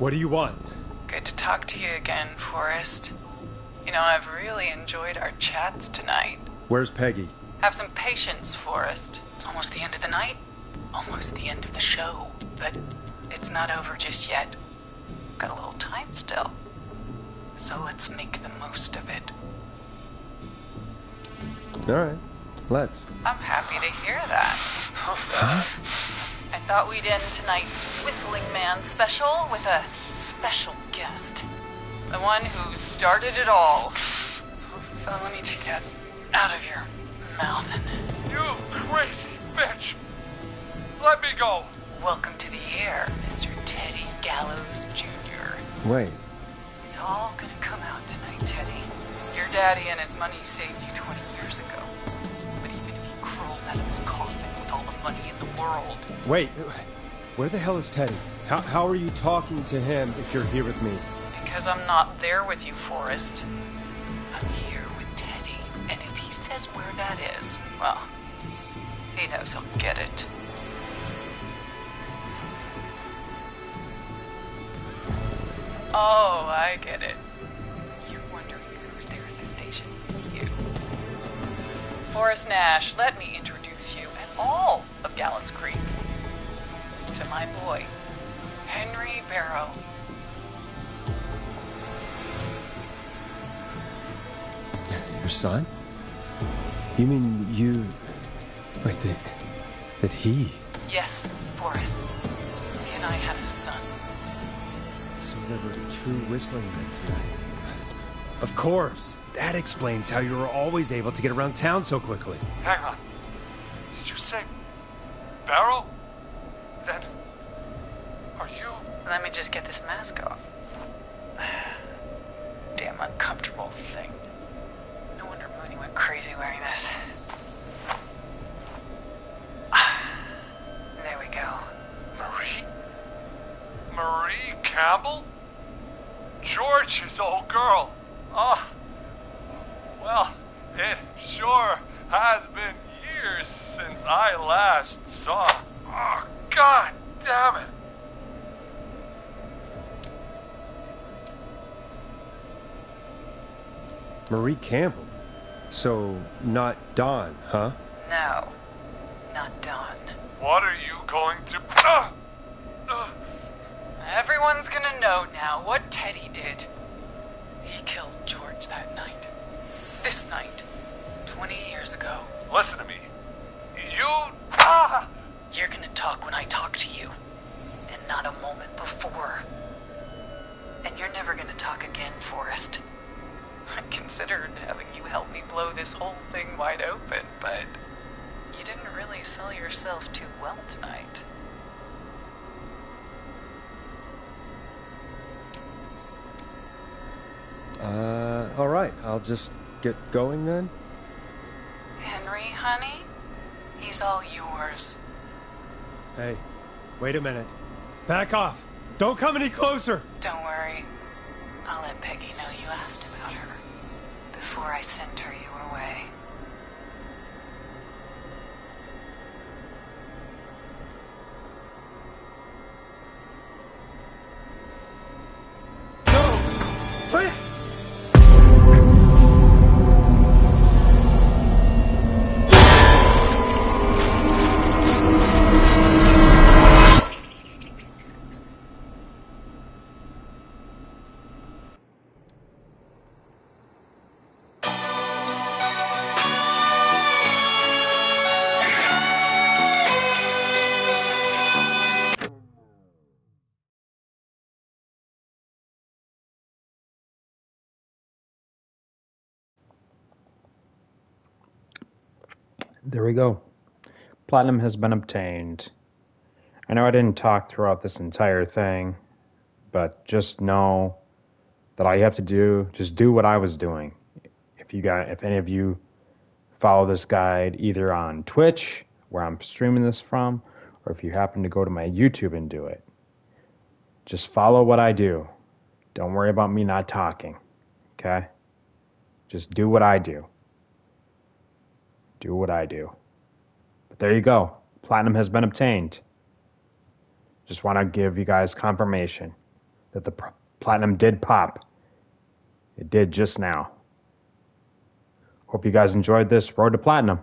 What do you want? Good to talk to you again, Forrest. You know, I've really enjoyed our chats tonight. Where's Peggy? Have some patience, Forrest. It's almost the end of the night. Almost the end of the show. But it's not over just yet. Got a little time still. So let's make the most of it. Alright, let's. I'm happy to hear that. Huh? I thought we'd end tonight's Whistling Man special with a special guest. The one who started it all. Let me take that out of your mouth and... You crazy bitch! Let me go! Welcome to the air, Mr. Teddy Gallows Jr. Wait. It's all gonna come out tonight, Teddy. Your daddy and his money saved you 20 years ago. But even if he crawled out of his coffin with all the money in the world... Wait, where the hell is Teddy? How are you talking to him if you're here with me? Because I'm not there with you, Forrest. I'm here with Teddy. And if he says where that is, well, he knows he'll get it. Oh, I get it. You're wondering who's there at the station. You. Forrest Nash, let me introduce you and all of Gallows Creek to my boy, Henry Barrow. Your son? You mean you... Wait, that he... Yes, Forrest. He and I had a son. So there were two Whistling Men tonight. Of course! That explains how you were always able to get around town so quickly. Hang on. say Barrow? Then are you? Let me just get this mask off. Damn uncomfortable thing. No wonder Mooney went crazy wearing this. There we go. Marie Campbell? George's old girl. Oh, well, it sure has been years since I last saw. Oh, God damn it. Marie Campbell? So, not Dawn, huh? No, not Dawn. What are you going to... Everyone's gonna know now what Teddy did. He killed George that night. This night. 20 years ago. Listen to me. You... You're gonna talk when I talk to you. And not a moment before. And you're never gonna talk again, Forrest. I considered having you help me blow this whole thing wide open, but you didn't really sell yourself too well tonight. All right. I'll just get going then. Henry, honey? He's all yours. Hey, wait a minute. Back off. Don't come any closer. Don't worry. I'll let Peggy know you asked about her before I send her your way. Please! There we go. Platinum has been obtained. I know I didn't talk throughout this entire thing, but just know that all you have to do, just do what I was doing. If any of you follow this guide either on Twitch, where I'm streaming this from, or if you happen to go to my YouTube and do it, just follow what I do. Don't worry about me not talking, okay? Just do what I do. Do what I do. But there you go. Platinum has been obtained. Just want to give you guys confirmation that the platinum did pop. It did just now. Hope you guys enjoyed this Road to Platinum.